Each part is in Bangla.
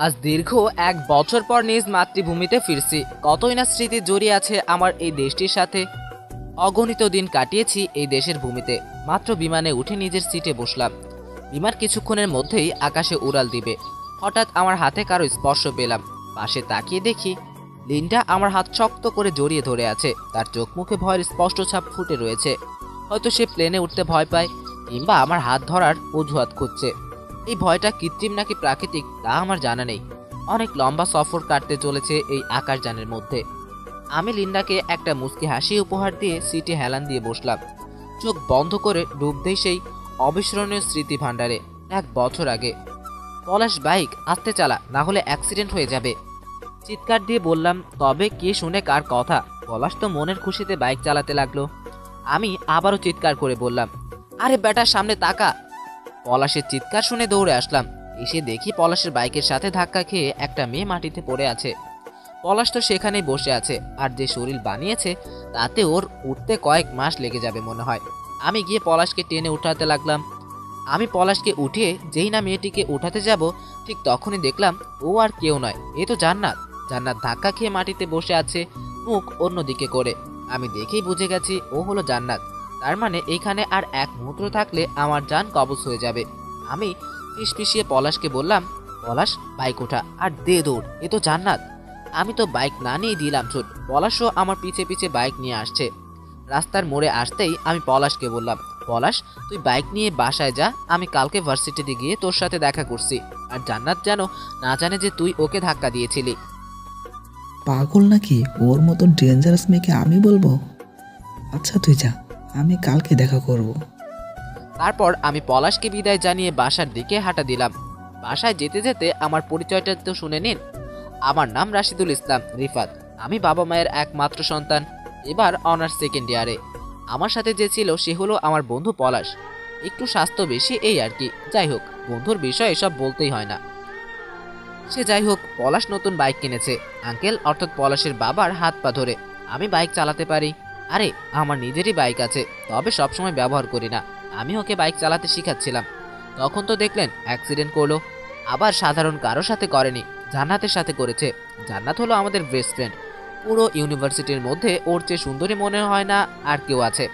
আজ দীর্ঘ 1 বছর পর নিজ মাতৃভূমিতে ফিরছি। কতই না স্মৃতি জড়িয়ে আছে আমার এই দেশটির সাথে। অগণিত দিন কাটিয়েছি এই দেশের ভূমিতে। মাত্র বিমানে উঠে নিজের সিটে বসলাম। বিমান কিছুক্ষণের মধ্যেই আকাশে উড়াল দিবে। হঠাৎ আমার হাতে কারো স্পর্শ পেলাম। পাশে তাকিয়ে দেখি লিন্ডা আমার হাত শক্ত করে জড়িয়ে ধরে আছে। তার চোখ মুখে ভয়ের স্পষ্ট ছাপ ফুটে রয়েছে। হয়তো সে প্লেনে উঠতে ভয় পায়, কিংবা আমার হাত ধরার অজুহাত খুঁজছে। এই ভয়টা কৃত্রিম নাকি প্রাকৃতিক তা আমার জানা নেই। অনেক লম্বা সফর কাটতে চলেছে এই আকাশযানের মধ্যে। আমি লিন্ডাকে একটা মুচকি হাসি উপহার দিয়ে সিটে হেলান দিয়ে বসলাম। চোখ বন্ধ করে ডুব দেই সেই অবিস্মরণীয় স্মৃতি ভাণ্ডারে। 1 বছর আগে। পলাশ, বাইক আস্তে চালা, না হলে অ্যাক্সিডেন্ট হয়ে যাবে। চিৎকার দিয়ে বললাম। তবে কে শুনে কার কথা। পলাশ তো মনের খুশিতে বাইক চালাতে লাগলো। আমি আবারও চিৎকার করে বললাম, আরে বেটা, সামনে তাকা। পলাশের চিৎকার শুনে দৌড়ে আসলাম। এসে দেখি পলাশের বাইকের সাথে ধাক্কা খেয়ে একটা মেয়ে মাটিতে পড়ে আছে। পলাশ তো সেখানেই বসে আছে, আর যে শরীর বানিয়েছে তাতে ওর উঠতে কয়েক মাস লেগে যাবে মনে হয়। আমি গিয়ে পলাশকে টেনে উঠাতে লাগলাম। আমি পলাশকে উঠিয়ে যেই না মেয়েটিকে উঠাতে যাব, ঠিক তখনই দেখলাম ও আর কেউ নয়, এ তো জান্নাত। জান্নাত ধাক্কা খেয়ে মাটিতে বসে আছে, মুখ অন্যদিকে করে। আমি দেখেই বুঝে গেছি ও হলো জান্নাত। তার মানে এইখানে আর 1 মুহূর্ত থাকলে আমার জান কবজ হয়ে যাবে। আমি ফিসফিসিয়ে পলাশকে বললাম, পলাশ বাইক ওঠা আর দে দৌড়, এ তো জান্নাত। আমি তো বাইক না নিয়ে দিলাম ছুট। পলাশও আমার পিছে পিছে বাইক নিয়ে আসছে। রাস্তার মোড়ে আসতেই আমি পলাশকে বললাম, পলাশ তুই বাইক নিয়ে বাসায় যা, আমি কালকে ভার্সিটিতে গিয়ে তোর সাথে দেখা করছি। আর জান্নাত যেন না জানে যে তুই ওকে ধাক্কা দিয়েছিলি। পাগল নাকি? ওর মতো ডেঞ্জারাস মেয়েকে আমি বলবো? আচ্ছা তুই যা, আমি কালকে দেখা করব। তারপর আমি পলাশকে বিদায় জানিয়ে বাসার দিকে হাঁটা দিলাম। বাসায় যেতে যেতে আমার পরিচয়টা তো শুনে নিন। আমার নাম রাশিদুল ইসলাম রিফাত। আমি বাবা মায়ের একমাত্র সন্তান। এবার অনার্স সেকেন্ড ইয়ারে। আমার সাথে যে ছিল সে হলো আমার বন্ধু পলাশ। একটু স্বাস্থ্য বেশি, এই আর কি। যাই হোক, বন্ধুর বিষয় এসব বলতেই হয় না। সে যাই হোক, পলাশ নতুন বাইক কিনেছে আঙ্কেল অর্থাৎ পলাশের বাবার হাত পা ধরে। আমি বাইক চালাতে পারি। আরে আমার নিজেরই বাইক আছে, তবে সবসময় ব্যবহার করি না। আমি ওকে বাইক চালাতে শিখাচ্ছিলাম, তখন তো দেখলেন অ্যাক্সিডেন্ট করলো। আবার সাধারণ কারোর সাথে করেনি, জান্নাতের সাথে করেছে। জান্নাত হলো আমাদের বেস্ট ফ্রেন্ড। পুরো ইউনিভার্সিটির মধ্যে ওর চেয়ে সুন্দরী মনে হয় না আর কেউ আছে।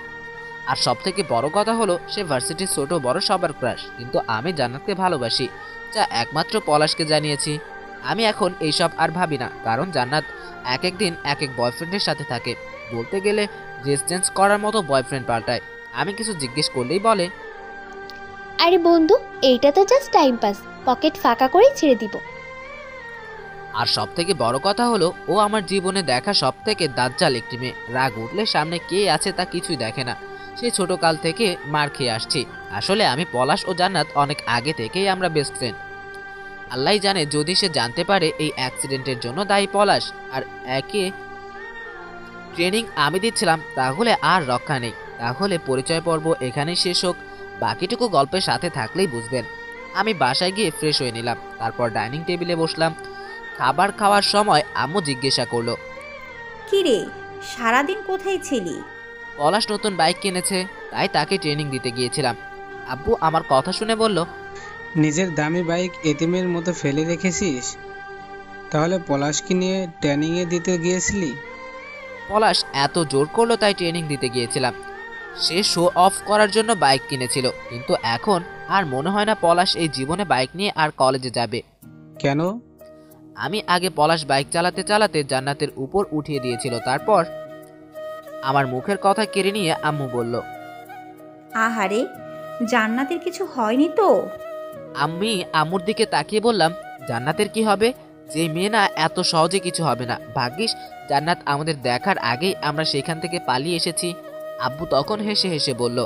আর সব থেকে বড় কথা হলো সে ভার্সিটির ছোট বড় সবার ক্রাশ, কিন্তু আমি জান্নাতকে ভালোবাসি, যা একমাত্র পলাশকে জানিয়েছি। আমি এখন এইসব আর ভাবি না, কারণ জান্নাত এক এক দিন এক এক বয়ফ্রেন্ডের সাথে থাকে। বলতে গেলে ড্রেস চেঞ্জ করার মতো বয়ফ্রেন্ড পাল্টায়। আমি কিছু জিজ্ঞেস করলেই বলে, আরে বন্ধু, এইটা তো জাস্ট টাইম পাস, পকেট ফাঁকা করেই ছেড়ে দিব। আর সব থেকে বড় কথা হলো ও আমার জীবনে দেখা সব থেকে দাজ্জাল একটি মেয়ে। রাগ উঠলে সামনে কে আছে তা কিছুই দেখে না। সেই ছোট কাল থেকে মার খেয়ে আসছি। আসলে আমি, পলাশ ও জান্নাত অনেক আগে থেকেই আমরা বেস্ট ফ্রেন্ড। আল্লাহ জানে যদি সে জানতে পারে এই অ্যাক্সিডেন্টের জন্য দায়ী পলাশ আর একে ট্রেনিং আমি দিচ্ছিলাম, তাহলে আর রক্ষা নেই। তাহলে পরিচয় পর্ব এখানেই শেষ হোক। বাকিটুকু গল্পের সাথে থাকলেই বুঝবেন। আমি বাসায় গিয়ে ফ্রেশ হয়ে নিলাম। তারপর ডাইনিং টেবিলে বসলাম। খাবার খাওয়ার সময় আম্মু জিজ্ঞাসা করলো, কিরে, সারাদিন কোথায় ছিলি? পলাশ নতুন বাইক কিনেছে, তাই তাকে ট্রেনিং দিতে গিয়েছিলাম। আব্বু আমার কথা শুনে বলল, নিজের দামি বাইক এতিমের মতো ফেলে রেখেছিস? তাহলে পলাশকে নিয়ে ট্রেনিংয়ে দিতে গিয়েছিলি? পলাশ এত জোর করলো তাই ট্রেনিং দিতে গিয়েছিলাম। সে শো অফ করার জন্য বাইক কিনেছিল, কিন্তু এখন আর মনে হয় না পলাশ এই জীবনে বাইক নিয়ে আর কলেজে যাবে। কেন? আমি আগে পলাশ বাইক চালাতে চালাতে জান্নাতের উপর উঠিয়ে দিয়েছিল। তারপর আমার মুখের কথা কেড়ে নিয়ে আম্মু বলল, আহারে, জান্নাতের কিছু হয়নি তো? আমি আম্মুর দিকে তাকিয়ে বললাম, জান্নাতের কি হবে? যে মেয়ে না, এত সহজে কিছু হবে না। ভাগ্যিস জান্নাত আমাদের দেখার আগেই আমরা সেখান থেকে পালিয়ে এসেছি। আব্বু তখন হেসে হেসে বলল,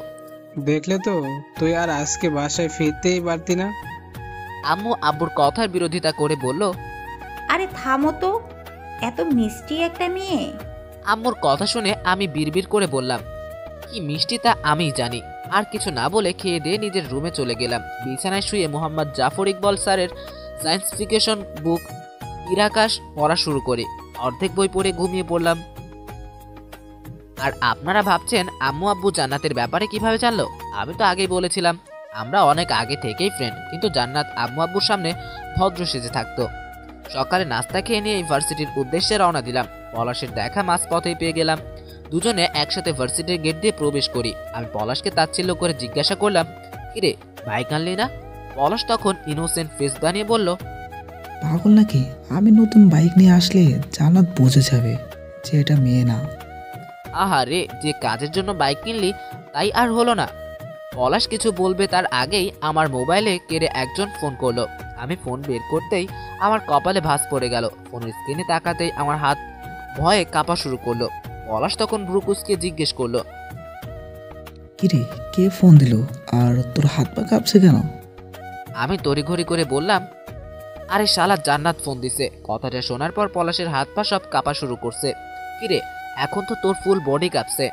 দেখলে তো, তুই আর আজকে বাসায় ফিরতেই পারতি না। আম্মু আব্বুর কথার বিরোধিতা করে বলল, আরে থামো তো, এত মিষ্টি একটা মেয়ে। আম্মুর কথা শুনে আমি বিড়বিড় করে বললাম, কি মিষ্টি তা আমিই জানি। আর কিছু না বলে খেয়ে দিয়ে নিজের রুমে চলে গেলাম। বিছানায় শুয়ে মোহাম্মদ জাফর ইকবাল স্যারের সায়েন্স ফিকশন বুক ইরাকাশ পড়া শুরু করি। অর্ধেক বই পড়ে ঘুমিয়ে পড়লাম। আর আপনারা ভাবছেন আম্মু আব্বু জান্নাতের ব্যাপারে কিভাবে জানলো? আমি তো আগেই বলেছিলাম আমরা অনেক আগে থেকেই ফ্রেন্ড, কিন্তু জান্নাত আম্মু আব্বুর সামনে ভদ্র সেজে থাকতো। সকালে নাস্তা খেয়ে নিয়ে ভার্সিটির উদ্দেশ্যে রওনা দিলাম। পলাশের দেখা মাঝপথেই পেয়ে গেলাম। দুজনে একসাথে ভার্সিটির গেট দিয়ে প্রবেশ করি। আমি পলাশকে তাচ্ছিল্য করে জিজ্ঞাসা করলাম, কিরে বাইক আনলি না? পলাশ তখন ইনোসেন্ট ফেস বানিয়ে বলল, পাগল নাকি? আমি নতুন বাইক নিয়ে আসলে জান্নাত বুঝে যাবে যে এটা মেয়ে না। আহা রে, যে কাজের জন্য বাইক কিনলি তাই আর হলো না। পলাশ কিছু বলবে তার আগেই আমার মোবাইলে কেড়ে একজন ফোন করলো। আমি ফোন বের করতেই আমার কপালে ভাঁজ পড়ে গেল। ফোনের স্ক্রিনে তাকাতেই আমার হাত ভয়ে কাঁপা শুরু করলো। পলাশ তখন ব্রুকুসকে জিজ্ঞেস করলো, কিরে, কে ফোন দিল আর তোর হাত পা কাঁপছে কেন? আমি তড়িঘড়ি করে বললাম, আরে শালা জান্নাত ফোন দিছে। কথাটা শোনার পর পলাশের হাত পা সব কাঁপা শুরু করছে। কিরে, এখন তো তোর ফুল বডি কাঁপছে।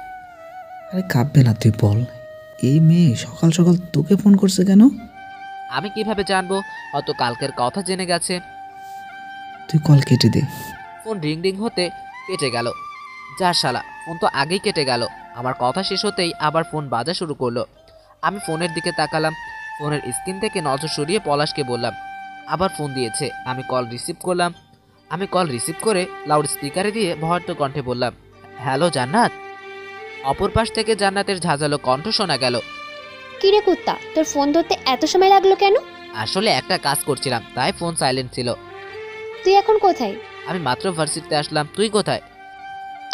আরে কাঁপবে না, তুই বল, এই মেয়ে সকাল সকাল তোকে ফোন করছে কেন? আমি কিভাবে জানবো? হয়তো কালকের কথা জেনে গেছে। তুই কল কেটে দে। ফোন রিং রিং হতে কেটে গেল। যা শালা, ফোন তো আগেই কেটে গেল। আমার কথা শেষ হতেই আবার ফোন বাজা শুরু করলো। আমি ফোনের দিকে তাকালাম। ফোনের স্ক্রিন থেকে নজর সরিয়ে পলাশকে বললাম, আবার ফোন দিয়েছে। আমি কল রিসিভ করলাম। আমি কল রিসিভ করে লাউড স্পিকারে দিয়ে ভয়ার্থ কণ্ঠে বললাম, হ্যালো জান্নাত। অপর পাশ থেকে জান্নাতের ঝাঁঝালো কণ্ঠ শোনা গেল। কিরে কুত্তা, তোর ফোন ধরতে এত সময় লাগলো কেন? আসলে একটা কাজ করছিলাম, তাই ফোন সাইলেন্ট ছিল। তুই এখন কোথায়? আমি মাত্র ভার্সিটিতে আসলাম। তুই কোথায়?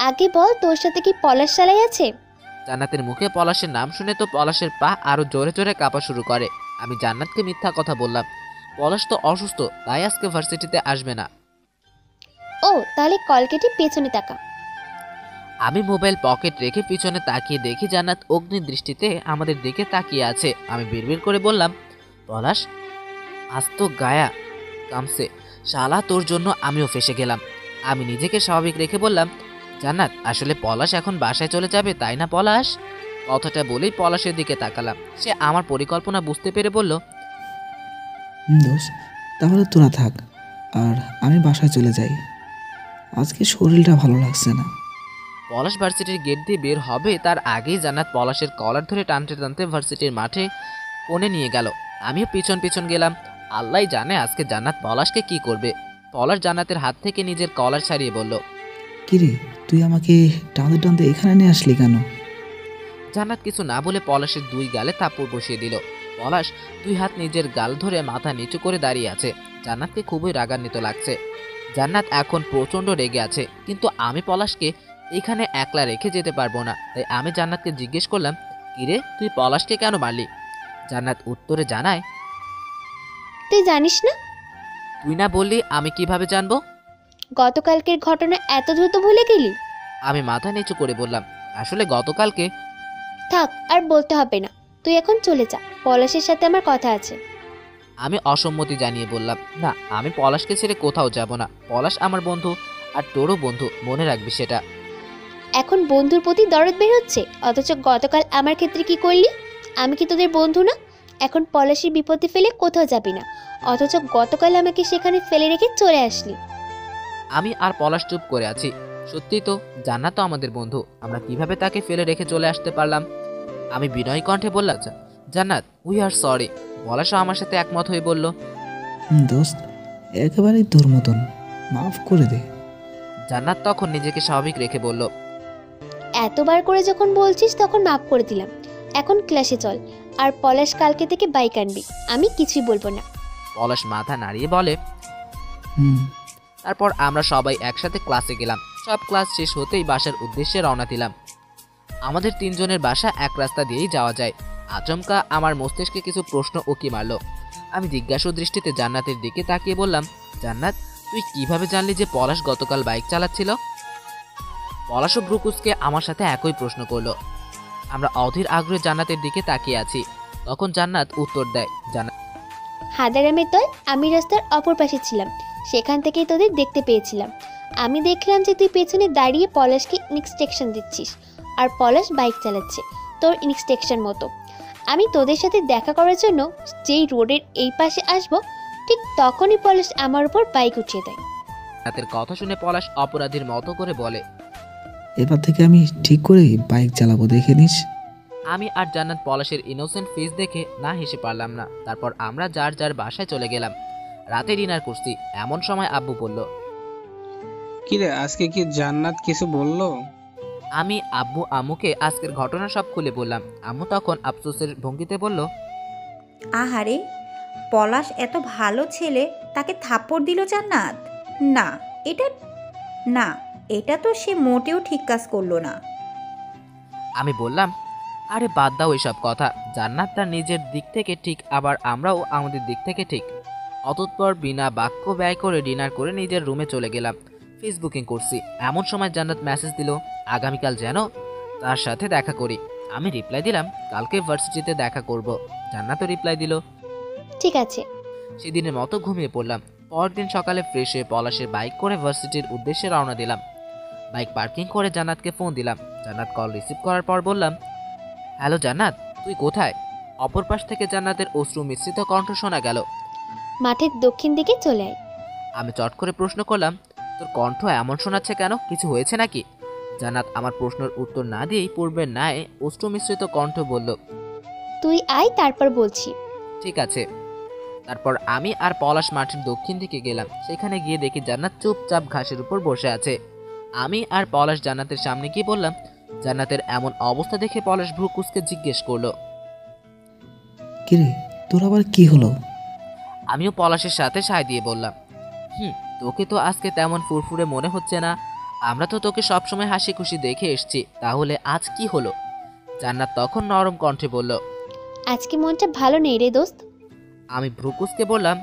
আগে বল, তোর সাথে কি পলাশ শালাই আছে? জান্নাতের মুখে পলাশের নাম শুনে তো পলাশের পা আরো জোরে জোরে কাঁপা শুরু করে। আমি জান্নাতকে মিথ্যা কথা বললাম। পলাশ তো অসুস্থ, তাই আজকে ভার্সিটিতে আসবে না। ও, তাহলে কল কেটে পেছনে তাকা। আমি মোবাইল পকেট রেখে পিছনে তাকিয়ে দেখি জান্নাত অগ্নি দৃষ্টিতে আমাদের দিকে তাকিয়ে আছে। আমি বিড়বিড় করে বললাম, পলাশ, আজ তো গায়া কামছে। শালা, তোর জন্য আমিও ফেসে গেলাম। আমি নিজেকে স্বাভাবিক রেখে বললাম, জান্নাত, আসলে পলাশ এখন বাসায় চলে যাবে, তাই না পলাশ? কথাটা বলেই পলাশের দিকে তাকালাম। সে আমার পরিকল্পনা বুঝতে পেরে বলল, দোষ, তাহলে তোরা থাক আর আমি বাসায় চলে যাই। আজকে শরীরটা ভালো লাগছে না। পলাশ ভার্সিটির গেট দিয়ে বের হবে তার আগেই জান্নাত পলাশের কলার ধরে টানতে টানতে ভার্সিটির মাঠে কোণে নিয়ে গেল। আমিও পিছন পিছন গেলাম। আল্লাহ জানে আজকে জান্নাত পলাশকে কি করবে। পলাশ জান্নাতের হাত থেকে নিজের কলার ছাড়িয়ে বলল, কিরে, তুই আমাকে টানতে টানতে এখানে নিয়ে আসলি কেন? জান্নাত কিছু না বলে পলাশের দুই গালে থাপ্পড় বসিয়ে দিল। পলাশ দুই হাত নিজের গাল ধরে মাথা নিচু করে দাঁড়িয়ে আছে। জান্নাতকে খুবই রাগান্বিত লাগছে। জান্নাত এখন প্রচণ্ড রেগে আছে, কিন্তু আমি পলাশকে এখানে একলা রেখে যেতে পারবো না। তাই আমি জান্নাতকে জিজ্ঞেস করলাম, কিরে, তুই পলাশকে কেন মারলি? জান্নাত উত্তরে জানায়, তুই জানিস না? তুই না বললি, আমি কিভাবে জানবো? গতকালকের ঘটনা এত দ্রুত ভুলে গেলি? আমি মাথা নিচু করে বললাম, আসলে গতকালকে। থাক, আর বলতে হবে না। তুই এখন চলে যা, পলাশের সাথে আমার কথা আছে। আমি অসম্মতি জানিয়ে বললাম, না, আমি পলাশকে ছেড়ে কোথাও যাব না। পলাশ আমার বন্ধু, আর তোরও বন্ধু, মনে রাখবি সেটা। এখন বন্ধুর প্রতি দরদ বের হচ্ছে, অথচ গতকাল আমার ক্ষেত্রে কি করলি? আমি কি তোদের বন্ধু না? এখন পলাশের বিপদে ফেলে কোথাও যাবি না, অথচ গতকাল আমাকে সেখানে ফেলে রেখে চলে আসলি। আমি আর পলাশ চুপ করে আছি। সত্যি তো, জান্নাত তো আমাদের বন্ধু, আমরা কিভাবে তাকে ফেলে রেখে চলে আসতে পারলাম? আমি বিনয় কণ্ঠে বললাম, জান্নাত, উই আর সরি। পলাশও আমার সাথে একমত হয়ে বলল, দোস্ত, একেবারেই তোর মতন, মাফ করে দে। জান্নাত তখন নিজেকে স্বাভাবিক রেখে বলল, এতবার করে যখন বলছিস তখন মাফ করে দিলাম। এখন ক্লাসে চল, আর পলাশ কালকে থেকে বাইক আনবি, আমি কিছুই বলবো না। পলাশ মাথা নাড়িয়ে বলে। হুম। তারপর আমরা সবাই একসাথে ক্লাসে গেলাম। সব ক্লাস শেষ হতেই বাসার উদ্দেশ্যে রওনা দিলাম। আমাদের তিনজনের বাসা এক রাস্তা দিয়েই যাওয়া যায়। আচমকা আমার মস্তিষ্কে কিছু প্রশ্ন উকি মারল। আমি জিজ্ঞাসু দৃষ্টিতে জান্নাতের দিকে তাকিয়ে বললাম, জান্নাত, তুই কিভাবে জানলি যে পলাশ গতকাল বাইক চালাচ্ছিল? পলাশও ব্রুকুসকে আমার সাথে একই প্রশ্ন করলো। আমরা অধীর আগ্রহে জান্নাতের দিকে তাকিয়ে আছি। তখন জান্নাত উত্তর দেয়, হাদারামের দল, আমি রাস্তার অপর পাশে ছিলাম, সেখান থেকেই তোদের দেখতে পেয়েছিলাম। আমি দেখলাম যে তুই পেছনে দাঁড়িয়ে পলাশকে ইনস্ট্রাকশন দিচ্ছিস, আর পলাশ বাইক চালাচ্ছে তোর ইনস্ট্রাকশন মতো। আমি তোদের সাথে দেখা করার জন্য যেই রোডের এই পাশে আসব, ঠিক তখনই পলাশ আমার উপর বাইক উঠিয়ে দেয়। জান্নাতের কথা শুনে পলাশ অপরাধীর মতো করে বলে, এবার থেকে আমি ঠিক করেই বাইক চালাবো, দেখে নিস। আমি আর জান্নাত পলাশের ইনোসেন্ট ফেস দেখে না হেসে পারলাম না। তারপর আমরা যার যার বাসায় চলে গেলাম। রাতে ডিনার করছি। এমন সময় আব্বু বলল, কিরে আজকে কি জান্নাত কিছু বললো? আমি আব্বু আম্মুকে আজকের ঘটনা সব খুলে বললাম। আম্মু তখন আফসোসের ভঙ্গিতে বলল, আহারে, পলাশ এত ভালো ছেলে, তাকে থাপ্পড় দিল জান্নাত? না, এটা না, এটা তো সে মোটেও ঠিক কাজ করলো না। আমি বললাম, আরে বাদ দাও এসব কথা। জান্নাত তার নিজের দিক থেকে ঠিক, আবার আমরাও আমাদের দিক থেকে ঠিক। অতঃপর বিনা বাক্য ব্যয় করে ডিনার করে নিজের রুমে চলে গেলাম। ফেসবুকিং করছি। এমন সময় জান্নাত মেসেজ দিল, আগামীকাল যেন তার সাথে দেখা করি। আমি রিপ্লাই দিলাম, কালকে ভার্সিটিতে দেখা করব। জান্নাতও রিপ্লাই দিল। ঠিক আছে। সেদিনের মতো ঘুমিয়ে পড়লাম। পরদিন সকালে ফ্রেশ হয়ে পলাশের বাইক করে ভার্সিটির উদ্দেশ্যে রওনা দিলাম। বাইক পার্কিং করে জান্নাতকে ফোন দিলাম। জান্নাত কল রিসিভ করার পর বললাম, হ্যালো জান্নাত, তুই কোথায়? অপর পাশ থেকে জান্নাতের অশ্রু মিশ্রিত কণ্ঠ শোনা গেল। মাঠের দক্ষিণ দিকে চলে আয়। আমি চট করে প্রশ্ন করলাম, তোর কণ্ঠ এমন শোনাচ্ছে কেন? কিছু হয়েছে নাকি? জান্নাত আমার প্রশ্নের উত্তর না দিয়েই পূর্বের ন্যায় অশ্রু মিশ্রিত কণ্ঠ বলল, তুই আয়, তারপর বলছি। ঠিক আছে। তারপর আমি আর পলাশ মাঠের দক্ষিণ দিকে গেলাম। সেখানে গিয়ে দেখি জান্নাত চুপচাপ ঘাসের উপর বসে আছে। আমি আর পলাশ জান্নাতের সামনে গিয়ে বললাম। জান্নাতের এমন অবস্থা দেখে পলাশ ভ্রু কুঁচকে জিজ্ঞেস করলো, কিরে তোর আবার কি হলো? আমিও পলাশের সাথে সায় দিয়ে বললাম, তোকে তো আজকে তেমন ফুরফুরে মনে হচ্ছে না। আমরা তো তোকে সবসময় হাসি খুশি দেখে এসছি, তাহলে আজ কি হলো? জান্নাত তখন নরম কণ্ঠে বলল, আজকে মনটা ভালো নেই রে দোস্ত। আমি ভ্রু কুঁচকে বললাম,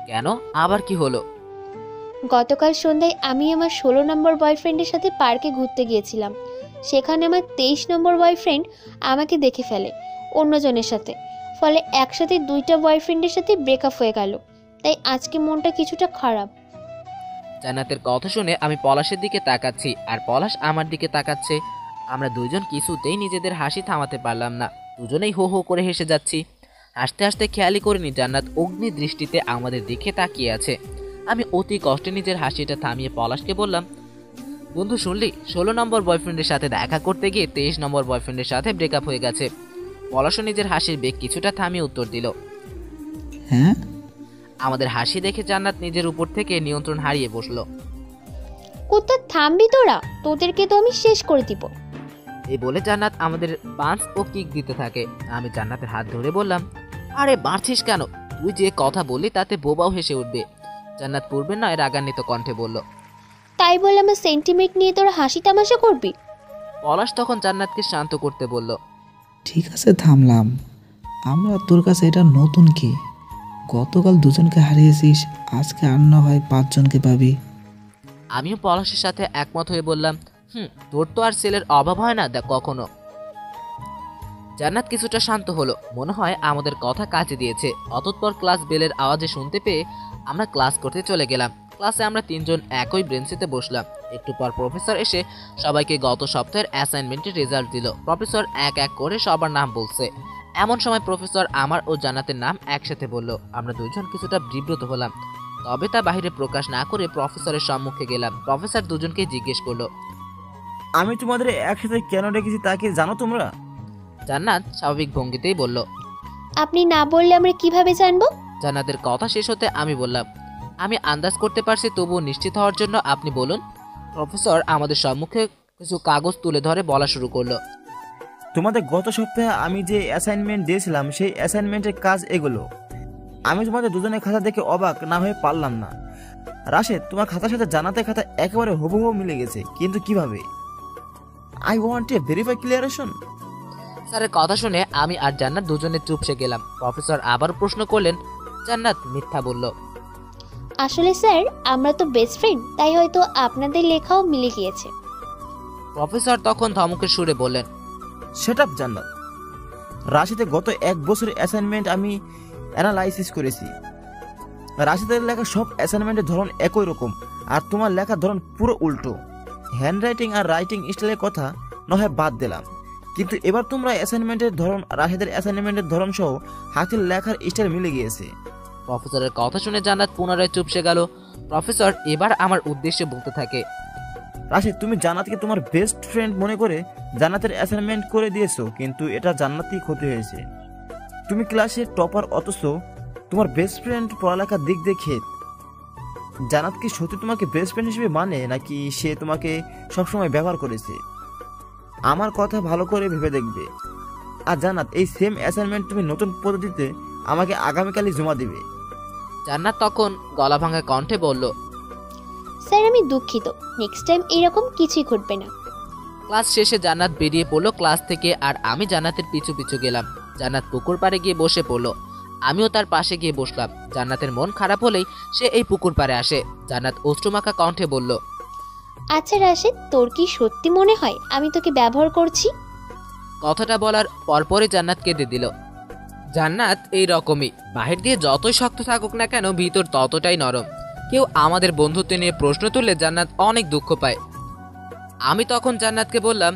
কেন, আবার কি হলো? গতকাল সন্ধ্যায় আমি আমার 16 নম্বর বয়ফ্রেন্ডের সাথে পার্কে ঘুরতে গিয়েছিলাম। সেখানে আমার 23 নম্বর বয়ফ্রেন্ড আমাকে দেখে ফেলে অন্যজনের সাথে। ফলে একসাথে 2টা বয়ফ্রেন্ডের সাথে ব্রেকআপ হয়ে গেল। তাই আজকে মনটা কিছুটা খারাপ। জান্নাতের কথা শুনে আমি পলাশের দিকে তাকাচ্ছি, আর পলাশ আমার দিকে তাকাচ্ছে। আমরা দুজন কিছুতেই নিজেদের হাসি থামাতে পারলাম না। দুজনেই হো হো করে হেসে যাচ্ছি। হাসতে হাসতে খেয়ালই করিনি জান্নাত অগ্নি দৃষ্টিতে আমাদের দিকে তাকিয়ে আছে। আমি অতি কষ্টে নিজের হাসিটা থামিয়ে পলাশকে বললাম, বন্ধু শুনলি, 16 নম্বর বয়ফ্রেন্ডের সাথে দেখা করতে গিয়ে 23 নম্বর বয়ফ্রেন্ডের সাথে ব্রেকআপ হয়ে গেছে। পলাশও নিজের হাসির বেগ কিছুটা থামিয়ে উত্তর দিল। হ্যাঁ? আমাদের হাসি দেখে জান্নাত নিজের উপর থেকে নিয়ন্ত্রণ হারিয়ে বসলো। কোথা থামবি তোরা? তোদেরকে তো আমি শেষ করে দিব। এই বলে জান্নাত আমাদের পাঁচ ও কিক দিতে থাকে। আমি জান্নাতের হাত ধরে বললাম, আরে মারছিস কেন? তুই যে কথা বললি তাতে বোবাও হেসে উঠবে। জান্নাত পূর্বে নয় রাগান্বিত কণ্ঠে বলল। তাই বলে আমার সেন্টিমেন্ট নিয়ে তোরা হাসি তামাশা করবি? পলাশ তখন জান্নাতকে শান্ত করতে বলল, ঠিক আছে থামলাম। আমরা তোর কাছে এটা নতুন কি? গতকাল দুজনকে হারিয়েছিস, আজকে আর না হয় 5 জনকে পাবি। আমিও পলাশের সাথে একমত হয়ে বললাম, তোর তো আর ছেলের অভাব হয় না দেখ কখনো। জান্নাত কিছুটা শান্ত হলো, মনে হয় আমাদের কথা কাজে দিয়েছে। অতঃপর ক্লাস বেলের আওয়াজে শুনতে পেয়ে আমরা ক্লাস করতে চলে গেলাম। ক্লাসে আমরা 3 জন একই বেঞ্চিতে বসলাম। একটু পর প্রফেসর এসে সবাইকে গত সপ্তাহের অ্যাসাইনমেন্টের রেজাল্ট দিল। প্রফেসর এক এক করে সবার নাম বলছে। এমন সময় প্রফেসর আমার ও জান্নাতের নাম একসাথে বলল। আমরা দুজন কিছুটা বিব্রত হলাম, তবে তা বাহিরে প্রকাশ না করে প্রফেসরের সম্মুখে গেলাম। প্রফেসর দুজনকে জিজ্ঞেস করলো, আমি তোমাদের একসাথে কেন রেখেছি তা কি জানো তোমরা? জান্নাত স্বাভাবিক ভঙ্গিতেই বলল। আপনি না বললে আমরা কিভাবে জানবো? জান্নাতের কথা শেষ হতে আমি বললাম, আমি আন্দাজ করতে পারছি, তবুও নিশ্চিত হওয়ার জন্য আপনি বলুন। প্রফেসর আমাদের সম্মুখে কিছু কাগজ তুলে ধরে বলা শুরু করলো। তোমাদের গত সপ্তাহে আমি যে অ্যাসাইনমেন্ট দিয়েছিলাম সেই অ্যাসাইনমেন্টের কাজ এগুলো। আমি তোমাদের দুজনের খাতা দেখে অবাক না হয়ে পারলাম না। রাশেদ, তোমার খাতার সাথে জান্নাতের খাতা একেবারে হুবহু মিলে গেছে, কিন্তু কিভাবে? I want a verify clarification. স্যারের কথা শুনে আমি আর জান্নাত দুজনে চুপসে গেলাম। প্রফেসর আবার প্রশ্ন করলেন। জান্নাত মিথ্যা বলল। আসলে স্যার, আমরা তো বেস্ট ফ্রেন্ড, তাই হয়তো আপনাদের লেখাও মিলে গিয়েছে। প্রফেসর তখন ধমকের সুরে বললেন, সেট আপ জান্নাত। রাশিদের গত 1 বছরের অ্যাসাইনমেন্ট আমি অ্যানালাইসিস করেছি। রাশিদের লেখা সব অ্যাসাইনমেন্টের ধরন একই রকম, আর তোমার লেখার ধরন পুরো উল্টো। হ্যান্ডরাইটিং আর রাইটিং স্টাইলের কথা নয় বাদ দিলাম, কিন্তু এবার তোমরা অ্যাসাইনমেন্টের ধরন রাশিদের অ্যাসাইনমেন্টের ধরন সহ হাতের লেখার স্টাইল মিলে গিয়েছে। প্রফেসরের কথা শুনে জান্নাত পুনরায় চুপসে গেল। প্রফেসর এবার আমার উদ্দেশ্যে বলতে থাকে, রাশিদ, তুমি জান্নাতকে তোমার বেস্ট ফ্রেন্ড মনে করে জান্নাতের অ্যাসাইনমেন্ট করে দিয়েছো, কিন্তু এটা জান্নাতই ক্ষতি হয়েছে। তুমি ক্লাসের টপার, অথচ তোমার বেস্ট ফ্রেন্ড পড়ালেখার দিক দেখে জান্নাত কি সত্যি তোমাকে বেস্ট ফ্রেন্ড হিসেবে মানে, নাকি সে তোমাকে সবসময় ব্যবহার করেছে? আমার কথা ভালো করে ভেবে দেখবে। আর জান্নাত, এই সেম অ্যাসাইনমেন্ট তুমি নতুন পদ্ধতিতে আমাকে আগামীকালই জমা দিবে। জান্নাত তখন গলা ভাঙা কণ্ঠে বলল, স্যার আমি দুঃখিত, নেক্সট টাইম এরকম কিছুই ঘটবে না। ক্লাস শেষে জান্নাত বেরিয়ে পড়লো ক্লাস থেকে, আর আমি জান্নাতের পিছু পিছু গেলাম। জান্নাত পুকুর পাড়ে গিয়ে বসে পড়লো, আমিও তার পাশে গিয়ে বসলাম। জান্নাতের মন খারাপ হলেই সে এই পুকুর পাড়ে আসে। জান্নাত অশ্রুমাখা কণ্ঠে বলল, আচ্ছা রাশেদ, তোর কি সত্যি মনে হয় আমি তোকে ব্যবহার করছি? কথাটা বলার পরপরই জান্নাত কেঁদে দিল। জান্নাত এই রকমই, বাহির দিয়ে যতই শক্ত থাকুক না কেন ভিতর ততটাই নরম। কেউ আমাদের বন্ধুত্ব নিয়ে প্রশ্ন তুললে জান্নাত অনেক দুঃখ পায়। আমি তখন জান্নাতকে বললাম,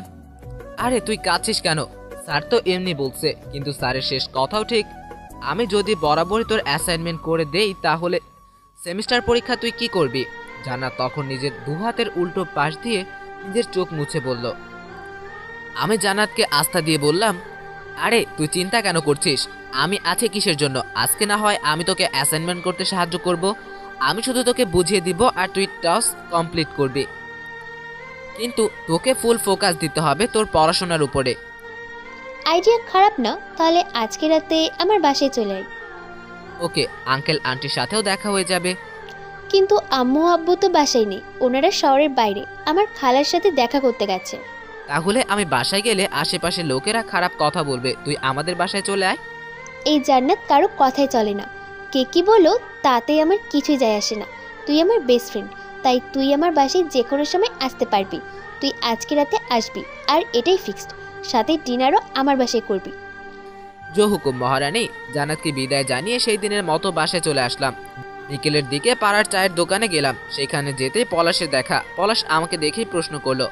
আরে তুই কাঁদছিস কেন? স্যার তো এমনি বলছে। কিন্তু স্যারের শেষ কথাও ঠিক। আমি যদি বরাবরই তোর অ্যাসাইনমেন্ট করে দেই তাহলে সেমিস্টার পরীক্ষা তুই কি করবি? জান্নাত তখন নিজের দুহাতের উল্টো পাশ দিয়ে নিজের চোখ মুছে বলল। আমি জান্নাতকে আস্থা দিয়ে বললাম, আরে তুই চিন্তা কেন করছিস? আমি আছি কিসের জন্য? আজকে না হয় আমি তোকে অ্যাসাইনমেন্ট করতে সাহায্য করব। আমি শুধু তোকে বুঝিয়ে দিব আর তুই টাস্ক কমপ্লিট করবি। কিন্তু তোকে ফুল ফোকাস দিতে হবে তোর পড়াশোনার উপরে। আইডিয়া খারাপ না, তাহলে আজকে রাতে আমার বাসায় চলে আয়। ওকে, আঙ্কেল আন্টির সাথেও দেখা হয়ে যাবে। কিন্তু আম্মু আব্বু তো বাসায় নেই, ওনারা শহরের বাইরে আমার খালার সাথে দেখা করতে গেছে। তাহলে আমি বাসায় গেলে আশেপাশে লোকেরা খারাপ কথা বলবে। তুই আমাদের বাসায় চলে আয়। এই জান্নাত কারো কথাই চলে না, কে কি বলো তাতে আমার কিছুই যায় আসে না। তুই আমার বেস্ট ফ্রেন্ড, তাই তুই আমার বাসায় যে কোনো সময় আসতে পারবি। তুই আজকে রাতে আসবি, আর এটাই ফিক্সড। সাথে ডিনারও আমার বাসায় করবি। জো হুকুম মহারানী। জান্নাতকে বিদায় জানিয়ে সেই দিনের মতো বাসায় চলে আসলাম। বিকেলের দিকে পাড়ার চায়ের দোকানে গেলাম। সেখানে যেতেই পলাশের দেখা। পলাশ আমাকে দেখেই প্রশ্ন করলো,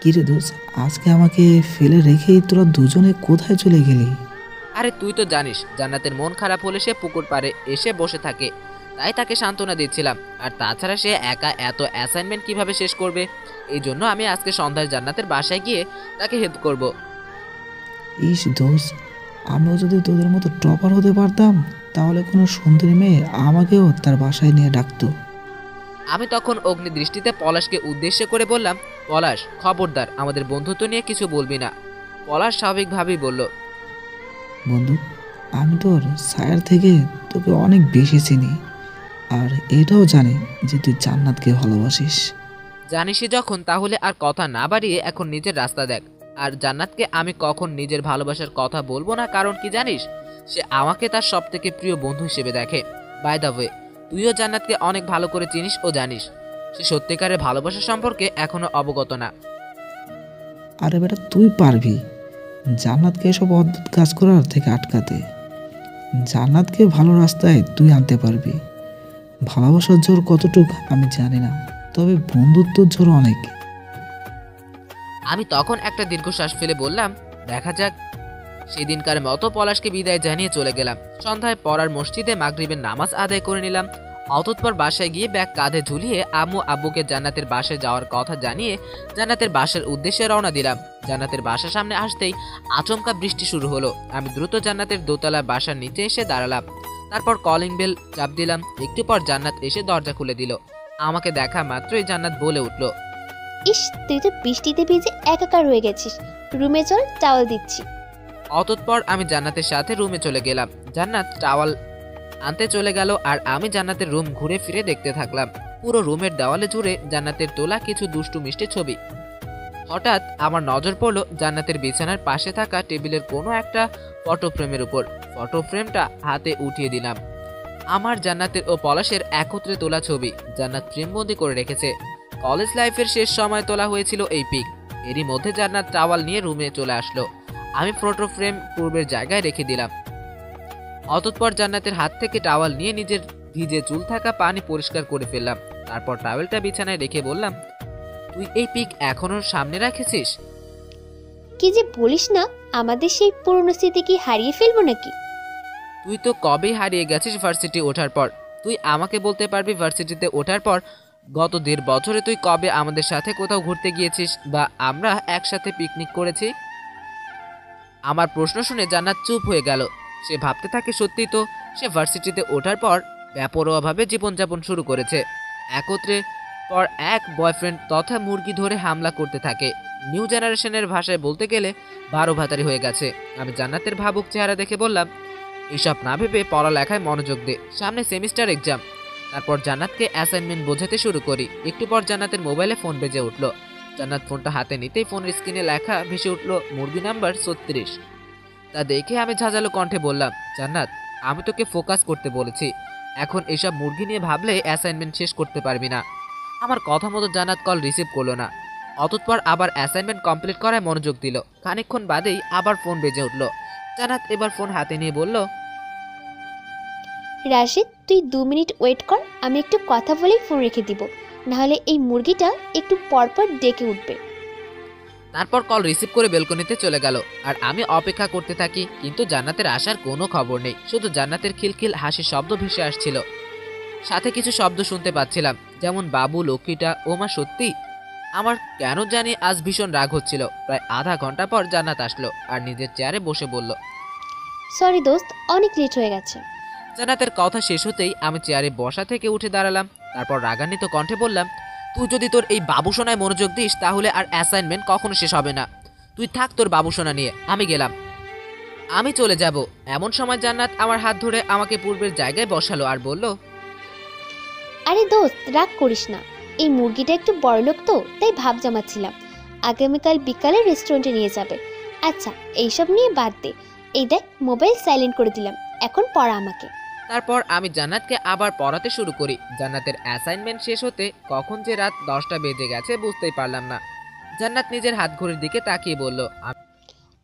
কিরে দোস্ত, আজকে আমাকে ফেলে রেখেই তোরা দুজনে কোথায় চলে গেলি? আরে তুই তো জানিস জান্নাতের মন খারাপ হলে সে পুকুর পাড়ে এসে বসে থাকে, তাই তাকে সান্ত্বনা দিচ্ছিলাম। আর তাছাড়া সে একা এত অ্যাসাইনমেন্ট কিভাবে শেষ করবে? এই জন্য আমি আজকে সন্ধ্যায় জান্নাতের বাসায় গিয়ে তাকে হেল্প করব। ইস দোস্ত, আমিও যদি তোদের মতো টপার হতে পারতাম তাহলে কোনো সুন্দরী মেয়ে আমাকেও তার বাসায় নিয়ে ডাকতো। আমি তখন অগ্নি দৃষ্টিতে পলাশকে উদ্দেশ্য করে বললাম, পলাশ খবরদার আমাদের বন্ধুত্ব নিয়ে কিছু বলবি না। পলাশ স্বাভাবিকভাবেই বলল, বন্ধু, আমি তোর স্যার থেকে তোকে অনেক বেশি চিনি, আর এটাও জানি যে তুই জান্নাতকে ভালোবাসিস। জানিসই যখন তাহলে আর কথা না বাড়িয়ে এখন নিজের রাস্তা দেখ। আর জান্নাতকে আমি কখন নিজের ভালোবাসার কথা বলবো না, কারণ কি জানিস? সে আমাকে তার সবথেকে প্রিয় বন্ধু হিসেবে দেখে। বাই দ্য ওয়ে, তুইও জান্নাতকে অনেক ভালো করে চিনিস ও জানিস সে সত্যিকারের ভালোবাসা সম্পর্কে এখনো অবগত না। আরে বেটা, তুই পারবি জান্নাতকে এসব অদ্ভুত কাজ করার থেকে আটকাতে। জান্নাতকে ভালো রাস্তায় তুই আনতে পারবি। ভালোবাসার জোর কতটুক আমি জানি না, তবে বন্ধুত্বর জোর অনেক। আমি তখন একটা দীর্ঘশ্বাস ফেলে বললাম, দেখা যাক। সেদিনকার মতো পলাশকে বিদায় জানিয়ে চলে গেলাম। সন্ধ্যায় পড়ার মসজিদে মাগরিবের নামাজ আদায় করে নিলাম। অতঃপর বাসায় গিয়ে ব্যাগ কাঁধে ঝুলিয়ে আম্মু আব্বুকে জান্নাতের বাসায় যাওয়ার কথা জানিয়ে জান্নাতের বাসার উদ্দেশ্যে রওনা দিলাম। জান্নাতের বাসার সামনে আসতেই আচমকা বৃষ্টি শুরু হলো। আমি দ্রুত জান্নাতের দোতলা বাসার নিচে এসে দাঁড়ালাম। তারপর কলিং বেল চাপ দিলাম। একটু পর জান্নাত এসে দরজা খুলে দিল। আমাকে দেখা মাত্রই জান্নাত বলে উঠল, ইস, তুই তো বৃষ্টিতে ভিজে একাকার হয়ে গেছিস। রুমে চল, টাওয়াল দিচ্ছি। অতঃপর আমি জান্নাতের সাথে রুমে চলে গেলাম। জান্নাত টাওয়াল আনতে চলে গেল আর আমি জান্নাতের রুম ঘুরে ফিরে দেখতে থাকলাম। পুরো রুমের দেওয়ালে জুড়ে জান্নাতের তোলা কিছু দুষ্টু মিষ্টি ছবি। হঠাৎ আমার নজর পড়ল জান্নাতের বিছানার পাশে থাকা টেবিলের কোনো একটা ফটো ফ্রেমের উপর। ফটো ফ্রেমটা হাতে উঠিয়ে দিলাম। আমার জান্নাতের ও পলাশের একত্রে তোলা ছবি জান্নাত ফ্রেমবন্দি করে রেখেছে। কলেজ লাইফের শেষ সময় তোলা হয়েছিল এই পিক। এরই মধ্যে জান্নাত টাওয়াল নিয়ে রুমে চলে আসলো। আমি ফটো ফ্রেম পূর্বের জায়গায় রেখে দিলাম। অতঃপর জান্নাতের হাত থেকে টাওয়াল নিয়ে নিজের ভিজে চুল থাকা পানি পরিষ্কার করে ফেললাম। তারপর টাওয়েলটা বিছানায় রেখে বললাম, তুই এই পিক এখনো সামনে রেখেছিস? কি যে বলিস না, আমাদের সেই পুরনো স্মৃতি কি হারিয়ে ফেলবো নাকি? তুই তো কবেই হারিয়ে গেছিস ভার্সিটি ওঠার পর। তুই আমাকে বলতে পারবি ভার্সিটিতে ওঠার পর গত 1.5 বছরে তুই কবে আমাদের সাথে কোথাও ঘুরতে গিয়েছিস বা আমরা একসাথে পিকনিক করেছি? আমার প্রশ্ন শুনে জান্নাত চুপ হয়ে গেল। সে ভাবতে থাকে সত্যি তো সে ভার্সিটিতে ওঠার পর বেপরোয়াভাবে জীবনযাপন শুরু করেছে। একত্রে পর এক বয়ফ্রেন্ড তথা মুরগি ধরে হামলা করতে থাকে। নিউ জেনারেশনের ভাষায় বলতে গেলে 12 ভাতারি হয়ে গেছে। আমি জান্নাতের ভাবুক চেহারা দেখে বললাম, এসব না ভেবে পড়ালেখায় মনোযোগ দে, সামনে সেমিস্টার এক্সাম। তারপর জান্নাতকে অ্যাসাইনমেন্ট বোঝাতে শুরু করি। একটু পর জান্নাতের মোবাইলে ফোন বেজে উঠল। জান্নাত ফোনটা হাতে নিতেই ফোনের স্ক্রিনে লেখা ভেসে উঠল মুরগি নাম্বার 36। তা দেখে আমি ঝাঁঝালো কণ্ঠে বললাম, জান্নাত, আমি তোকে ফোকাস করতে বলেছি, এখন এসব মুরগি নিয়ে ভাবলে অ্যাসাইনমেন্ট শেষ করতে পারবি না। আমার কথা মতো জান্নাত কল রিসিভ করলো না। অতঃপর আবার অ্যাসাইনমেন্ট কমপ্লিট করায় মনোযোগ দিল। খানিকক্ষণ বাদেই আবার ফোন বেজে উঠল। জান্নাত এবার ফোন হাতে নিয়ে বলল, রাশিদ, তুই 2 মিনিট ওয়েট কর, আমি একটু কথা বলেই ফোন রেখে দিব, নাহলে এই মুরগিটা একটু পরপর ডেকে উঠবে। তারপর কল রিসিভ করে বেলকনিতে চলে গেল। আর আমি অপেক্ষা করতে থাকি, কিন্তু জান্নাতের আসার কোনো খবর নেই। শুধু জান্নাতের খিলখিল হাসির শব্দ ভেসে আসছিল, সাথে কিছু শব্দ শুনতে পাচ্ছিলাম, যেমন বাবু, লক্ষ্মীটা, ও মা সত্যি। আমার কেন জানি আজ ভীষণ রাগ হচ্ছিল। প্রায় আধা ঘন্টা পর জান্নাত আসলো আর নিজের চেয়ারে বসে বলল, সরি দোস্ত, অনেক লেট হয়ে গেছে। জান্নাতের কথা শেষ হতেই আমি চেয়ারে বসা থেকে উঠে দাঁড়ালাম। তারপর রাগান্বিত কণ্ঠে বললাম, তুই যদি তোর এই বাবুসোনায় মনোযোগ দিস তাহলে আর অ্যাসাইনমেন্ট কখনো শেষ হবে না। তুই থাক তোর বাবুসোনা নিয়ে, আমি গেলাম, আমি চলে যাব। এমন সময় জান্নাত আমার হাত ধরে আমাকে পূর্বের জায়গায় বসালো আর বলল, আরে দোস্ত, রাগ করিস না, এই মুরগিটা একটু বড়লোক তো, তাই ভাব জমাচ্ছিলাম। আগামীকাল বিকালে রেস্টুরেন্টে নিয়ে যাবে। আচ্ছা, এইসব নিয়ে বাদ দে। এই দেখ, মোবাইল সাইলেন্ট করে দিলাম, এখন পড়া আমাকে। তারপর আমি জান্নাতকে আবার পড়াতে শুরু করি। জান্নাতের অ্যাসাইনমেন্ট শেষ হতে কখন যে রাত 10টা বেজে গেছে বুঝতেই পারলাম না। জান্নাত নিজের হাত ঘড়ির দিকে তাকিয়ে বলল,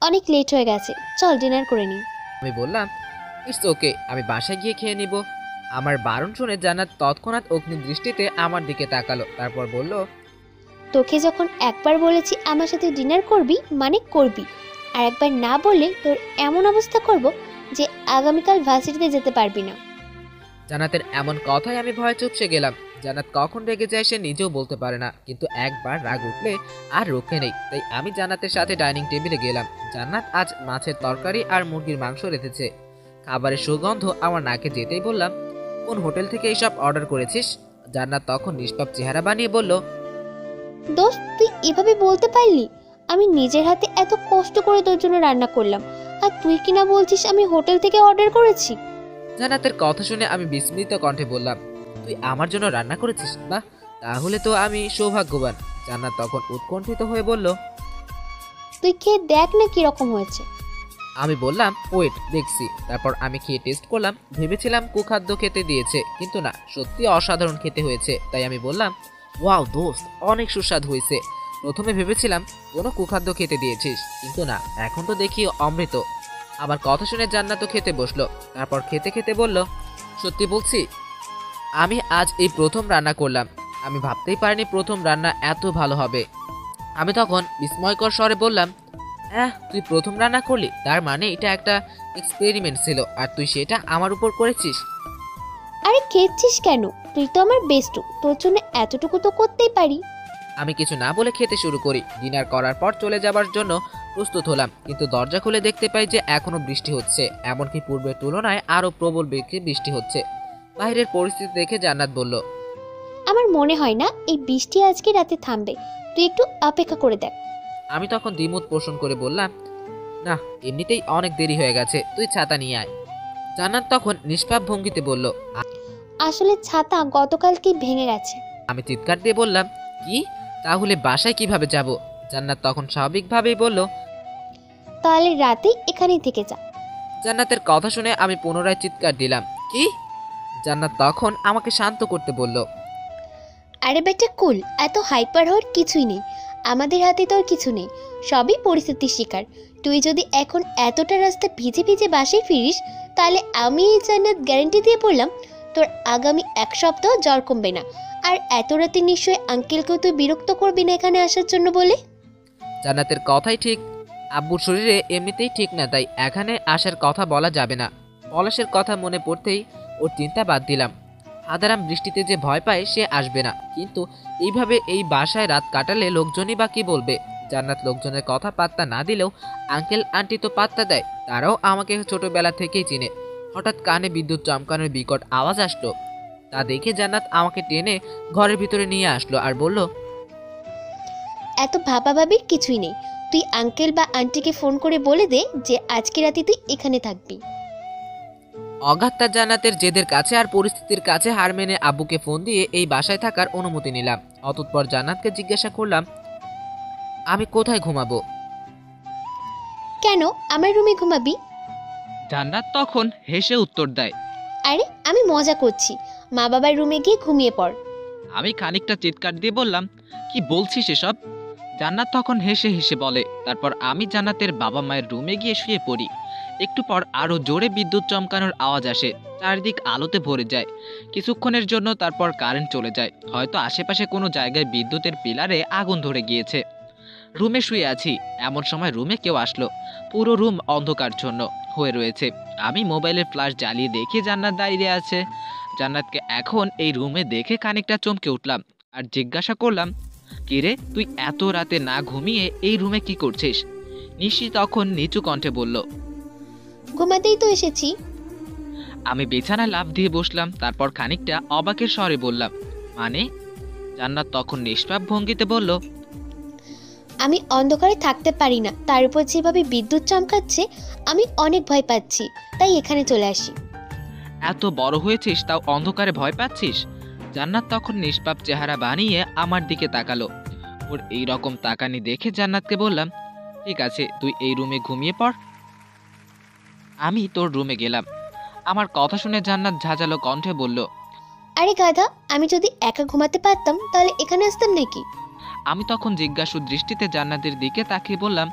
অনেক লেট হয়ে গেছে, চল ডিনার করে নিই। আমি বললাম, ইটস ওকে, আমি বাসায় গিয়ে খেয়ে নিব। আমার বারণ শুনে জান্নাত তৎক্ষণাৎ অগ্নি দৃষ্টিতে আমার দিকে তাকালো। তারপর বলল, তোকে যখন একবার বলেছি আমার সাথে ডিনার করবি মানে করবি, আর একবার না বললে তোর এমন অবস্থা করব যে আগামীকাল ভার্সিটিতে যেতে পারবি না। জান্নাতের এমন কথায় আমি ভয় চুপসে গেলাম। জান্নাত কখন রেগে যায় সে নিজেও বলতে পারে না, কিন্তু একবার রাগ উঠলে আর রক্ষে নেই। তাই আমি জান্নাতের সাথে ডাইনিং টেবিলে গেলাম। জান্নাত আজ মাছের তরকারি আর মুরগির মাংস রেখেছে। খাবারের সুগন্ধ আমার নাকে যেতেই বললাম, কোন হোটেল থেকে এইসব অর্ডার করেছিস? জান্নাত তখন নিষ্পাপ চেহারা বানিয়ে বলল, দোস্ত, তুই এভাবে বলতে পারলি? আমি নিজের হাতে এত কষ্ট করে তোর জন্য রান্না করলাম, আর তুই কিনা বলছিস আমি হোটেল থেকে অর্ডার করেছি। জান্নাতের কথা শুনে আমি বিস্মিত কণ্ঠে বললাম, তুই আমার জন্য রান্না করেছিস? বাহ, তাহলে তো আমি সৌভাগ্যবান। জান্নাত তখন উৎকণ্ঠিত হয়ে বলল, তুই খেয়ে দেখ না কিরকম হয়েছে। আমি বললাম, ওয়েট, দেখছি। তারপর আমি খেয়ে টেস্ট করলাম। ভেবেছিলাম কুখাদ্য খেতে দিয়েছে, কিন্তু না, সত্যি অসাধারণ খেতে হয়েছে। তাই আমি বললাম, ওয়াও দোস্ত, অনেক সুস্বাদু হয়েছে। প্রথমে ভেবেছিলাম কোনো কুখাদ্য খেতে দিয়েছিস, কিন্তু না, এখন তো দেখি অমৃত। আবার কথা শুনে জান্নাতও খেতে বসলো। তারপর খেতে খেতে বলল, সত্যি বলছি, আমি আজ এই প্রথম রান্না করলাম। আমি ভাবতেই পারিনি প্রথম রান্না এত ভালো হবে। আমি তখন বিস্ময়কর স্বরে বললাম, তুই প্রথম রান্না করলি, তার মানে এটা একটা এক্সপেরিমেন্ট ছিল, আর তুই সেটা আমার উপর করেছিস। আরে খেয়েছিস কেন? তুই তো আমার বেস্ট, তোর জন্য এতটুকু তো করতেই পারি। আমি কিছু না বলে খেতে শুরু করি। ডিনার করার পর চলে যাবার জন্য প্রস্তুত হলাম, কিন্তু দরজা খুলে দেখতে পাই যে এখনো বৃষ্টি হচ্ছে। এমনকি পূর্বের তুলনায় আরো প্রবল বেগে বৃষ্টি হচ্ছে। বাইরের পরিস্থিতি দেখে জান্নাত বলল, আমার মনে হয় না এই বৃষ্টি আজকে রাতে থামবে, তুই একটু অপেক্ষা করে দেখ। আমি তখন দ্বিমত পোষণ করে বললাম, না, এমনিতেই অনেক দেরি হয়ে গেছে, তুই ছাতা নিয়ে আয়। জান্নাত তখন নিষ্পাপ ভঙ্গিতে বলল, আসলে ছাতা গতকালকে ভেঙে গেছে। আমি চিৎকার দিয়ে বললাম, কি? তাহলে বাসায় কিভাবে যাব? জান্নাত তখন স্বাভাবিকভাবেই বলল, তাহলে রাতে এখানেই থেকে যা। জান্নাতের কথা শুনে আমি পুনরায় চিৎকার দিলাম, কি? জান্নাত তখন আমাকে শান্ত করতে বলল, আরে বেটা কুল, এত হাইপার হওয়ার কিছুই নেই, আমাদের হাতে তোর কিছু নেই, সবই পরিস্থিতির শিকার। তুই যদি এখন এতটা রাস্তা ভিজে ভিজে বাসায় ফিরিস, তাহলে আমি এই জান্নাত গ্যারান্টি দিয়ে বললাম তোর আগামী 1 সপ্তাহ জ্বর কমবে না। আর এত রাতে নিশ্চয়ই আঙ্কেলকেও তুই বিরক্ত করবি না এখানে আসার জন্য বলে। জান্নাতের কথাই ঠিক। আব্বুর শরীরে এমনিতেই ঠিক না, তাই এখানে আসার কথা বলা যাবে না। পলাশের কথা মনে পড়তেই ওর চিন্তা বাদ দিলাম। আদারাম বৃষ্টিতে যে ভয় পায় সে আসবে না, কিন্তু এইভাবে এই বাসায় রাত কাটালে লোকজনই বা কি বলবে। জান্নাত লোকজনের কথা পাত্তা না দিলেও আঙ্কেল আন্টি তো পাত্তা দেয়, তারাও আমাকে ছোটবেলা থেকেই চিনে। হঠাৎ কানে বিদ্যুৎ চমকানোর বিকট আওয়াজ আসলো। তা দেখে জান্নাত আমাকে টেনে ঘরের ভিতরে নিয়ে আসলো আর বলল, এত ভাবাভাবির কিছুই নেই, তুই আঙ্কেল বা আন্টিকে ফোন করে বলে দে যে আজকে রাতে তুই এখানে থাকবি। অগাত্তা জান্নাতের জেদের কাছে আর পরিস্থিতির কাছে হার মেনে আব্বুকে ফোন দিয়ে এই বাসায় থাকার অনুমতি নিলাম। অতঃপর জান্নাতকে জিজ্ঞাসা করলাম, আমি কোথায় ঘুমাবো? কেন আমার রুমে ঘুমাবি? জান্নাত তখন হেসে উত্তর দেয়, আরে আমি মজা করছি, মা বাবার রুমে গিয়ে ঘুমিয়ে পড়। আমি খানিকটা চিৎকার দিয়ে বললাম, কি বলছিস এসব? জান্নাত তখন হেসে হেসে বলে, তারপর আমি জান্নাতের বাবা মায়ের রুমে গিয়ে শুয়ে পড়ি। একটু পর আরো জোরে বিদ্যুৎ চমকানোর আওয়াজ আসে, চারদিক আলোতে ভরে যায় কিছুক্ষণের জন্য, তারপর কারেন্ট চলে যায়। হয়তো আশেপাশে কোনো জায়গায় বিদ্যুতের পিলারে আগুন ধরে গিয়েছে। রুমে শুয়ে আছি, এমন সময় রুমে কেউ আসলো। পুরো রুম অন্ধকারচ্ছন্ন হয়ে রয়েছে। আমি মোবাইলের ফ্ল্যাশ জ্বালিয়ে দেখি জান্নাত দাঁড়িয়ে আছে। জান্নাতকে এখন এই রুমে দেখে খানিকটা চমকে উঠলাম আর জিজ্ঞাসা করলাম, কিরে তুই এত রাতে না ঘুমিয়ে এই রুমে কি করছিস? নিশি তখন নিচু কণ্ঠে বলল, ঘুমাতেই তো এসেছি। আমি বিছানায় লাফ দিয়ে বসলাম। তারপর খানিকটা অবাকের স্বরে বললাম, মানে? জান্নাত তখন নিষ্পাপ ভঙ্গিতে বলল, আমি অন্ধকারে থাকতে পারি না, তার উপর যেভাবে বিদ্যুৎ চমকাচ্ছে আমি অনেক ভয় পাচ্ছি, তাই এখানে চলে আসি। এত বড় হয়েছিস তাও অন্ধকারে ভয় পাচ্ছিস? জান্নাত তখন নিষ্পাপ চেহারা বানিয়ে আমার দিকে তাকালো। ওর এই রকম তাকানি দেখে জান্নাতকে বললাম, ঠিক আছে তুই এই রুমে ঘুমিয়ে পড়। আমি তোর রুমে গেলাম। আমার কথা শুনে জান্নাত ঝাঁঝালো কণ্ঠে বলল, আরে গাধা, আমি যদি একা ঘুমাতে পারতাম তাহলে এখানে আসতাম নাকি? আমি তখন জিজ্ঞাসু দৃষ্টিতে জান্নাতের দিকে তাকিয়ে বললাম,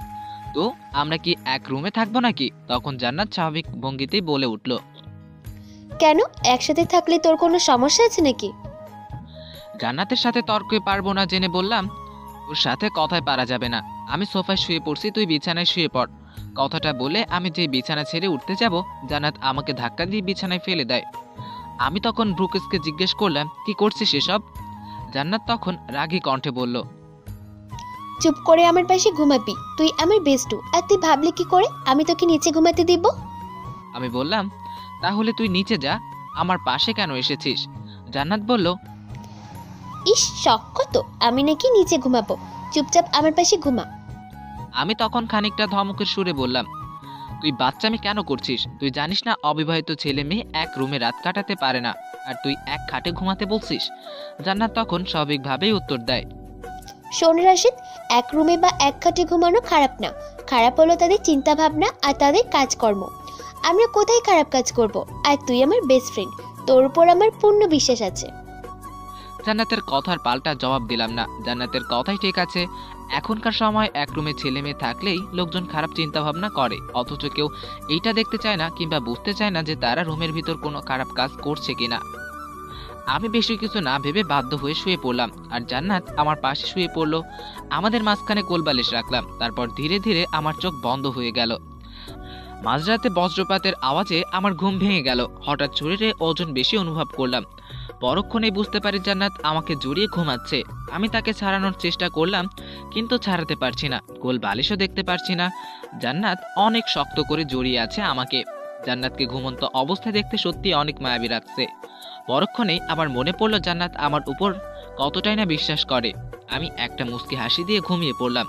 তো আমরা কি এক রুমে থাকবো নাকি? তখন জান্নাত স্বাভাবিক ভঙ্গিতেই বলে উঠল, কেন, একসাথে থাকলে তোর কোনো সমস্যা আছে নাকি? জান্নাতের সাথে তর্কে পারবো না জেনে বললাম, তোর সাথে কথায় পারা যাবে না। আমি সোফায় শুয়ে পড়ছি, তুই বিছানায় শুয়ে পড়। কথাটা বলে আমি যে বিছানা ছেড়ে উঠতে যাব, জান্নাত আমাকে ধাক্কা দিয়ে বিছানায় ফেলে দেয়। আমি তখন ব্রুকেসকে জিজ্ঞেস করলাম, কি করছিস এসব? জান্নাত তখন রাগী কণ্ঠে বলল, চুপ করে আমার পাশে ঘুমাবি, তুই আমার বেস্টু, আর তুই ভাবলি কি করে আমি তোকে নিচে ঘুমাতে দিব? আমি বললাম, তাহলে তুই নিচে যা, আমার পাশে কেন এসেছিস? জান্নাত বলল, ইস শখ কত, আমি নাকি নিচে ঘুমাবো, চুপচাপ আমার পাশে ঘুমা। আমি তখন খানিকটা ধমকের সুরে বললাম, তুই বাচ্চামি কেন করছিস? তুই জানিস না অবিবাহিত ছেলে মেয়ে এক রুমে রাত কাটাতে পারে না, আর তুই এক খাটে ঘুমাতে বলছিস? জান্নাত তখন স্বাভাবিকভাবেই উত্তর দেয়, শোন রাশিদ, এক রুমে বা এক খাটে ঘুমানো খারাপ না, খারাপ হলো তাদের চিন্তা ভাবনা আর তাদের কাজকর্ম। আমরা কোথায় খারাপ কাজ করব? আর তুই আমার বেস্ট ফ্রেন্ড, তোর উপর আমার পূর্ণ বিশ্বাস আছে। জান্নাতের কথার পাল্টা জবাব দিলাম না। জান্নাতের কথাই ঠিক আছে। এখনকার সময় এক রুমে ছেলে মেয়ে থাকলেই লোকজন খারাপ চিন্তা ভাবনা করে, অথচ কেউ এইটা দেখতে চায় না কিংবা বুঝতে চায় না যে তারা রুমের ভিতর কোনো খারাপ কাজ করছে কিনা। আমি বেশি কিছু না ভেবে বাধ্য হয়ে শুয়ে পড়লাম, আর জান্নাত আমার পাশে শুয়ে পড়লো। আমাদের মাঝখানে কোলবালিশ রাখলাম। তারপর ধীরে ধীরে আমার চোখ বন্ধ হয়ে গেল। মাঝরাতে বজ্রপাতের আওয়াজে আমার ঘুম ভেঙে গেল। হঠাৎ শরীরে ওজন বেশি অনুভব করলাম। পরক্ষণেই বুঝতে পারি জান্নাত আমাকে জড়িয়ে ঘুমাচ্ছে। আমি তাকে ছাড়ানোর চেষ্টা করলাম, কিন্তু ছাড়াতে পারছি না। কোল বালিশও দেখতে পারছি না। জান্নাত অনেক শক্ত করে জড়িয়ে আছে আমাকে। জান্নাতকে ঘুমন্ত অবস্থায় দেখতে সত্যি অনেক মায়াবী লাগছে। পরক্ষণেই আমার মনে পড়ল জান্নাত আমার উপর কতটাই না বিশ্বাস করে। আমি একটা মুচকি হাসি দিয়ে ঘুমিয়ে পড়লাম।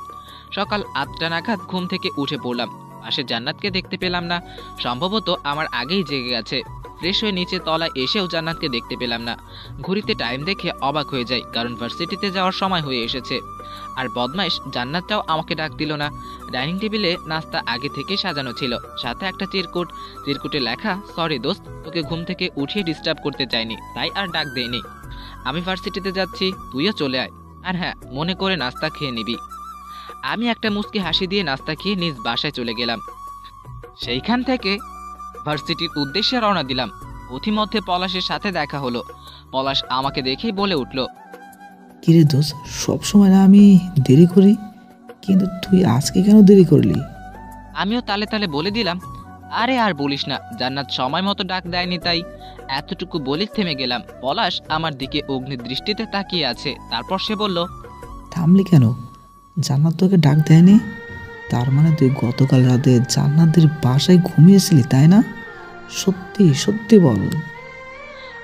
সকাল 8টা নাগাদ ঘুম থেকে উঠে পড়লাম। পাশে জান্নাতকে দেখতে পেলাম না। সম্ভবত আমার আগেই জেগে গেছে। ফ্রেশ হয়ে নিচে তলায় এসেও জান্নাতকে দেখতে পেলাম না। ঘড়িতে টাইম দেখে অবাক হয়ে যাই, কারণ ভার্সিটিতে যাওয়ার সময় হয়ে এসেছে। আর বদমাইশ জান্নাতটাও আমাকে ডাক দিল না। ডাইনিং টেবিলে নাস্তা আগে থেকে সাজানো ছিল, সাথে একটা চিরকুটে লেখা, সরি দোস্ত, তোকে ঘুম থেকে উঠিয়ে ডিস্টার্ব করতে চাইনি, তাই আর ডাক দেয়নি। আমি ভার্সিটিতে যাচ্ছি, তুইও চলে আয়। আর হ্যাঁ, মনে করে নাস্তা খেয়ে নিবি। আমি একটা মুচকি হাসি দিয়ে নাস্তা খেয়ে নিজ বাসায় চলে গেলাম। সেইখান থেকে ভার্সিটির উদ্দেশ্যে রওনা দিলাম। পথিমধ্যে পলাশের সাথে দেখা হলো। পলাশ আমাকে দেখেই বলে উঠল, কিরে দোস্ত, সবসময় না আমি দেরি করি, কিন্তু তুই আজকে কেন দেরি করলি? আমিও তালে তালে বলে দিলাম, আরে আর বলিস না, জান্নাত সময় মতো ডাক দেয়নি, তাই। এতটুকু বলে থেমে গেলাম। পলাশ আমার দিকে অগ্নি দৃষ্টিতে তাকিয়ে আছে। তারপর সে বলল, থামলি কেন? জান্নাত তোকে ডাক দেয়নি? তার মানে তুই গতকাল রাতে জান্নাতদের বাসায় ঘুমিয়েছিলি, তাই না? সত্যি সত্যি বল।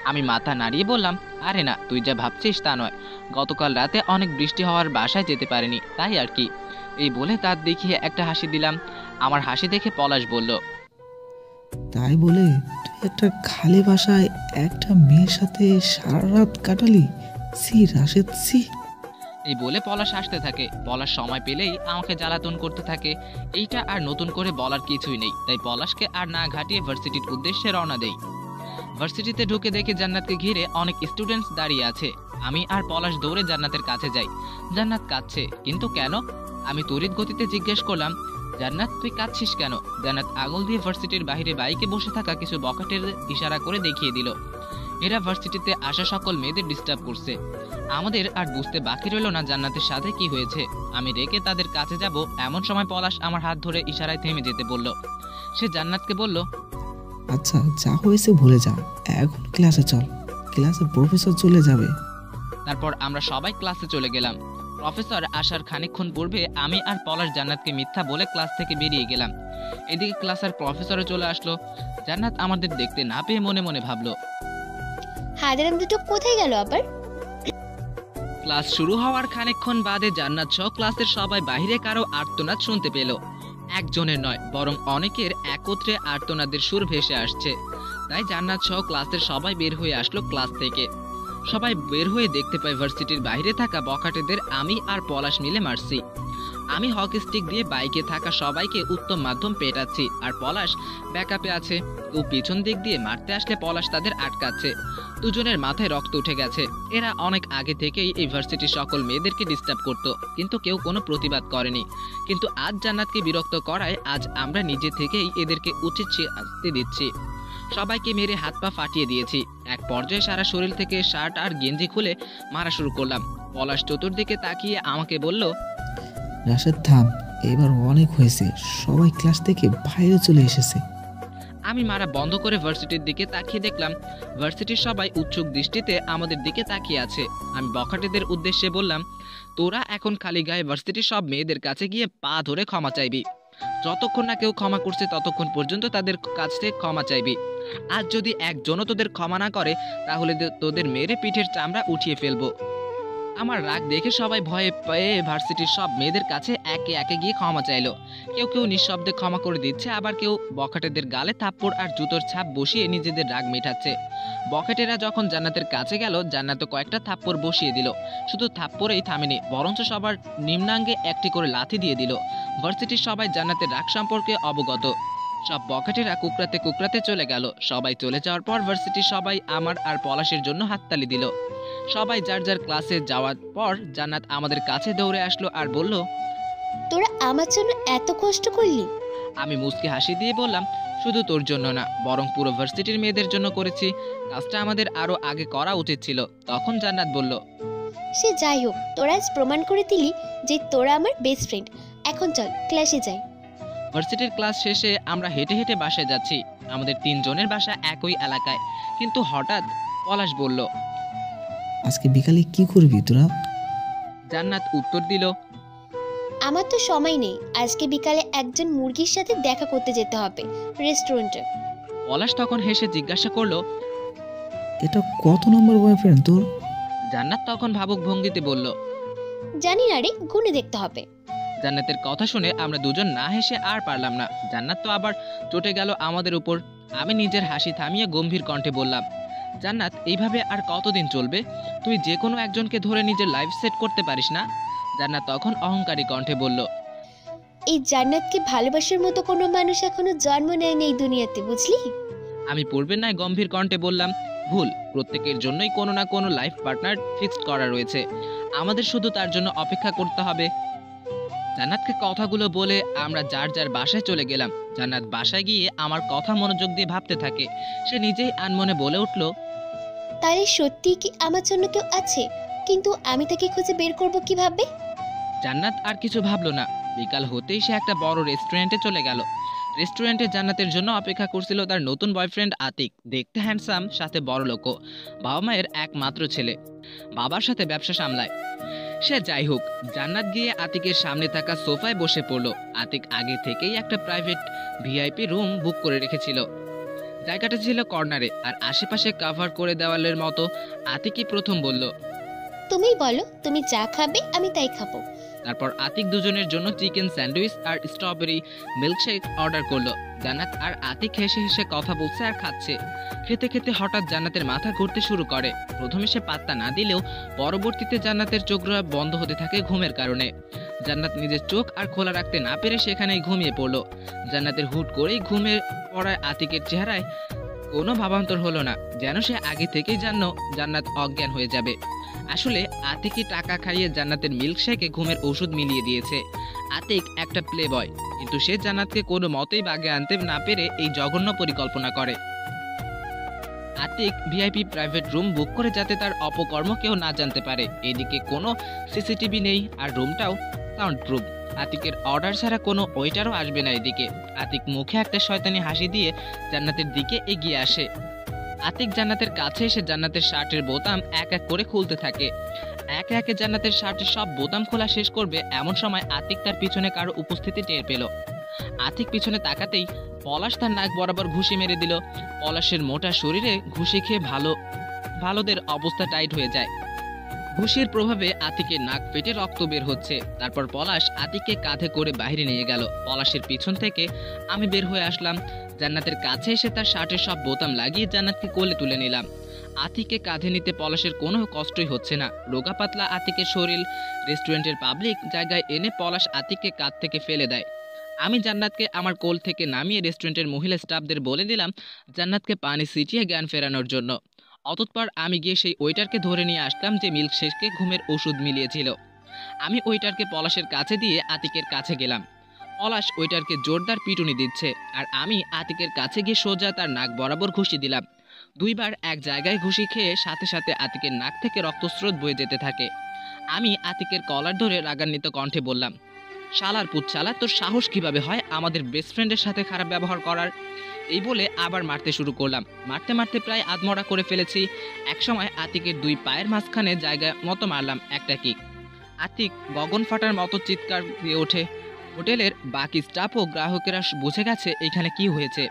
আমি মাথা নাড়িয়ে বললাম, আরে না, তুই যা ভাবছিস তা নয়। গতকাল রাতে অনেক বৃষ্টি হওয়ার বাসায় যেতে পারিনি, তাই আর কি। এই বলে দাঁত দেখিয়ে একটা হাসি দিলাম। আমার হাসি দেখে পলাশ বলল, তাই বলে তুই একটা খালি বাসায় একটা মেয়ের সাথে সারা রাত কাটালি? C Rashed, C. এই বলে পলাশ আসতে থাকে। পলাশ সময় পেলেই আমাকে জ্বালাতন করতে থাকে। এইটা আর নতুন করে বলার কিছুই নেই, তাই পলাশকে আর না ঘাটিয়ে ভার্সিটির উদ্দেশ্যে রওনা দেই। ভার্সিটিতে ঢুকে দেখে জান্নাতকে ঘিরে অনেক স্টুডেন্টস দাঁড়িয়ে আছে। আমি আর পলাশ দৌড়ে জান্নাতের কাছে যাই। জান্নাত কাঁদছে, কিন্তু কেন? আমি তড়িৎ গতিতে জিজ্ঞেস করলাম, জান্নাত তুই কাঁদছিস কেন? জান্নাত আঙুল দিয়ে ভার্সিটির বাইরে বাইকে বসে থাকা কিছু বখাটের ইশারা করে দেখিয়ে দিল। এরা ভার্সিটিতে আসা সকল মেয়েদের ডিস্টার্ব করছে। আমাদের আর বুঝতে বাকি রইল না জান্নাতের সাথে কি হয়েছে। আমি রেগে তাদের কাছে যাব, এমন সময় পলাশ আমার হাত ধরে ইশারায় থেমে যেতে বলল। সে জান্নাতকে বলল, আচ্ছা যা হয়েছে ভুলে যা, এখন ক্লাসে চল, ক্লাসে প্রফেসর চলে যাবে। তারপর আমরা সবাই ক্লাসে চলে গেলাম। প্রফেসর আসার খানিকক্ষণ পূর্বে আমি আর পলাশ জান্নাতকে মিথ্যা বলে ক্লাস থেকে বেরিয়ে গেলাম। এদিকে ক্লাসের প্রফেসরও চলে আসলো। জান্নাত আমাদের দেখতে না পেয়ে মনে মনে ভাবলো, হাজারাম দুটো কোথায় গেল আবার? ক্লাস শুরু হওয়ার খানিকক্ষণ বাদে জান্নাত সহ ক্লাসের সবাই বাইরে কারো আর্তনাদ শুনতে পেল। একজনের নয়, বরং অনেকের একত্রে আর্তনাদের সুর ভেসে আসছে। তাই জান্নাত সহ ক্লাসের সবাই বের হয়ে আসলো ক্লাস থেকে। সবাই বের হয়ে দেখতে পাই ভার্সিটির বাইরে থাকা বখাটেদের আমি আর পলাশ মিলে মারছি। আমি হকি স্টিক দিয়ে বাইকে থাকা সবাইকে উত্তম মাধ্যম পেটাচ্ছি, আর পলাশ ব্যাকআপে আছে। ও পিছন দিক দিয়ে মারতে আসলে পলাশ তাদের আটকাচ্ছে। দুজনের মাথায় রক্ত উঠে গেছে। এরা অনেক আগে থেকেই এই ভার্সিটির সকল মেয়েদেরকে ডিস্টার্ব করত, কিন্তু কেউ কোনো প্রতিবাদ করেনি। কিন্তু আজ জান্নাতকে বিরক্ত করায় আজ আমরা নিজে থেকেই এদেরকে উচিত শাস্তি দিচ্ছি। সবাইকে মেরে হাত পা ফাটিয়ে দিয়েছি। এক পর্যায়ে সারা শরীর থেকে শার্ট আর গেঞ্জি খুলে মারা শুরু করলাম। পলাশ চতুর্দিকে তাকিয়ে আমাকে বলল, রাশেদ থাম, এবার অনেক হয়েছে, সবাই ক্লাস থেকে বাইরে চলে এসেছে। আমি মারা বন্ধ করে ভার্সিটির দিকে তাকিয়ে দেখলাম ভার্সিটির সবাই উৎসুক দৃষ্টিতে আমাদের দিকে তাকিয়ে আছে। আমি বখাটেদের উদ্দেশ্যে বললাম, তোরা এখন খালি গায়ে ভার্সিটির সব মেয়েদের কাছে গিয়ে পা ধরে ক্ষমা চাইবি। যতক্ষণ না কেউ ক্ষমা করছে ততক্ষণ পর্যন্ত তাদের কাছে ক্ষমা চাইবি। আজ যদি একজনও তোদের ক্ষমা না করে তাহলে তোদের মেরে পিঠের চামড়া উঠিয়ে ফেলবো। আমার রাগ দেখে সবাই ভয়ে পেয়ে ভার্সিটির সব মেয়েদের কাছে একে একে গিয়ে ক্ষমা চাইলো। কেউ কেউ নিঃশব্দে ক্ষমা করে দিচ্ছে, আবার কেউ বখাটেদের গালে থাপ্পড় আর জুতোর ছাপ বসিয়ে নিজেদের রাগ মেটাচ্ছে। বখাটেরা যখন জান্নাতের কাছে গেল, জান্নাতও কয়েকটা থাপ্পড় বসিয়ে দিল। শুধু থাপ্পড়েই থামেনি, বরঞ্চ সবার নিম্নাঙ্গে একটি করে লাথি দিয়ে দিল। ভার্সিটির সবাই জান্নাতের রাগ সম্পর্কে অবগত। সব বখাটেরা কুকরাতে কুকরাতে চলে গেল। সবাই চলে যাওয়ার পর ভার্সিটির সবাই আমার আর পলাশের জন্য হাততালি দিল। সবাই যার যার ক্লাসে যাওয়ার পর জান্নাত আমাদের কাছে দৌড়ে আসলো আর বলল, তোরা আমার জন্য এত কষ্ট করলি? আমি মুচকি হাসি দিয়ে বললাম, শুধু তোর জন্য না, বরং পুরো ভার্সিটির মেয়েদের জন্য করেছি। কাজটা আমাদের আরো আগে করা উচিত ছিল। তখন জান্নাত বলল, সে যাই হোক, তোরা আজ প্রমাণ করে দিলি যে তোরা আমার বেস্ট ফ্রেন্ড। এখন চল ক্লাসে যাই। ভার্সিটির ক্লাস শেষে আমরা হেঁটে হেঁটে বাসায় যাচ্ছি। আমাদের 3 জনের বাসা একই এলাকায়। কিন্তু হঠাৎ পলাশ বলল, আজকে বিকালে কি করবি তোরা? জান্নাত উত্তর দিল, আমার তো সময় নেই, আজকে বিকালে একজন মুরগির সাথে দেখা করতে যেতে হবে রেস্টুরেন্টে। পলাশ তখন হেসে জিজ্ঞাসা করলো, এটা কত নম্বর বয়ফ্রেন্ড তোর? জান্নাত তখন ভাবুক ভঙ্গিতে বলল, জানি না রে, গুনে দেখতে হবে। জান্নাতের কথা শুনে আমরা দুজন না হেসে আর পারলাম না। জান্নাত তো আবার চটে গেল আমাদের উপর। আমি নিজের হাসি থামিয়ে গম্ভীর কণ্ঠে বললাম, জান্নাত, এইভাবে আর কতদিন চলবে? তুই যে কোনো একজনকে ধরে নিজের লাইফ সেট করতে পারিস না? জান্নাত তখন অহংকারী কণ্ঠে বলল, এই জান্নাতকে ভালোবাসার মতো কোনো মানুষ এখনো জন্ম নেয়নি এই দুনিয়াতে, বুঝলি? আমি পূর্বের ন্যায় গম্ভীর কণ্ঠে বললাম, ভুল। প্রত্যেকের জন্যই কোনো না কোনো লাইফ পার্টনার ফিক্সড করা রয়েছে। আমাদের শুধু তার জন্য অপেক্ষা করতে হবে। জান্নাতকে কথাগুলো বলে আমরা যার যার বাসায় চলে গেলাম। জান্নাত বাসায় গিয়ে আমার কথা মনোযোগ দিয়ে ভাবতে থাকে। সে নিজেই আনমনে বলে উঠল, তাহলে সত্যি কি আমার জন্য কেউ আছে? কিন্তু আমি তাকে খুঁজে বের করব কিভাবে? জান্নাত আর কিছু ভাবলো না। বিকাল হতেই সে একটা বড় রেস্টুরেন্টে চলে গেল। রেস্টুরেন্টে জান্নাতের জন্য অপেক্ষা করছিল তার নতুন বয়ফ্রেন্ড আতিক। দেখতে হ্যান্ডসাম, সাথে বড় লোকও। বাবা মায়ের একমাত্র ছেলে, বাবার সাথে ব্যবসা সামলায়। সে যাই হোক, জান্নাত গিয়ে আতিকের সামনে থাকা সোফায় বসে পড়ল। আতিক আগে থেকেই একটা প্রাইভেট ভিআইপি রুম বুক করে রেখেছিল। জায়গাটা ছিল কর্নারে আর আশেপাশে কাভার করে দেওয়ালের মতো। আতিকই প্রথম বলল। তুমি বলো, তুমি যা খাবে আমি তাই খাবো। তারপর আতিক দুজনের জন্য চিকেন স্যান্ডউইচ আর স্ট্রবেরি মিল্কশেক অর্ডার করলো। জান্নাত আর আতিক হেসে হেসে কথা বলছে আর খাচ্ছে। খেতে খেতে হঠাৎ জান্নাতের মাথা ঘুরতে শুরু করে। প্রথমে সে পাত্তা না দিলেও পরবর্তীতে জান্নাতের চোখগুলো বন্ধ হতে থাকে ঘুমের কারণে। জান্নাত নিজের চোখ আর খোলা রাখতে না পেরে সেখানেই ঘুমিয়ে পড়লো। জান্নাতের হুট করেই ঘুমে পড়ায় আতিকের চেহারায় কোনো ভাবান্তর হলো না, যেন সে আগে থেকেই জান্নাত অজ্ঞান হয়ে যাবে। আসলে আতিকই টাকা খাইয়ে জান্নাতের মিল্কশেকে ঘুমের ওষুধ মিলিয়ে দিয়েছে। আতিক একটা প্লে বয়, কিন্তু সে জান্নাতকে কোনো মতেই বাগে আনতে না পেরে এই জঘন্য পরিকল্পনা করে। আতিক ভিআইপি প্রাইভেট রুম বুক করে যাতে তার অপকর্ম কেউ না জানতে পারে। এদিকে কোনো সিসিটিভি নেই আর রুমটাও সাউন্ড প্রুফ। আতিকের অর্ডার ছাড়া কোনো ওয়েটারও আসবে না এদিকে। আতিক মুখে একটা শয়তানি হাসি দিয়ে জান্নাতের দিকে এগিয়ে আসে। আতিক জান্নাতের কাছে এসে জান্নাতের শার্টের বোতাম এক এক করে খুলতে থাকে। একে একে জান্নাতের শার্টের সব বোতাম খোলা শেষ করবে এমন সময় আতিক তার পিছনে কারো উপস্থিতি টের পেল। আতিক পিছনে তাকাতেই পলাশ তার নাক বরাবর ঘুষি মেরে দিল। পলাশের মোটা শরীরে ঘুষি খেয়ে ভালোদের অবস্থা টাইট হয়ে যায়। ঘুষির প্রভাবে আতিকের নাক ফেটে রক্ত বের হচ্ছে। তারপর পলাশ আতিককে কাঁধে করে বাইরে নিয়ে গেল। পলাশের পিছন থেকে আমি বের হয়ে আসলাম। জান্নাতের কাছে এসে তার শার্টের সব বোতাম লাগিয়ে জান্নাতকে কোলে তুলে নিলাম। আতিককে কাঁধে নিতে পলাশের কোনো কষ্টই হচ্ছে না। রোগা পাতলা আতিকের শরীর রেস্টুরেন্টের পাবলিক জায়গায় এনে পলাশ আতিককে কাঁধ থেকে ফেলে দেয়। আমি জান্নাতকে আমার কোল থেকে নামিয়ে রেস্টুরেন্টের মহিলা স্টাফদের বলে দিলাম জান্নাতকে পানি ছিটিয়ে জ্ঞান ফেরানোর জন্য। অতঃপর আমি গিয়ে সেই ওয়েটারকে ধরে নিয়ে আসলাম যে মিল্কশেককে ঘুমের ওষুধ মিলিয়েছিল। আমি ওয়েটারকে পলাশের কাছে দিয়ে আতিকের কাছে গেলাম। পলাশ ওয়েটারকে জোরদার পিটুনি দিচ্ছে আর আমি আতিকের কাছে গিয়ে সোজা তার নাক বরাবর ঘুষি দিলাম। দুইবার এক জায়গায় ঘুষি খেয়ে সাথে সাথে আতিকের নাক থেকে রক্তস্রোত বয়ে যেতে থাকে। আমি আতিকের কলার ধরে রাগান্বিত কণ্ঠে বললাম, শালার পুত শালা, তোর সাহস কিভাবে হয় আমাদের বেস্ট ফ্রেন্ডের সাথে খারাপ ব্যবহার করার? এই বলে আবার মারতে শুরু করলাম। মারতে মারতে প্রায় আধমরা করে ফেলেছি। একসময় আতিকের দুই পায়ের মাঝখানে জায়গা মতো মারলাম একটা কিক। আতিক গগন ফাটার মতো চিৎকার দিয়ে ওঠে। হোটেলের বাকি স্টাফ ও গ্রাহকেরা বুঝে গেছে এখানে কি হয়েছে।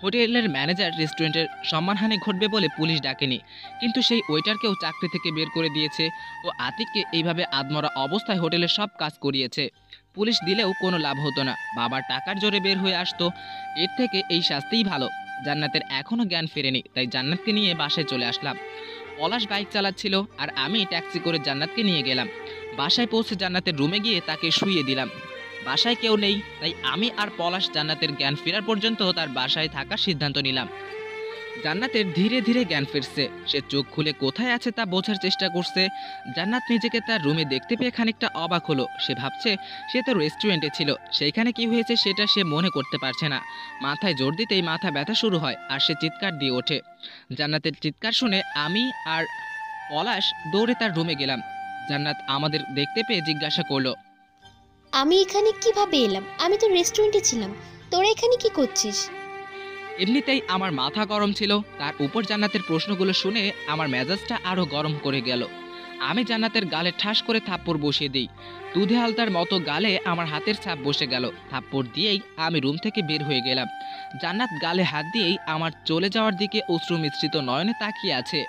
হোটেলের ম্যানেজার রেস্টুরেন্টের সম্মানহানি ঘটবে বলে পুলিশ ডাকেনি, কিন্তু সেই ওয়েটারকেও চাকরি থেকে বের করে দিয়েছে ও আতিককে এইভাবে আধমরা অবস্থায় হোটেলের সব কাজ করিয়েছে। পুলিশ দিলেও কোনো লাভ হতো না, বাবার টাকার জোরে বের হয়ে আসতো। এর থেকে এই শাস্তিই ভালো। জান্নাতের এখনও জ্ঞান ফেরেনি, তাই জান্নাতকে নিয়ে বাসায় চলে আসলাম। পলাশ বাইক চালাচ্ছিল আর আমি ট্যাক্সি করে জান্নাতকে নিয়ে গেলাম। বাসায় পৌঁছে জান্নাতের রুমে গিয়ে তাকে শুইয়ে দিলাম। বাসায় কেউ নেই, তাই আমি আর পলাশ জান্নাতের জ্ঞান ফেরার পর্যন্ত তার বাসায় থাকার সিদ্ধান্ত নিলাম। জান্নাতের ধীরে ধীরে জ্ঞান ফিরছে। সে চোখ খুলে কোথায় আছে তা বোঝার চেষ্টা করছে। জান্নাত নিজেকে তার রুমে দেখতে পেয়ে খানিকটা অবাক হলো। সে ভাবছে সে তো রেস্টুরেন্টে ছিল, সেইখানে কি হয়েছে সেটা সে মনে করতে পারছে না। মাথায় জোর দিতেই মাথা ব্যথা শুরু হয় আর সে চিৎকার দিয়ে ওঠে। জান্নাতের চিৎকার শুনে আমি আর পলাশ দৌড়ে তার রুমে গেলাম। জান্নাত আমাদের দেখতে পেয়ে জিজ্ঞাসা করলো, আমি এখানে কিভাবে এলাম? আমি তো রেস্টুরেন্টে ছিলাম, তোরা এখানে কি করছিস? এমনিতেই আমার মাথা গরম ছিল, তার উপর জান্নাতের প্রশ্নগুলো শুনে আমার মেজাজটা আরো গরম করে গেল। আমি জান্নাতের গালে ঠাস করে থাপ্পড় বসিয়ে দিই। দুধে হালতার মতো গালে আমার হাতের ছাপ বসে গেল। থাপ্পড় দিয়েই আমি রুম থেকে বের হয়ে গেলাম। জান্নাত গালে হাত দিয়েই আমার চলে যাওয়ার দিকে অশ্রু মিশ্রিত নয়নে তাকিয়ে আছে।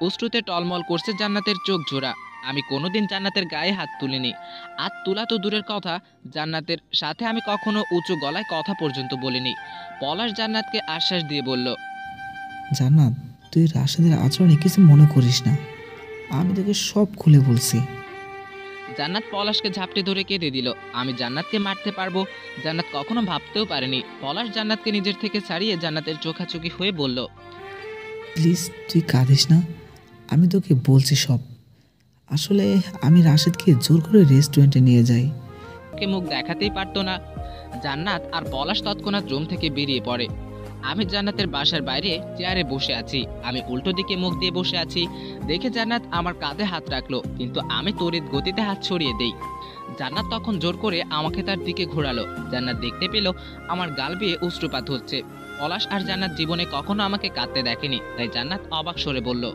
অশ্রুতে টলমল করছে জান্নাতের চোখ জোড়া। আমি কোনোদিন জান্নাতের গায়ে হাত তুলিনি। হাত তোলা তো দূরের কথা, জান্নাতের সাথে আমি কখনো উঁচু গলায় কথা পর্যন্ত বলিনি। পলাশ জান্নাতকে আশ্বাস দিয়ে বলল, জান্নাত, তুই রাশেদের আচরণে কিছু মনে করিস না, আমি তোকে সব খুলে বলছি। জান্নাত পলাশকে ঝাপটে ধরে কেঁদে দিল। আমি জান্নাতকে মারতে পারবো জান্নাত কখনো ভাবতেও পারেনি। পলাশ জান্নাতকে নিজের থেকে ছাড়িয়ে জান্নাতের চোখাচোখি হয়ে বলল, প্লিজ তুই কাঁদিস না, আমি তোকে বলছি সব। আসলে আমি রাশেদকে জোর করে রেস্টুরেন্টে নিয়ে যাই। ওকে মুখ দেখাতেই পারতো না। জান্নাত আর পলাশ তৎক্ষণাৎ রুম থেকে বেরিয়ে পড়ে। আমি জান্নাতের বাসার বাইরে চেয়ারে বসে আছি। আমি উল্টো দিকে মুখ দিয়ে বসে আছি দেখে জান্নাত আমার কাঁধে হাত রাখলো, কিন্তু আমি তড়িৎ গতিতে হাত ছড়িয়ে দেই। জান্নাত তখন জোর করে আমাকে তার দিকে ঘোরালো। জান্নাত দেখতে পেল আমার গাল বেয়ে অশ্রুপাত হচ্ছে। পলাশ আর জান্নাত জীবনে কখনো আমাকে কাঁদতে দেখেনি, তাই জান্নাত অবাক স্বরে বলল,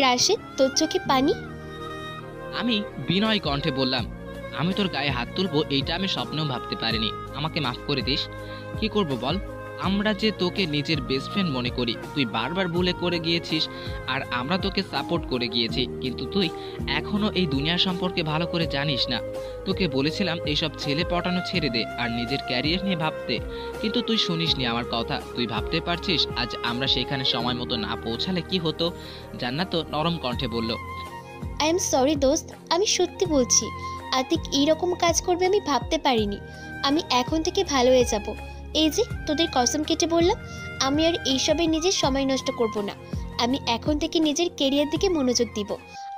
রাশেদ, তোর চোখে পানি? আমি বিনয় কণ্ঠে বললাম, আমি তোর গায়ে হাত তুলবো এইটা আমি স্বপ্নেও ভাবতে পারিনি, আমাকে মাফ করে দিস। কি করব বল? আমরা যে তোকে নিজের বেস্ট ফ্রেন্ড মনে করি, তুই বারবার ভুলে করে গিয়েছিস আর আমরা তোকে সাপোর্ট করে গিয়েছি, কিন্তু তুই এখনো এই দুনিয়া সম্পর্কে ভালো করে জানিস না। তোকে বলেছিলাম এইসব ছেলে পটানো ছেড়ে দে আর নিজের ক্যারিয়ার নিয়ে ভাবতে, কিন্তু তুই শুনিসনি আমার কথা। তুই ভাবতে পারছিস আজ আমরা সেখানে সময় মতো না পৌঁছালে কি হতো? জান্নাত তো নরম কণ্ঠে বলল, আই এম সরি দোস্ত, আমি সত্যি বলছি, আতিক এইরকম কাজ করবে আমি ভাবতে পারিনি। আমি এখন থেকে ভালো হয়ে যাব। এই যে তোদের কসম কেটে বললাম, আমি আর এইসবে নিজের সময় নষ্ট করব না। আমি এখন থেকে নিজের কেরিয়ার দিকে মনোযোগ দিব,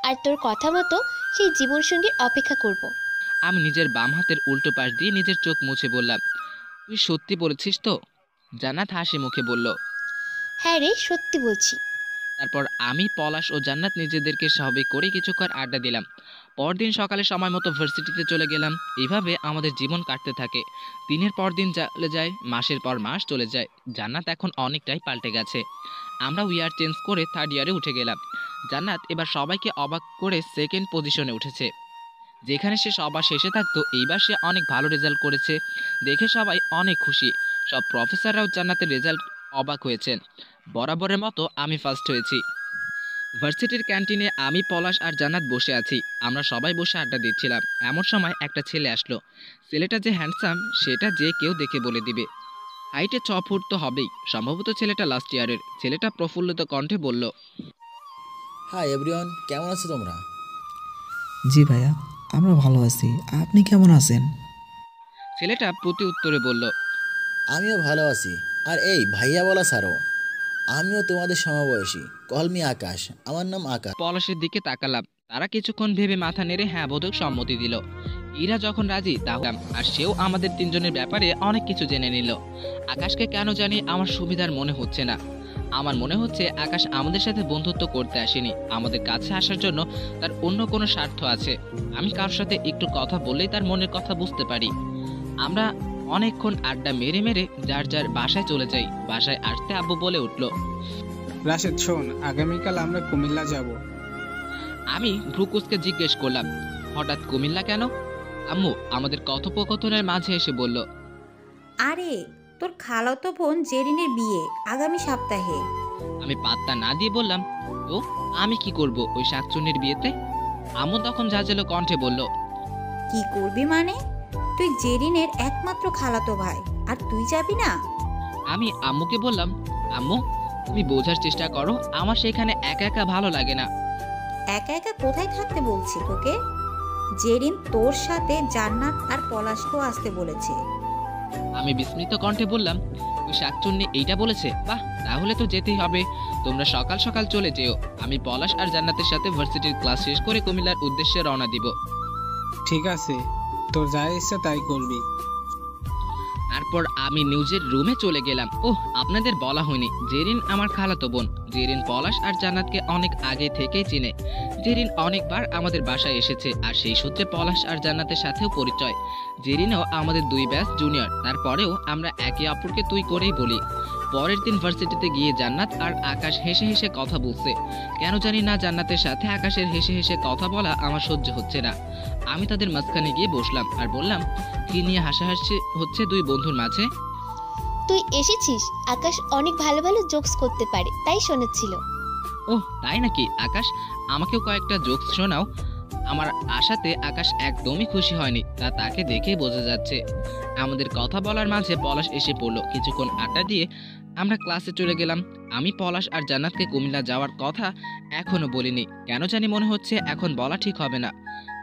আর তোর কথা মতো সেই জীবনসঙ্গীর অপেক্ষা করব। আমি নিজের বাম হাতের উল্টো পাশ দিয়ে নিজের চোখ মুছে বললাম, তুই সত্যি বলেছিস তো? জান্নাত হাসি মুখে বলল। হ্যাঁ রে, সত্যি বলছি। তারপর আমি, পলাশ ও জান্নাত নিজেদেরকে স্বাভাবিক করে কিছুক্ষণ আড্ডা দিলাম। পরদিন সকালে সময় মতো ভার্সিটিতে চলে গেলাম। এইভাবে আমাদের জীবন কাটতে থাকে। দিনের পর দিন চলে যায়, মাসের পর মাস চলে যায়। জান্নাত এখন অনেকটাই পাল্টে গেছে। আমরা ইয়ার চেঞ্জ করে 3rd ইয়ারে উঠে গেলাম। জান্নাত এবার সবাইকে অবাক করে 2nd পজিশনে উঠেছে। যেখানে সে সবার শেষে থাকতো, এইবার সে অনেক ভালো রেজাল্ট করেছে। দেখে সবাই অনেক খুশি। সব প্রফেসররাও জান্নাতের রেজাল্ট অবাক হয়েছেন। বরাবরের মতো আমি ফার্স্ট হয়েছি। ভার্সিটির ক্যান্টিনে আমি, পলাশ আর জান্নাত বসে আছি। আমরা সবাই বসে আড্ডা দিচ্ছিলাম। এমন সময় একটা ছেলে আসলো। ছেলেটা যে হ্যান্ডসাম সেটা যে কেউ দেখে বলে দিবে। হাইটে 6 ফুট তো হবেই। সম্ভবত ছেলেটা লাস্ট ইয়ারের। ছেলেটা প্রফুল্লিত কণ্ঠে বলল, হাই এভরিওয়ান, কেমন আছো তোমরা? জি ভাইয়া, আমরা ভালো আছি। আপনি কেমন আছেন? ছেলেটা প্রতি উত্তরে বলল, আমিও ভালো আছি। আর এই ভাইয়া বলা ছাড়ো, আমিও তোমাদের সমবয়সী। কলমি আকাশ, আমার নাম আকাশ। পলাশের দিকে তাকালাম। তারা কিছুক্ষণ ভেবে মাথা নেড়ে হ্যাঁ বোধক সম্মতি দিল। ইরা যখন রাজি তাহলে, আর সেও আমাদের 3 জনের ব্যাপারে অনেক কিছু জেনে নিল। আকাশকে কেন জানি আমার সুবিধার মনে হচ্ছে না। আমার মনে হচ্ছে আকাশ আমাদের সাথে বন্ধুত্ব করতে আসেনি। আমাদের কাছে আসার জন্য তার অন্য কোনো স্বার্থ আছে। আমি কারোর সাথে একটু কথা বললেই তার মনের কথা বুঝতে পারি। আমরা অনেকক্ষণ আড্ডা মেরে মেরে যার যার বাসায় চলে যাই। বাসায় আসতে আব্বু বলে উঠল, রাশেদ শোন, আগামীকাল আমরা কুমিল্লা যাব। আমি ভ্রুকুসকে জিজ্ঞেস করলাম, হঠাৎ কুমিল্লা কেন? আম্মু আমাদের কথোপকথনের মাঝে এসে বলল, আরে তোর খালাতো বোন জেরিনের বিয়ে আগামী সপ্তাহে। আমি পাত্তা না দিয়ে বললাম, তো আমি কি করব ওই শাকচুন্নির বিয়েতে? আম্মু তখন ঝাঁঝালো কণ্ঠে বলল, কি করবি মানে? তুই জেরিনের একমাত্র খালাতো ভাই, আর তুই যাবি না? আমি আম্মুকে বললাম, আম্মু তুমি বোঝার চেষ্টা করো, আমার সেখানে একা একা ভালো লাগে না। একা একা কোথায় থাকতে বলছি তোকে? জেরিন তোর সাথে জান্নাত আর পলাশকেও আসতে বলেছে। আমি বিস্মিত কণ্ঠে বললাম, ওই শাকচুন্নি এইটা বলেছে? বাহ, তাহলে তো যেতেই হবে। তোমরা সকাল সকাল চলে যেও। আমি পলাশ আর জান্নাতের সাথে ভার্সিটির ক্লাস শেষ করে কুমিল্লার উদ্দেশ্যে রওনা দিব। ঠিক আছে, তোর যা ইচ্ছা তাই করবি। তারপর আমি নিউজের রুমে চলে গেলাম। ওহ, আপনাদের বলা হয়নি, জেরিন আমার খালাতো বোন। জেরিন পলাশ আর জান্নাতকে অনেক আগে থেকেই চিনে। জেরিন অনেকবার আমাদের বাসায় এসেছে, আর সেই সূত্রে পলাশ আর জান্নাতের সাথেও পরিচয়। জেরিনও আমাদের 2 ব্যাচ জুনিয়র, তারপরেও আমরা একে অপরকে তুই করেই বলি। পরের দিন ভার্সিটিতে গিয়ে জান্নাত আর আকাশ হেসে হেসে কথা বলছে। কেন জানি না জান্নাতের সাথে আকাশের হেসে হেসে কথা বলা আমার সহ্য হচ্ছে না। আমি তাদের মাঝখানে গিয়ে বসলাম আর বললাম, কি নিয়ে হাসাহাসি হচ্ছে 2 বন্ধুর মাঝে? তুই এসেছিস, আকাশ অনেক ভালো ভালো জোকস করতে পারে, তাই শোনাচ্ছিল। ওহ তাই নাকি? আকাশ আমাকেও কয়েকটা জোকস শোনাও। আমার আশাতে আকাশ একদমই খুশি হয়নি, তা তাকে দেখেই বোঝা যাচ্ছে। আমাদের কথা বলার মাঝে পলাশ এসে পড়লো। কিছুক্ষণ আড্ডা দিয়ে আমরা ক্লাসে চলে গেলাম। আমি, পলাশ আর জান্নাতকে কুমিল্লা যাওয়ার কথা এখনো বলিনি। কেন জানি মনে হচ্ছে এখন বলা ঠিক হবে না।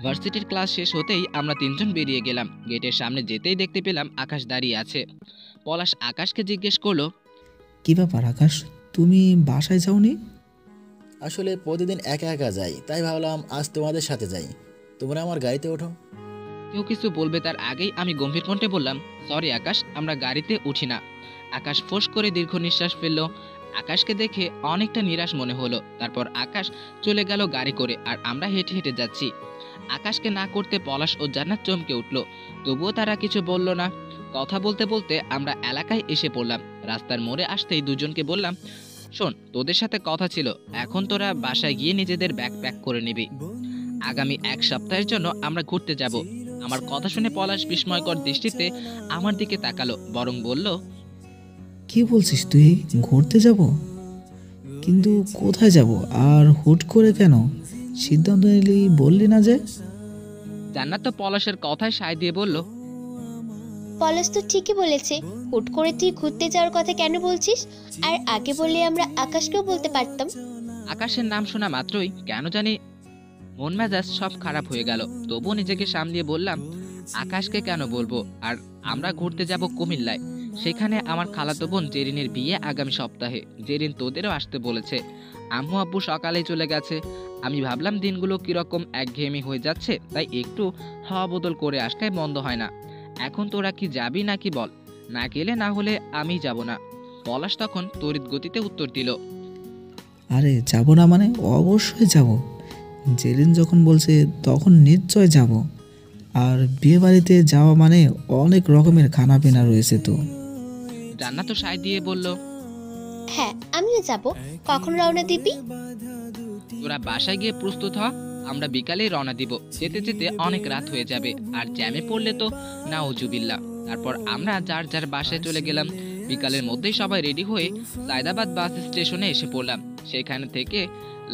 ভার্সিটির ক্লাস শেষ হতেই আমরা 3 জন বেরিয়ে গেলাম। গেটের সামনে যেতেই দেখতে পেলাম আকাশ দাঁড়িয়ে আছে। পলাশ আকাশকে জিজ্ঞেস করলো, কি ব্যাপার আকাশ, তুমি বাসায় যাওনি? আসলে প্রতিদিন একা একা যাই, তাই ভাবলাম আজ তোমাদের সাথে যাই। তোমরা আমার গাড়িতে ওঠো। কেউ কিছু বলবে তার আগেই আমি গম্ভীর কণ্ঠে বললাম, সরি আকাশ, আমরা গাড়িতে উঠি না। আকাশ ফোঁস করে দীর্ঘ নিঃশ্বাস ফেলল। আকাশকে দেখে অনেকটা নিরাশ মনে হলো। তারপর আকাশ চলে গেল গাড়ি করে, আর আমরা হেঁটে হেঁটে যাচ্ছি। আকাশকে না করতে পলাশ ও জান্নাত চমকে উঠল, তবুও তারা কিছু বলল না। কথা বলতে বলতে আমরা এলাকায় এসে পড়লাম। রাস্তার মোড়ে আসতেই দুজনকে বললাম, শোন, তোদের সাথে কথা ছিল, এখন তোরা বাসায় গিয়ে নিজেদের ব্যাগ প্যাক করে নিবি। আগামী 1 সপ্তাহের জন্য আমরা ঘুরতে যাব। আমার কথা শুনে পলাশ বিস্ময়কর দৃষ্টিতে আমার দিকে তাকালো, বরং বলল, কি বলছিস তুই? ঘুরতে যাব? কিন্তু কোথায় যাব? আর হুট করে কেন সিদ্ধান্ত নিলি বললি না যে? জান্নাত তো পলাশের কথায় সায় দিয়ে বলল, পলাশ তো ঠিকই বলেছে, হুট করে তুই ঘুরতে যাওয়ার কথা কেন বলছিস? আর আগে বললে আমরা আকাশকেও বলতে পারতাম। আকাশের নাম শোনা মাত্রই কেন জানি মন মেজাজ সব খারাপ হয়ে গেল। তবুও নিজেকে সামলিয়ে বললাম, আকাশকে কেন বলবো? আর আমরা ঘুরতে যাব কুমিল্লায়। সেখানে আমার খালাতো বোন জেরিনের বিয়ে আগামী সপ্তাহে। জেরিন তোদেরও আসতে বলেছে। আম্মু আব্বু সকালেই চলে গেছে। আমি ভাবলাম দিনগুলো কিরকম একঘেয়েমি হয়ে যাচ্ছে, তাই একটু হাওয়া বদল করে আসলে মন্দ হয় না। এখন তোরা কি যাবি নাকি বল? না গেলে না হলে আমি যাব না। পলাশ তখন তড়িৎ গতিতে উত্তর দিল, আরে যাব না মানে? অবশ্যই যাব। জেরিন যখন বলছে তখন নিশ্চয় যাব। আর বিয়ে বাড়িতে যাওয়া মানে অনেক রকমের খানা পিনা রয়েছে তো। জান্নাত তো সায় দিয়ে বলল, হ্যাঁ, আমিও যাব। কখন রওনা দিবি? তোরা বাসায় গিয়ে প্রস্তুত হ, আমরা বিকালেই রওনা দিব। যেতে যেতে অনেক রাত হয়ে যাবে, আর জ্যামে পড়লে তো নাউজুবিল্লাহ। তারপর আমরা যার যার বাসায় চলে গেলাম। বিকালের মধ্যেই সবাই রেডি হয়ে সায়দাবাদ বাস স্টেশনে এসে পড়লাম। সেখান থেকে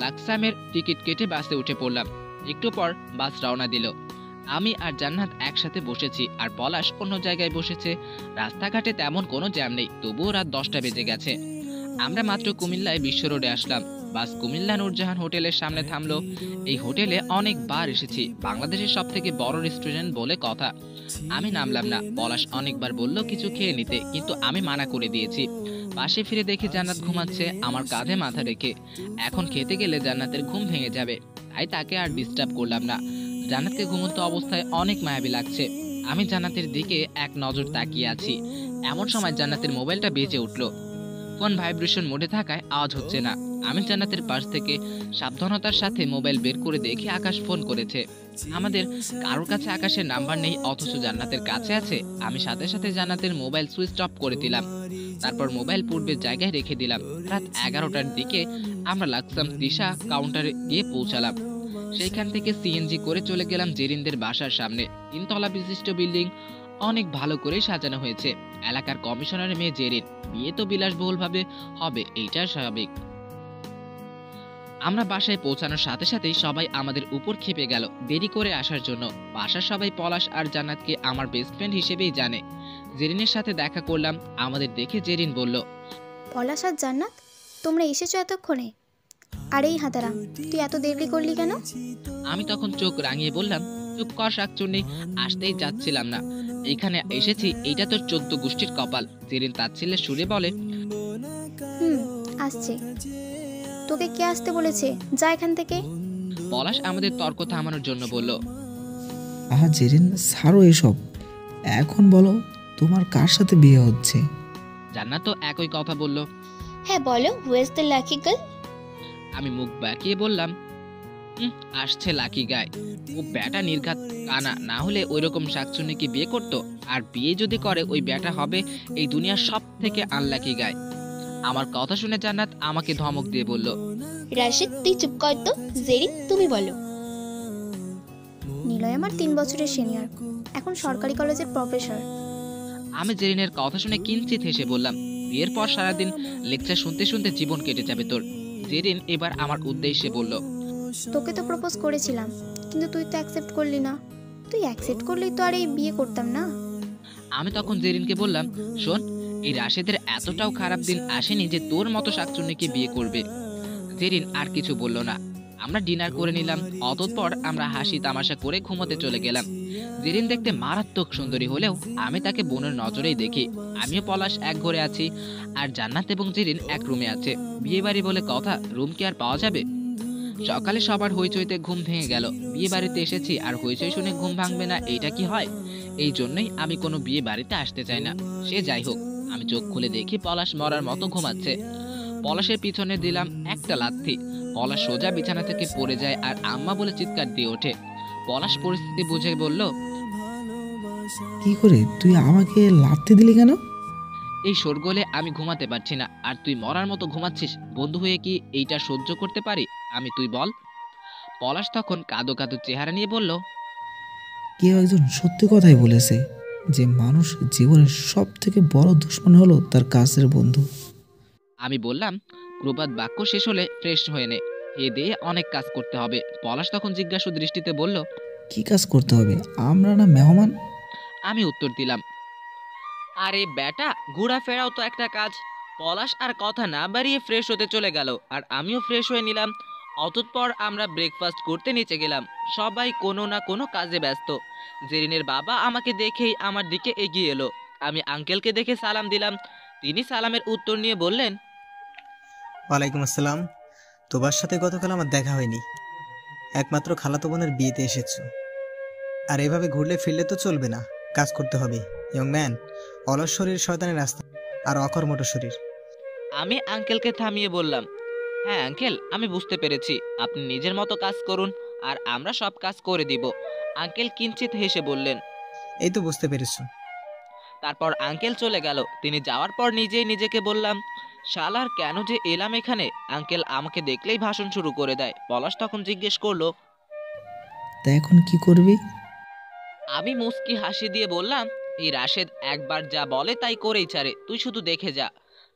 লাকসামের টিকিট কেটে বাসে উঠে পড়লাম। একটু পর বাস রওনা দিল। আমি আর জান্নাত একসাথে বসেছি, আর পলাশ অন্য জায়গায় বসেছে। রাস্তাঘাটে তেমন কোনো জ্যাম নেই, তবুও রাত 10টা বেজে গেছে। আমরা মাত্র কুমিল্লায় বিশ্ব রোডে আসলাম। বাস কুমিল্লা নূরজাহান হোটেলের সামনে থামলো। এই হোটেলে অনেকবার এসেছি, বাংলাদেশের সব থেকে বড় রেস্টুরেন্ট বলে কথা। আমি নামলাম না। পলাশ অনেকবার বলল কিছু খেয়ে নিতে, কিন্তু আমি মানা করে দিয়েছি। পাশে ফিরে দেখি জান্নাত ঘুমাচ্ছে আমার কাঁধে মাথা রেখে। এখন খেতে গেলে জান্নাতের ঘুম ভেঙে যাবে, তাই তাকে আর ডিস্টার্ব করলাম না। জান্নাতকে ঘুমন্ত অবস্থায় অনেক মায়াবী লাগছে। আমি জান্নাতের দিকে এক নজর তাকিয়ে আছি। এমন সময় জান্নাতের মোবাইলটা বেজে উঠল। ফোন ভাইব্রেশন মোডে থাকায় আওয়াজ হচ্ছে না। আমি জান্নাতের পাশ থেকে সাবধানতার সাথে মোবাইল বের করে দেখি আকাশ ফোন করেছে। আমাদের কারোর কাছে আকাশের নাম্বার নেই, অথচ জান্নাতের কাছে আছে। আমি সাথে সাথে জান্নাতের মোবাইল সুইচ অফ করে দিলাম। তারপর মোবাইল পূর্বের জায়গায় রেখে দিলাম। রাত 11টার দিকে আমরা লাকসাম দিশা কাউন্টারে গিয়ে পৌঁছালাম। সেইখান থেকে সিএনজি করে চলে গেলাম জেরিনদের বাসার সামনে। 3 তলা বিশিষ্ট বিল্ডিং, অনেক ভালো করে সাজানো হয়েছে। এলাকার কমিশনারের মেয়ে জেরিন, বিয়ে তো বিলাসবহুল ভাবে হবে, এইটা স্বাভাবিক। আমরা বাসায় পৌঁছানোর সাথে সাথেই সবাই আমাদের উপর ক্ষেপে গেল দেরি করে আসার জন্য। বাসার সবাই পলাশ আর জান্নাতকে আমার বেস্ট ফ্রেন্ড হিসেবেই জানে। জেরিনের সাথে দেখা করলাম। আমাদের দেখে জেরিন বলল, পলাশ আর জান্নাত, তোমরা এসেছো এতক্ষণে? আর এই হাতারাম, তুই এত দেরি করলি কেন? আমি তখন চোখ রাঙিয়ে বললাম, চুপ কর শাকচুন্নি, আসতেই যাচ্ছিলাম না, এখানে এসেছি, এইটা তোর 14 গোষ্ঠীর কপাল। জেরিন তাচ্ছিল্যের সুরে বলে, আসছে। তোকে কে আসতে বলেছে? যা এখান থেকে। পলাশ আমাদের তর্ক থামানোর জন্য বলল, আহা জেরিন, ছাড়ো এসব। এখন বলো তোমার কার সাথে বিয়ে হচ্ছে? জান্নাত তো একই কথা বলল। হ্যাঁ বলো, who is the lucky girl? আমি মুখ বাঁকিয়ে বললাম, আসছে লাকি গায়। ও ব্যাটা নির্ঘাত কানা, না হলে ওই রকম শাকচুন্নিকে বিয়ে করতো। আর বিয়ে যদি করে, ওই ব্যাটা হবে এই দুনিয়ার সব থেকে আনলাকি গায়। আমার কথা শুনে জান্নাত আমাকে ধমক দিয়ে বলল, রাশিদ তুই চুপ কর তো। জেরিন তুমি বলো। নিলয় আমার 3 বছরের সিনিয়র, এখন সরকারি কলেজের প্রফেসর। আমি জেরিনের কথা শুনে কিঞ্চিত হেসে বললাম, বিয়ের পর সারাদিন লেকচার শুনতে শুনতে জীবন কেটে যাবে তোর। জেরিন এবার আমার উদ্দেশ্যে বলল, তোকে তো প্রপোজ করেছিলাম, কিন্তু তুই তো অ্যাকসেপ্ট করলি না। তুই অ্যাকসেপ্ট করলেই তো আর এই বিয়ে করতাম না। আমি তখন জেরিনকে বললাম, শোন, এই রাশেদের এতটাও খারাপ দিন আসেনি যে তোর মতো শাকচুন্নিকে বিয়ে করবে। জেরিন আর কিছু বলল না। আমরা ডিনার করে নিলাম। অতঃপর আমরা হাসি তামাশা করে ঘুমোতে চলে গেলাম। জেরিন দেখতে মারাত্মক সুন্দরী হলেও আমি তাকে বোনের নজরেই দেখি। আমিও পলাশ এক ঘরে আছি, আর জান্নাত এবং জেরিন এক রুমে আছে। বিয়ে বাড়ি বলে কথা, রুম কি আর পাওয়া যাবে? সকালে সবার হইচইতে ঘুম ভেঙে গেল। বিয়ে বাড়িতে এসেছি আর হইচই শুনে ঘুম ভাঙবে না, এইটা কি হয়? এই জন্যই আমি কোনো বিয়ে বাড়িতে আসতে চাই না। সে যাই হোক, আমি চোখ খুলে দেখি পলাশ মরার মতো ঘুমাচ্ছে। পলাশের পিছনে দিলাম একটা লাথি। পলাশ সোজা বিছানা থেকে পড়ে যায় আর আম্মা বলে চিৎকার দিয়ে ওঠে। পলাশ পরিস্থিতি বুঝে বলল, কি করে তুই আমাকে লাথি দিলি কেন? এই শোরগোলে আমি ঘুমাতে পারছি না, আর তুই মরার মতো ঘুমাচ্ছিস। বন্ধু হয়ে কি এইটা সহ্য করতে পারি আমি, তুই বল? পলাশ তখন কাঁদো কাঁদো চেহারা নিয়ে বলল, কেউ একজন সত্যি কথাই বলেছে। যে মানুষ জীবনের সব থেকে বড় দুশ্মন হলো তার কাছের বন্ধু। আমি বললাম, প্রবাদ বাক্য শেষ হলে ফ্রেশ হয়ে নে, এ দিয়ে অনেক কাজ করতে হবে। পলাশ তখন জিজ্ঞাসু দৃষ্টিতে বলল, কি কাজ করতে হবে? আমরা না মেহমান? আমি উত্তর দিলাম, আরে বেটা, ঘোরাফেরাও তো একটা কাজ। পলাশ আর কথা না বাড়িয়ে ফ্রেশ হতে চলে গেল, আর আমিও ফ্রেশ হয়ে নিলাম। অতঃপর আমরা ব্রেকফাস্ট করতে নিচে গেলাম। সবাই কোনো না কোনো কাজে ব্যস্ত। জেরিনের বাবা আমাকে দেখেই আমার দিকে এগিয়ে এলো। আমি আঙ্কেলকে দেখে সালাম দিলাম। তিনি সালামের উত্তর নিয়ে বললেন, ওয়ালাইকুম আসসালাম। তোমার সাথে গতকাল আমার দেখা হয়নি, একমাত্র খালাতো বোনের বিয়েতে এসেছো। আর এভাবে ঘুরলে ফিরলে তো চলবে না, কাজ করতে হবে। ইয়ং ম্যান, অলস শরীর শয়তানের রাস্তা, আর অকর্মঠ শরীর। আমি আঙ্কেলকে থামিয়ে বললাম, হ্যাঁ আঙ্কেল, আমি বুঝতে পেরেছি। আপনি নিজের মতো কাজ করুন, আর আমরা সব কাজ করে দিব। আঙ্কেল কিঞ্চিত হেসে বললেন, এই তো বুঝতে পেরেছো। তারপর আঙ্কেল চলে গেল। তিনি যাওয়ার পর নিজেই নিজেকে বললাম, শালার কেন যে এলাম এখানে। আঙ্কেল আমাকে দেখলেই ভাষণ শুরু করে দেয়। পলাশ তখন জিজ্ঞেস করলো, তা এখন কি করবি? আমি মুস্কি হাসি দিয়ে বললাম, এই রাশেদ একবার যা বলে তাই করেই ছাড়ে, তুই শুধু দেখে যা।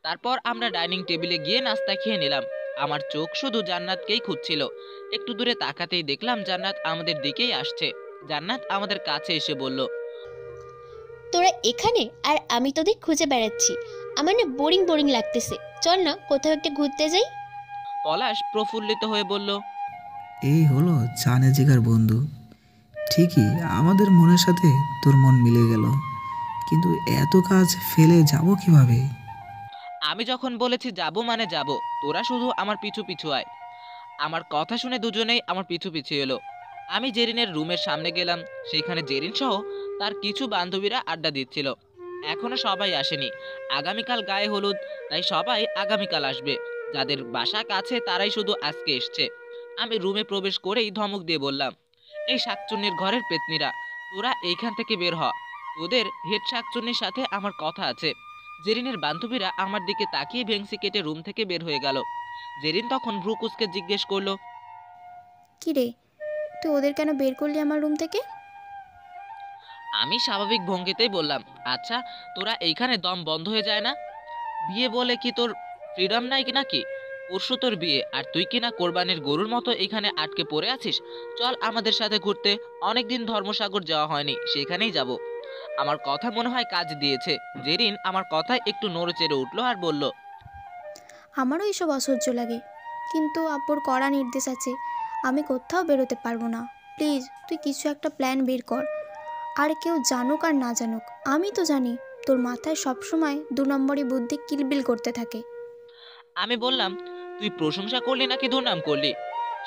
তারপর আমরা ডাইনিং টেবিলে গিয়ে নাস্তা খেয়ে নিলাম। আমার চোখ শুধু জান্নাতকেই খুঁজছিল। একটু দূরে তাকাতেই দেখলাম জান্নাত আমাদের দিকেই আসছে। জান্নাত আমাদের কাছে এসে বলল, তোরা এখানে আর আমি তোদের খুঁজে বেড়াচ্ছি। আমার না বোরিং বোরিং লাগতেছে, চল না কোথাও একটা ঘুরতে যাই। পলাশ প্রফুল্লিত হয়ে বলল, এই হলো জানে জিগার বন্ধু। ঠিকই, আমাদের মনের সাথে তোর মন মিলে গেল, কিন্তু এত কাজ ফেলে যাব কিভাবে? আমি যখন বলেছি যাব মানে যাব, তোরা শুধু আমার পিছু পিছু আয়। আমার কথা শুনে দুজনেই আমার পিছু পিছু এলো। আমি জেরিনের রুমের সামনে গেলাম। সেখানে জেরিন সহ তার কিছু বান্ধবীরা আড্ডা দিচ্ছিল। এখনো সবাই আসেনি। আগামীকাল গায়ে হলুদ, তাই সবাই আগামীকাল আসবে। যাদের বাসা কাছে তারাই শুধু আজকে এসছে। আমি রুমে প্রবেশ করেই ধমক দিয়ে বললাম, এই শাকচুন্নির ঘরের পেতনিরা, তোরা এইখান থেকে বের হ। তোদের হেড শাকচুন্নির সাথে আমার কথা আছে। জেরিনের বান্ধবীরা আমার দিকে তাকিয়ে ভেংসি কেটে রুম থেকে বের হয়ে গেল। জেরিন তখন ভ্রুকুসকে জিজ্ঞেস করলো, কি রে, তুই ওদের কেন বের করলি আমার রুম থেকে? আমি স্বাভাবিক ভঙ্গিতেই বললাম, আচ্ছা তোরা এইখানে দম বন্ধ হয়ে যায় না? বিয়ে বলে কি তোর ফ্রিডম নাই নাকি? পরশু তোর বিয়ে, আর তুই কিনা কোরবানির গরুর মতো এখানে আটকে পড়ে আছিস। চল আমাদের সাথে ঘুরতে, অনেকদিন ধর্মসাগর যাওয়া হয়নি, সেখানেই যাব। আমার কথা মনে হয় কাজ দিয়েছে। জেরিন আমার কথায় একটু নড়ে চেড়ে উঠলো আর বলল, আমারও এইসব অসহ্য লাগে, কিন্তু আব্বুর কড়া নির্দেশ আছে, আমি কোথাও বেরোতে পারবো না। প্লিজ তুই কিছু একটা প্ল্যান বের কর। আর কেউ জানুক আর না জানুক, আমি তো জানি তোর মাথায় সবসময় 2 নম্বরই বুদ্ধি কিলবিল করতে থাকে। আমি বললাম, তুই প্রশংসা করলি নাকি দুর্নাম করলি?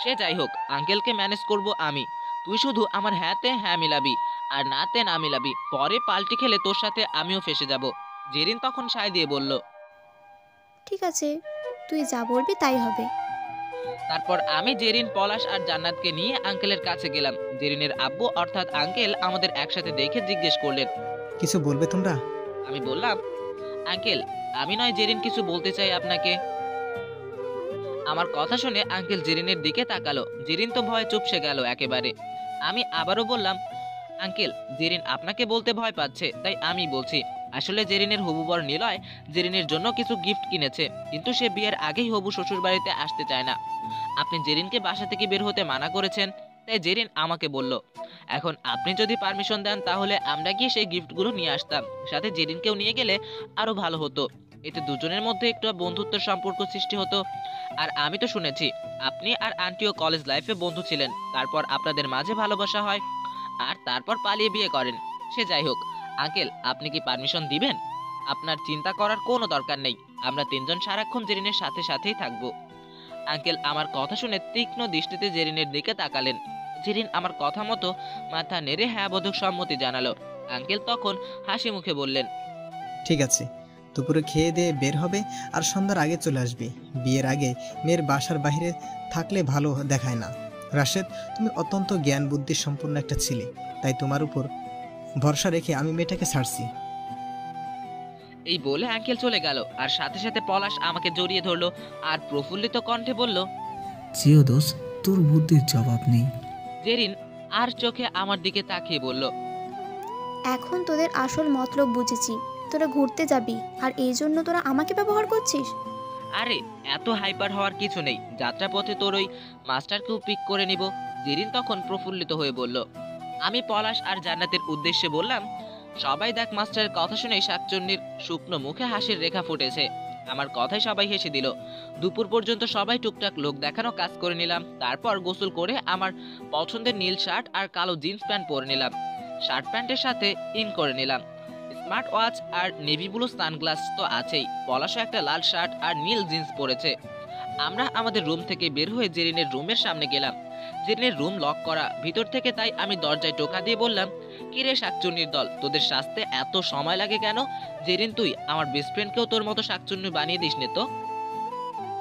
সে যাই হোক, আঙ্কেলকে ম্যানেজ করব আমি। তুই শুধু আমার হ্যাঁতে হ্যাঁ মিলাবি, আর নাতে না মিলাবি। পরে পাল্টি খেলে তোর সাথে আমিও ফেসে যাব। জেরিন তখন সায় দিয়ে বলল, ঠিক আছে, তুই যা বলবি তাই হবে। তারপর আমি জেরিন, পলাশ আর জান্নাতকে নিয়ে আঙ্কেলের কাছে গেলাম। জেরিনের আব্বু অর্থাৎ আঙ্কেল আমাদের একসাথে দেখে জিজ্ঞেস করলেন, কিছু বলবে তোমরা? আমি বললাম, আঙ্কেল আমি নয় জেরিন কিছু বলতে চাই আপনাকে। আমার কথা শুনে আঙ্কেল জেরিনের দিকে তাকালো। জেরিন তো ভয়ে চুপসে গেল একেবারে। আমি আবারও বললাম, আঙ্কেল জেরিন আপনাকে বলতে ভয় পাচ্ছে, তাই আমি বলছি। আসলে জেরিনের হবু বর নিলয় জেরিনের জন্য কিছু গিফট কিনেছে, কিন্তু সে বিয়ের আগেই হবু শ্বশুর বাড়িতে আসতে চায় না। আপনি জেরিনকে বাসা থেকে বের হতে মানা করেছেন, তাই জেরিন আমাকে বলল। এখন আপনি যদি পারমিশন দেন তাহলে আমরা গিয়ে সেই গিফটগুলো নিয়ে আসতাম, সাথে জেরিনকেও নিয়ে গেলে আরো ভালো হতো। এতে দুজনের মধ্যে একটু বন্ধুত্বের সম্পর্ক সৃষ্টি হতো। আর আমি তো শুনেছি আপনি আর আন্টিও কলেজ লাইফে বন্ধু ছিলেন, তারপর আপনাদের মাঝে ভালোবাসা হয়, আর তারপর পালিয়ে বিয়ে করেন। সে যাই হোক, আঙ্কেল আপনি কি পারমিশন দিবেন? আপনার চিন্তা করার কোনো দরকার নেই, আমরা তিনজন সারাক্ষণ জেরিনের সাথে সাথেই থাকবো। আঙ্কেল আমার কথা শুনে তীক্ষ্ণ দৃষ্টিতে জেরিনের দিকে তাকালেন। জেরিন আমার কথা মতো মাথা নেড়ে হ্যাঁ বোধক সম্মতি জানালো। আঙ্কেল তখন হাসি মুখে বললেন, ঠিক আছে, দুপুরে খেয়ে দিয়ে বের হবে আর সন্ধ্যার আগে চলে আসবে। বিয়ের আগে মেয়ের বাসার বাইরে থাকলে ভালো দেখায় না। রাশেদ, তুমি অত্যন্ত জ্ঞান বুদ্ধি সম্পন্ন একটা ছেলে, তাই তোমার উপর ভরসা রেখে আমি মেয়েটাকে ছাড়ছি। এই বলে আঙ্কেল চলে গেল, আর সাথে সাথে পলাশ আমাকে জড়িয়ে ধরলো আর প্রফুল্লিত কণ্ঠে বলল, জিও দোস্ত, তোর বুদ্ধির জবাব নেই। জেরিন আর চোখে আমার দিকে তাকিয়ে বলল, এখন তোদের আসল মতলব বুঝেছি। তোরা ঘুরতে যাবি আর এই জন্য তোরা আমাকে ব্যবহার করছিস? আরে এত হাইপার হওয়ার কিছু নেই, যাত্রাপথে তোর ওই মাস্টারকেও পিক করে নিব। জেরিন তখন প্রফুল্লিত হয়ে বলল। আমি পলাশ আর জান্নাতের উদ্দেশ্যে বললাম, সবাই দেখ মাস্টারের কথা শুনে শাকচুন্নির শুকনো মুখে হাসির রেখা ফুটেছে। আমার কথায় সবাই হেসে দিল। দুপুর পর্যন্ত সবাই টুকটাক লোক দেখানো কাজ করে নিলাম। তারপর গোসল করে আমার পছন্দের নীল শার্ট আর কালো জিন্স প্যান্ট পরে নিলাম। শার্ট প্যান্টের সাথে ইন করে নিলাম স্মার্ট ওয়াচ আর নেভি ব্লু সানগ্লাস তো আছেই। পলাশও একটা লাল শার্ট আর নীল জিন্স পরেছে। আমরা আমাদের রুম থেকে বের হয়ে জেরিনের রুমের সামনে গেলাম। জেরিনের রুম লক করা ভিতর থেকে, তাই আমি দরজায় টোকা দিয়ে বললাম, কিরে শাকচুন্নির দল, তোদের সাজতে এত সময় লাগে কেন? জেরিন, তুই আমার বেস্ট ফ্রেন্ডকেও তোর মতো শাকচুন্নি বানিয়ে দিস নে তো।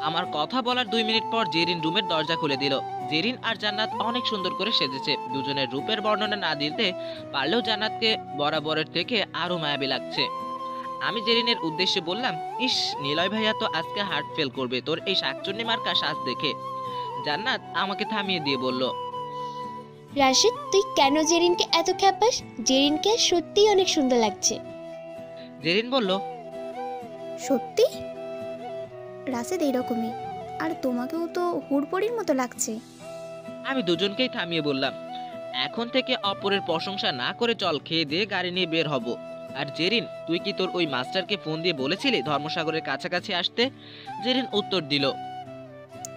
আমার কথা বলার 2 মিনিট পর জেরিন রুমের দরজা খুলে দিল। জেরিন আর জান্নাত অনেক সুন্দর করে সেজেছে। দুজনের রূপের বর্ণনা না দিতে পারলেও জান্নাতকে বরাবরের থেকে আরো মায়াবী লাগছে। আমি জেরিনের উদ্দেশ্যে বললাম, ইস, নিলয় ভাইয়া তো আজকে হার্ট ফেল করবে তোর এই শাকচুন্নি মার্কা সাজ দেখে। জান্নাত আমাকে থামিয়ে দিয়ে বলল, রাশিদ, তুই কেন জেরিনকে এত খ্যাপাস? জেরিনকে সত্যিই অনেক সুন্দর লাগছে। জেরিন বলল, সত্যি? রাশেদ এইরকমই, আর তোমাকেও তো হুড়পড়ির মতো লাগছে। আমি দুজনকেই থামিয়ে বললাম, এখন থেকে অপরের প্রশংসা না করে চল, খেয়ে দিয়ে গাড়ি নিয়ে বের হব। আর জেরিন, তুই কি তোর ওই মাস্টারকে ফোন দিয়ে বলেছিলি ধর্মসাগরের কাছাকাছি আসতে? জেরিন উত্তর দিল,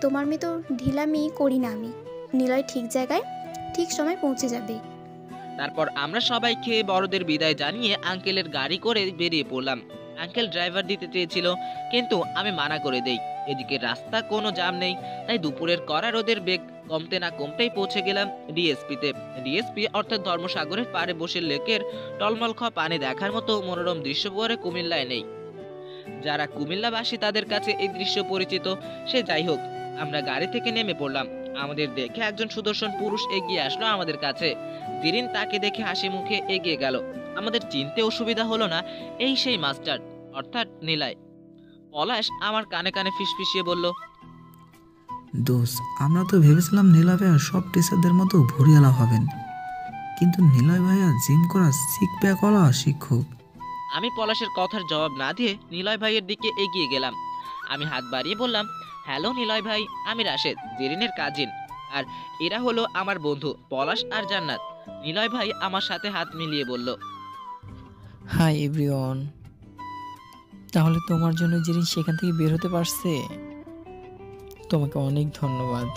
তোমার মতো ঢিলামি করি না আমি। নিলয় ঠিক জায়গায় ঠিক সময় পৌঁছে যাবে। তারপর আমরা সবাই খেয়ে বড়দের বিদায় জানিয়ে আঙ্কেলের গাড়ি করে বেরিয়ে পড়লাম। আঙ্কেল ড্রাইভার দিতে চেয়েছিল, কিন্তু আমি মানা করে দেই। এদিকে রাস্তা কোনো জাম নেই, তাই দুপুরের কড়া রোদের বেগ কমতে না কমতেই পৌঁছে গেলাম ডিএসপিতে। ডিএসপি অর্থাৎ ধর্মসাগরের পাড়ে বসে লেকের টলমল খাওয়া পানি দেখার মতো মনোরম দৃশ্য পরে কুমিল্লায় নেই। যারা কুমিল্লাবাসী তাদের কাছে এই দৃশ্য পরিচিত। সে যাই হোক, আমরা গাড়ি থেকে নেমে পড়লাম। আমাদের দেখে একজন সুদর্শন পুরুষ এগিয়ে আসলো আমাদের কাছে। জেরিন তাকে দেখে হাসি মুখে এগিয়ে গেল। আমাদের চিনতে অসুবিধা হলো না, এই সেই মাস্টার অর্থাৎ নিলয়। পলাশ আমার কানে কানে ফিসফিসিয়ে বলল, দোষ, আমরা তো ভেবেছিলাম নিলয় ভাইয়া সব টিচারদের মতো ভরিয়ালা হবেন, কিন্তু নিলয় ভাইয়া জিম করা সিক প্যাকওয়ালা শিক্ষক। আমি পলাশের কথার জবাব না দিয়ে নিলয় ভাইয়ের দিকে এগিয়ে গেলাম। আমি হাত বাড়িয়ে বললাম, হ্যালো নিলয় ভাই, আমি রাশেদ, জেরিনের কাজিন, আর এরা হলো আমার বন্ধু পলাশ আর জান্নাত। নিলয় ভাই আমার সাথে হাত মিলিয়ে বলল, হাই এভরিওয়ান। তাহলে তোমার জন্য জেরিন সেখান থেকে বের হতে পারছে, তোমাকে অনেক ধন্যবাদ।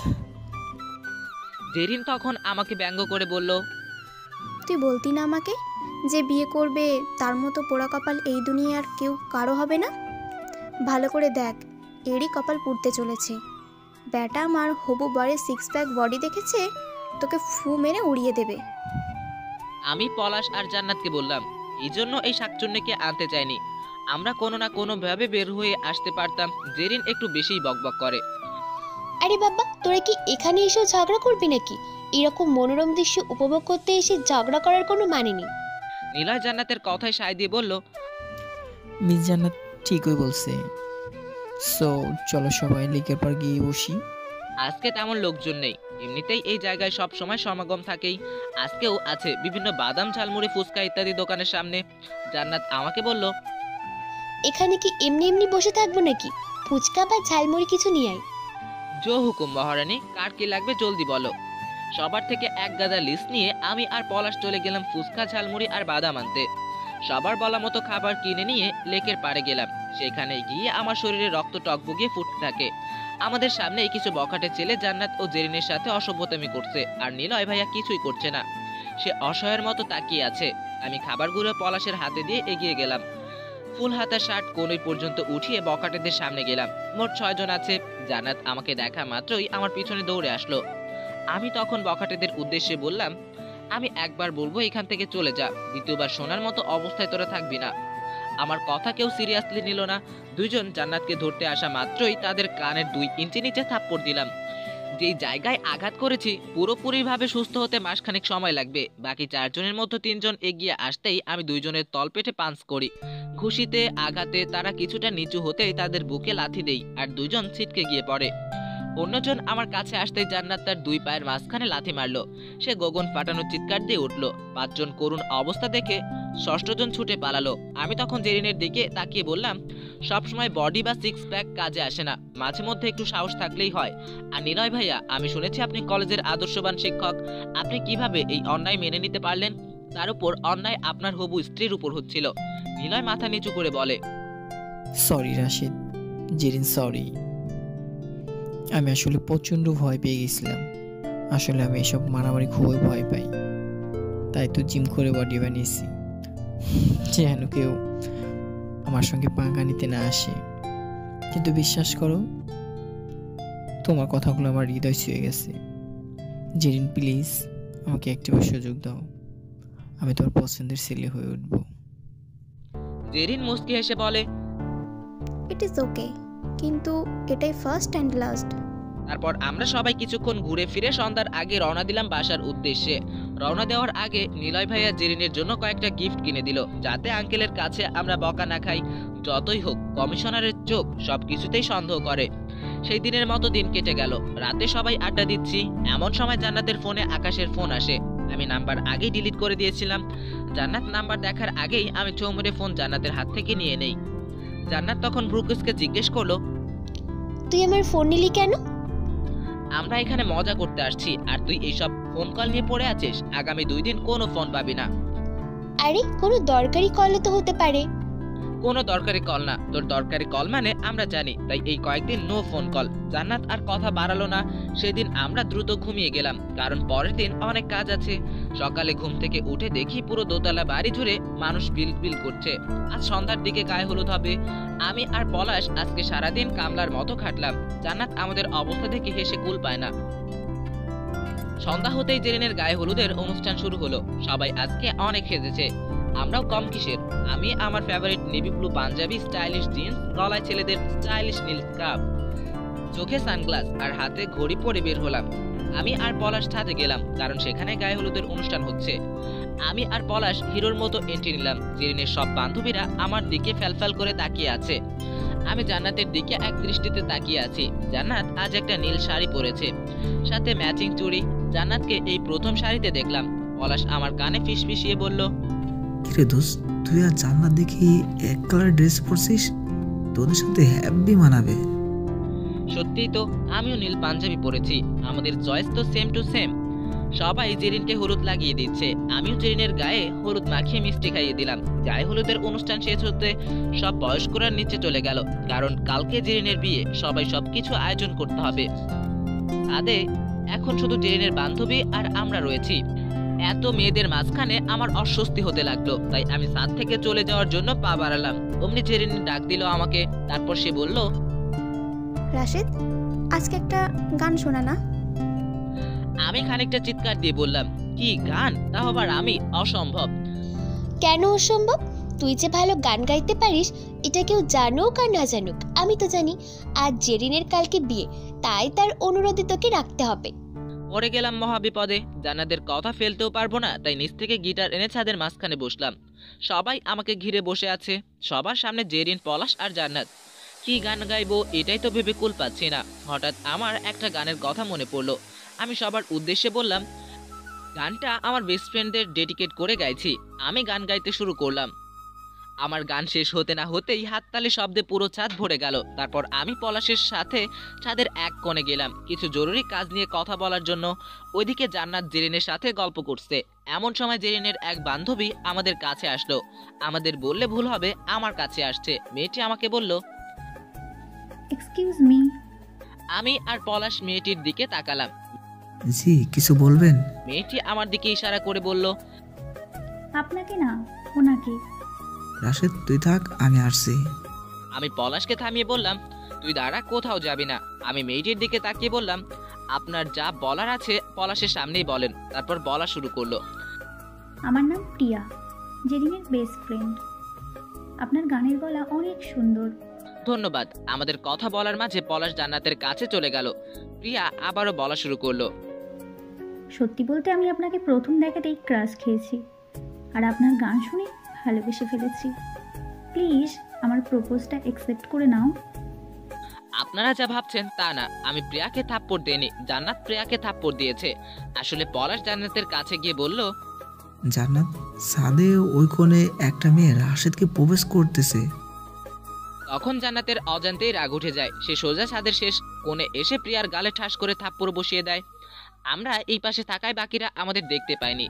জেরিন তখন আমাকে ব্যঙ্গ করে বলল, তুই বলতি না আমাকে যে বিয়ে করবে তার মতো পোড়া কপাল এই দুনিয়ার কেউ কারো হবে না? ভালো করে দেখ, এরই কপাল পুড়তে চলেছে। ব্যাটা আমার হবু বরের 6 প্যাক বডি দেখেছে, তোকে ফু মেরে উড়িয়ে দেবে। আমি পলাশ আর জান্নাতকে বললাম, এই জন্য এই শাকচুন্নিকে আনতে চাইনি, আমরা কোনো না কোনো ভাবে বের হয়ে আসতে পারতাম। জেরিন একটু বেশিই বকবক করে। আরে বাবা, তোরা কি এখানে এসে ঝগড়া করবি নাকি? এরকম মনোরম দৃশ্য উপভোগ করতে এসে ঝগড়া করার কোনো মানে নেই। নিলয় জান্নাতের কথায় সায় দিয়ে বলল, মিস জান্নাত ঠিকই বলছে। সো চলো সবাই লেকের পার গিয়ে বসি। আজকে তেমন লোকজন নেই, এমনিতেই এই জায়গায় সব সময় সমাগম থাকেই। আজকেও আছে বিভিন্ন বাদাম, ঝালমুড়ি, ফুচকা ইত্যাদি দোকানের সামনে। জান্নাত আমাকে বলল, এখানে কি এমনি এমনি বসে থাকবো নাকি? ফুচকা বা ঝালমুড়ি কিছু নিয়ে আয়। জো হুকুম মহারানী, কার কি লাগবে জলদি বলো। সবার থেকে এক গাদা লিস্ট নিয়ে আমি আর পলাশ চলে গেলাম ফুচকা, ঝালমুড়ি আর বাদাম আনতে। সবার বলা মতো খাবার কিনে নিয়ে লেকের পাড়ে গেলাম। সেখানে গিয়ে আমার শরীরে রক্ত টকবগিয়ে ফুটতে থাকে। আমাদের সামনে কিছু বখাটে ছেলে জান্নাত ও জেরিনের সাথে অসভ্যতামি করছে, আর নিলয় ভাইয়া কিছুই করছে না, সে অসহায়ের মতো তাকিয়ে আছে। আমি খাবারগুলো পলাশের হাতে দিয়ে এগিয়ে গেলাম। ফুল হাতা শার্ট কোনই পর্যন্ত উঠিয়ে বখাটেদের সামনে গেলাম। মোট 6 জন আছে। জান্নাত আমাকে দেখা মাত্রই আমার পিছনে দৌড়ে আসলো। আমি তখন বখাটেদের উদ্দেশ্যে বললাম, আমি একবার বলবো এখান থেকে চলে যা, দ্বিতীয়বার শোনার মতো অবস্থায় তোরা থাকবি না। আমার কথা কেউ সিরিয়াসলি নিল না। দুইজন জান্নাতকে ধরতে আসা মাত্রই তাদের কানের 2 ইঞ্চি নিচে থাপ্পড় দিলাম। যেই জায়গায় আঘাত করেছি পুরোপুরিভাবে সুস্থ হতে মাসখানেক সময় লাগবে। বাকি 4 জনের মধ্যে 3 জন এগিয়ে আসতেই আমি 2 জনের তলপেটে পাঞ্চ করি। ঘুষিতে আঘাতে তারা কিছুটা নিচু হতেই তাদের বুকে লাথি দেই, আর 2 জন ছিটকে গিয়ে পড়ে। অন্যজন আমার কাছে আসতেই জান্নাত তার 2 পায়ের মাঝখানে লাথি মারলো। সে গগন ফাটানো চিৎকার দিয়ে উঠল। 5 জন করুণ অবস্থা দেখে ষষ্ঠজন ছুটে পালালো। আমি তখন জেরিনের দিকে তাকিয়ে বললাম, সবসময় বডি বা সিক্স প্যাক কাজে আসে না, মাঝে মধ্যে একটু সাহস থাকলেই হয়। আর নিলয় ভাইয়া, আমি শুনেছি আপনি কলেজের আদর্শবান শিক্ষক, আপনি কিভাবে এই অন্যায় মেনে নিতে পারলেন? তার উপর অন্যায় আপনার হবু স্ত্রীর উপর হচ্ছিল। নিলয় মাথা নিচু করে বলে, সরি রাশিদ, জেরিন সরি। আমি আসলে প্রচণ্ড ভয় পেয়ে গেছিলাম। আসলে আমি এসব মারামারি খুবই ভয় পাই, তাই তো জিম করে বডি বানিয়েছি, যেন কেউ আমার সঙ্গে পাঙ্গা নিতে না আসে। কিন্তু বিশ্বাস করো, তোমার কথাগুলো আমার হৃদয় ছুঁয়ে গেছে। জেরিন প্লিজ আমাকে একটিবার সুযোগ দাও, আমি তোমার পছন্দের ছেলে হয়ে উঠব। জেরিন মুস্কি হেসে বলে, ইট ইজ ওকে, কিন্তু এটাই ফার্স্ট অ্যান্ড লাস্ট। তারপর আমরা সবাই কিছুক্ষণ ঘুরে ফিরে সন্ধ্যার আগে রওনা দিলাম বাসার উদ্দেশ্যে। রওনা দেওয়ার আগে নিলয় ভাইয়া জেরিনের জন্য কয়েকটা গিফট কিনে দিল, যাতে আঙ্কেলের কাছে আমরা বকা না খাই। যতই হোক, কমিশনারের চোখ সবকিছুতেই সন্দেহ করে। সেই দিনের মতো দিন কেটে গেল। রাতে সবাই আড্ডা দিচ্ছি, এমন সময় জান্নাতের ফোনে আকাশের ফোন আসে। আমি নাম্বার আগেই ডিলিট করে দিয়েছিলাম। জান্নাত নাম্বার দেখার আগেই আমি চৌমুরে ফোন জান্নাতের হাত থেকে নিয়ে নেই। জান্নাত তখন ব্রুকুসকে জিজ্ঞেস করলো, তুই আমার ফোন নিলি কেন? আমরা এখানে মজা করতে আসছি, আর তুই এইসব ফোন কল নিয়ে পড়ে আছিস। আগামী 2 দিন কোনো ফোন পাবি না। আরে কোনো দরকারি কলও তো হতে পারে। কোনো দরকারি কল না, তোর দরকারি কল মানে আমরা জানি, তাই এই কয়েকদিন নো ফোন কল। জান্নাত আর কথা বাড়ালো না। সেদিন আমরা দ্রুত ঘুমিয়ে গেলাম, কারণ পরের দিন অনেক কাজ আছে। সকালে ঘুম থেকে উঠে দেখি পুরো দোতলা বাড়ি জুড়ে মানুষ বিল করছে। আজ সন্ধ্যার দিকে গায়ে হলুদ হবে। আমি আর পলাশ আজকে সারাদিন কামলার মতো খাটলাম। জান্নাত আমাদের অবস্থা দেখে হেসে কুল পায় না। সন্ধ্যা হতেই জেরিনের গায়ে হলুদের অনুষ্ঠান শুরু হলো। সবাই আজকে অনেক সেজেছে, আমরাও কম কিসের। আমি আমার favourite navy blue panjabi, stylish jeans, গলায় ছেলেদের স্টাইলিশ নীল স্কার্ফ, চোখে সানগ্লাস আর হাতে ঘড়ি পরে বের হলাম। আমি আর পলাশ ছাদে গেলাম, কারণ সেখানে গায়ে হলুদের অনুষ্ঠান হচ্ছে। আমি আর পলাশ হিরোর মতো এন্ট্রি নিলাম। জেরিনের সব বান্ধবীরা আমার দিকে ফ্যালফ্যাল করে তাকিয়ে আছে। আমি জান্নাতের দিকে এক দৃষ্টিতে তাকিয়ে আছি। জান্নাত আজ একটা নীল শাড়ি পরেছে, সাথে ম্যাচিং চুড়ি। জান্নাতকে এই প্রথম শাড়িতে দেখলাম। পলাশ আমার কানে ফিসফিসিয়ে বলল, কিরে দোস্ত, তুই আর জান্নাত দেখি এক কালার ড্রেস পরছিস, তোদের সাথে হ্যাপি মানাবে। সত্যিই তো, আমিও নীল পাঞ্জাবি পরেছি। আমাদের চয়েস তো সেম টু সেম। সবাই জেরিনকে হলুদ লাগিয়ে দিচ্ছে, আমিও জেরিনের গায়ে হলুদ মাখিয়ে মিষ্টি খাইয়ে দিলাম। গায়ে হলুদের অনুষ্ঠান শেষ হতে সব বয়স্করা নিচে চলে গেল, কারণ কালকে জেরিনের বিয়ে, সবাই সবকিছু আয়োজন করতে হবে। তাদের এখন শুধু জেরিনের বান্ধবী আর আমরা রয়েছি। এত মেয়েদের মাঝখানে আমার অস্বস্তি হতে লাগলো, তাই আমি ছাদ থেকে চলে যাওয়ার জন্য পা বাড়ালাম। অমনি জেরিন ডাক দিল আমাকে। তারপর সে বলল, রাশিদ, আজকে একটা গান শোনা না? আমি খানিকটা চিৎকার দিয়ে বললাম, কি গান? তা আবার আমি? অসম্ভব। কেন অসম্ভব? তুই যে ভালো গান গাইতে পারিস, এটা কেউ জানুক আর না জানুক, আমি তো জানি। আজ জেরিনের কালকে বিয়ে, তাই তার অনুরোধে তোকে রাখতে হবে। পড়ে গেলাম মহাবিপদে। জান্নাতের কথা ফেলতেও পারবো না, তাই নিচ থেকে গিটার এনে ছাদের মাঝখানে বসলাম। সবাই আমাকে ঘিরে বসে আছে। সবার সামনে জেরিন, পলাশ আর জান্নাত। কি গান গাইবো এটাই তো ভেবে কুল পাচ্ছি না। হঠাৎ আমার একটা গানের কথা মনে পড়লো। আমি সবার উদ্দেশ্যে বললাম, গানটা আমার বেস্ট ফ্রেন্ডদের ডেডিকেট করে গাইছি। আমি গান গাইতে শুরু করলাম। আমার গান শেষ হতে না হতেই হাততালি শব্দে পুরো ছাদ ভরে গেল। তারপর আমি পলাশের সাথে ছাদের এক কোণে গেলাম কিছু জরুরি কাজ নিয়ে কথা বলার জন্য। ওইদিকে জান্নাত জেরিনের সাথে গল্প করছে। এমন সময় জেরিনের এক বান্ধবী আমাদের কাছে আসলো। আমাদের বললে ভুল হবে, আমার কাছে আসছে। মেয়েটি আমাকে বলল, এক্সকিউজ মি। আমি আর পলাশ মেয়েটির দিকে তাকালাম। জি, কিছু বলবেন? মেয়েটি আমার দিকে ইশারা করে বলল, আপনাকে না, ওনাকে। রাশেদ, তুই থাক, আমি আসছি। আমি পলাশকে থামিয়ে বললাম, তুই দাঁড়া, কোথাও যাবি না। আমি মেয়েটির দিকে তাকিয়ে বললাম, আপনার যা বলার আছে পলাশের সামনেই বলেন। তারপর বলা শুরু করলো, আমার নাম প্রিয়া, জেরিনের বেস্ট ফ্রেন্ড। আপনার গানের গলা অনেক সুন্দর। ধন্যবাদ। আমাদের কথা বলার মাঝে পলাশ জান্নাতের কাছে চলে গেল। প্রিয়া আবারও বলা শুরু করলো, সত্যি বলতে আমি আপনাকে প্রথম দেখাতেই ক্রাশ খেয়েছি, আর আপনার গান শুনে ভালোবেসে ফেলেছি। প্লিজ আমার প্রপোজটা অ্যাকসেপ্ট করে নাও। আপনারা যা ভাবছেন তা না। আমি প্রিয়াকে থাপ্পড় দেইনি, জান্নাত প্রিয়াকে থাপ্পড় দিয়েছে। আসলে পলাশ জান্নাতের কাছে গিয়ে বলল, জান্নাত, সাদে ওই কোণে একটা মেয়ে রাশেদকে প্রবেশ করতেছে। তখন জান্নাতের অজান্তেই রাগ উঠে যায়। সে সোজা ছাদের শেষ কোণে এসে প্রিয়ার গালে ঠাস করে থাপ্পড় বসিয়ে দেয়। আমরা এই পাশে থাকায় বাকিরা আমাদের দেখতে পায়নি।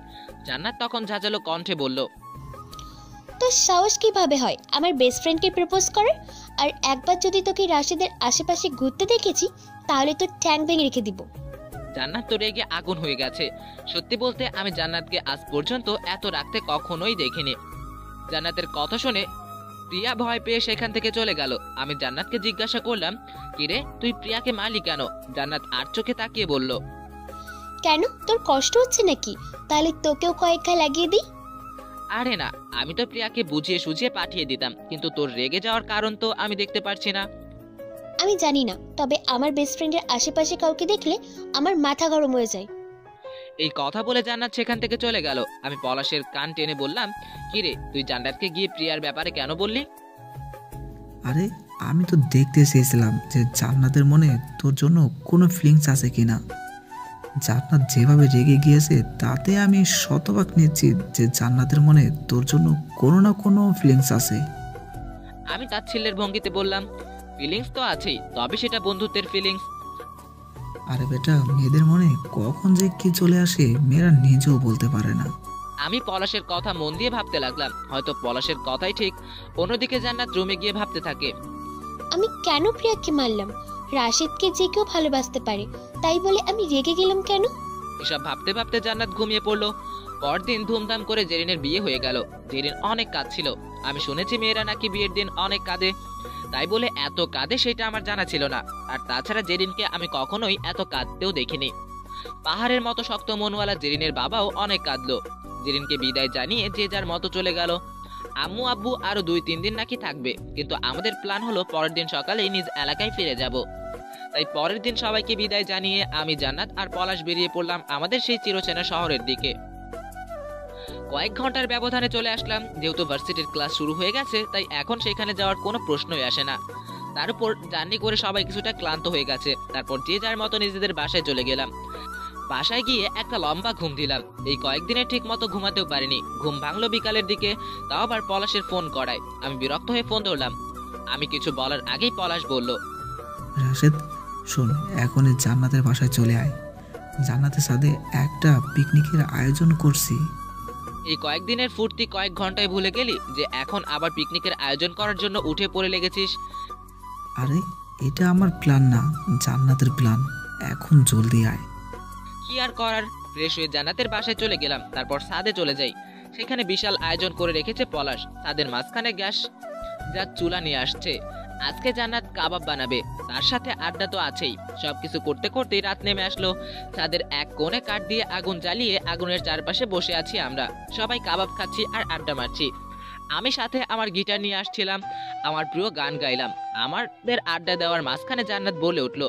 জান্নাত তখন ঝাঁঝালো কণ্ঠে বলল, তোর সাহস কিভাবে হয় আমার বেস্ট ফ্রেন্ডকে প্রপোজ করার? আর একবার যদি তোকে রাশেদের আশেপাশে ঘুরতে দেখেছি তাহলে তোর ট্যাং ভেঙে রেখে দিব। জান্নাত তো রেগে আগুন হয়ে গেছে। সত্যি বলতে আমি জান্নাতকে আজ পর্যন্ত এত রাখতে কখনোই দেখিনি। জান্নাতের কথা শুনে প্রিয়া ভয় পেয়ে সেখান থেকে চলে গেল। আমি জান্নাতকে জিজ্ঞাসা করলাম, কিরে তুই প্রিয়াকে মারলি কেন? জান্নাত আর চোখে তাকিয়ে বলল, কেন, তোর কষ্ট হচ্ছে নাকি? তাহলে তোকেও কয়েকটা লাগিয়ে দিই। আরে না, আমি তো প্রিয়াকে বুঝিয়ে সুঝিয়ে পাঠিয়ে দিতাম, কিন্তু তোর রেগে যাওয়ার কারণ তো আমি দেখতে পারছি না। আমি জানি না, তবে আমার বেস্ট ফ্রেন্ডের আশেপাশে কাউকে দেখলে আমার মাথা গরম হয়ে যায়। এই কথা বলে জান্নাত সেখান থেকে চলে গেল। আমি পলাশের কান টেনে বললাম, কিরে তুই জান্নাতকে গিয়ে প্রিয়ার ব্যাপারে কেন বললি? আরে আমি তো দেখতে চেয়েছিলাম যে জান্নাতের মনে তোর জন্য কোনো ফিলিংস আছে কিনা। জান্নাত যেভাবে রেগে গিয়েছে তাতে আমি শতভাগ নিশ্চিত যে জান্নাতের মনে তোর জন্য কোনো না কোনো ফিলিংস আছে। আমি তাচ্ছিল্যের ভঙ্গিতে বললাম, ফিলিংস তো আছেই, তবে সেটা বন্ধুত্বের ফিলিংস। আরে বেটা, মেয়েদের মনে কখন যে কি চলে আসে মেয়েরা নিজেও বলতে পারে না। আমি পলাশের কথা মন দিয়ে ভাবতে লাগলাম। হয়তো পলাশের কথাই ঠিক। অন্যদিকে জান্নাত রুমে গিয়ে ভাবতে থাকে, আমি কেন প্রিয়াকে মারলাম? রাশেদকে যে কেউ ভালোবাসতে পারে, তাই বলে আমি রেগে গেলাম কেন? এসব ভাবতে ভাবতে জান্নাত ঘুমিয়ে পড়লো। পরদিন ধুমধাম করে জেরিনের বিয়ে হয়ে গেল। জেরিন অনেক কাঁদছিল। আমি শুনেছি মেয়েরা নাকি বিয়ের দিন অনেক কাঁদে, তাই বলে এত কাঁদে সেটা আমার জানা ছিল না। আর তাছাড়া জেরিনকে আমি কখনোই এত কাঁদতেও দেখিনি। পাহাড়ের মতো শক্ত মনওয়ালা জেরিনের বাবাও অনেক কাঁদলো। জেরিনকে বিদায় জানিয়ে যে যার মতো চলে গেল। আম্মু আব্বু আরো 2-3 দিন নাকি থাকবে, কিন্তু আমাদের প্ল্যান হলো পরের দিন সকালেই নিজ এলাকায় ফিরে যাব। তাই পরের দিন সবাইকে বিদায় জানিয়ে আমি জান্নাত আর পলাশ বেরিয়ে পড়লাম আমাদের সেই চিরচেনা শহরের দিকে। কয়েক ঘন্টার ব্যবধানে চলে আসলাম। যেহেতু ভার্সিটির ক্লাস শুরু হয়ে গেছে, তাই এখন সেখানে যাওয়ার কোনো প্রশ্নই আসে না। তার উপর জার্নি করে সবাই কিছুটা ক্লান্ত হয়ে গেছে। তারপর যে যার মতো নিজেদের বাসায় চলে গেলাম। বাসায় গিয়ে একটা লম্বা ঘুম দিলাম। এই কয়েকদিনে ঠিক মতো ঘুমাতেও পারিনি। ঘুম ভাঙলো বিকালের দিকে, তাও আবার পলাশের ফোন করায়। আমি বিরক্ত হয়ে ফোন ধরলাম। আমি কিছু বলার আগেই পলাশ বলল, রাশেদ শোন, এখনই জান্নাতের বাসায় চলে আয়। জান্নাতের সাথে একটা পিকনিকের আয়োজন করছি। এই কয়েকদিনের ফুর্তি কয়েক ঘন্টায় ভুলে গেলি যে এখন আবার পিকনিকের আয়োজন করার জন্য উঠে পড়ে লেগেছিস? আরে এটা আমার প্ল্যান না, জান্নাতের প্ল্যান। এখন জলদি আয়। কি আর করার, ফ্রেশ হয়ে জান্নাতের বাসায় চলে গেলাম। তারপর ছাদে চলে যাই। সেখানে বিশাল আয়োজন করে রেখেছে পলাশ। ছাদের মাঝখানে গ্যাস যা চুলা নিয়ে আসছে। আজকে জান্নাত কাবাব বানাবে, তার সাথে আড্ডা তো আছেই। সবকিছু করতে করতেই রাত নেমে আসলো। ছাদের এক কোণে কাঠ দিয়ে আগুন জ্বালিয়ে আগুনের চারপাশে বসে আছি আমরা। সবাই কাবাব খাচ্ছি আর আড্ডা মারছি। আমি সাথে আমার গিটার নিয়ে আসছিলাম, আমার প্রিয় গান গাইলাম। আমাদের আড্ডা দেওয়ার মাঝখানে জান্নাত বলে উঠল,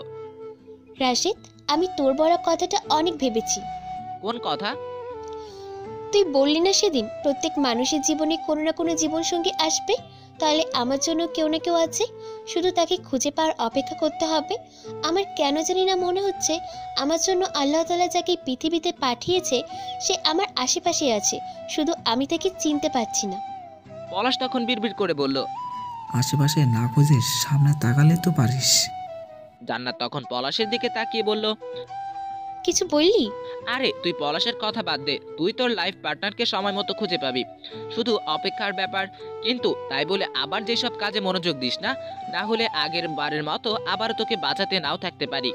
রাশেদ, আমি তোর বড় কথাটা অনেক ভেবেছি। কোন কথা? তুই বললি না সেদিন প্রত্যেক মানুষের জীবনে কোনো না কোনো জীবনসঙ্গী আসবে, তাহলে আমার জন্য কেউ না কেউ আছে, শুধু তাকে খুঁজে পাওয়ার অপেক্ষা করতে হবে। আমার কেন জানি না মনে হচ্ছে আমার জন্য আল্লাহ তাআলা যাকে পৃথিবীতে পাঠিয়েছে সে আমার আশেপাশে আছে, শুধু আমি তাকে চিনতে পারছি না। পলাশ তখন বিড়বিড় করে বলল, আশেপাশে না খুঁজে সামনে তাকালে তো পারিস। জান্নাত তখন পলাশের দিকে তাকিয়ে বলল, কিছু বললি? আরে তুই পলাশের কথা বাদ দে, তুই তোর লাইফ পার্টনারকে সময় মতো খুঁজে পাবি, শুধু অপেক্ষার ব্যাপার। কিন্তু তাই বলে আবার যেসব কাজে মনোযোগ দিস না, না হলে আগের বারের মতো আবার তোকে বাঁচাতে নাও থাকতে পারি।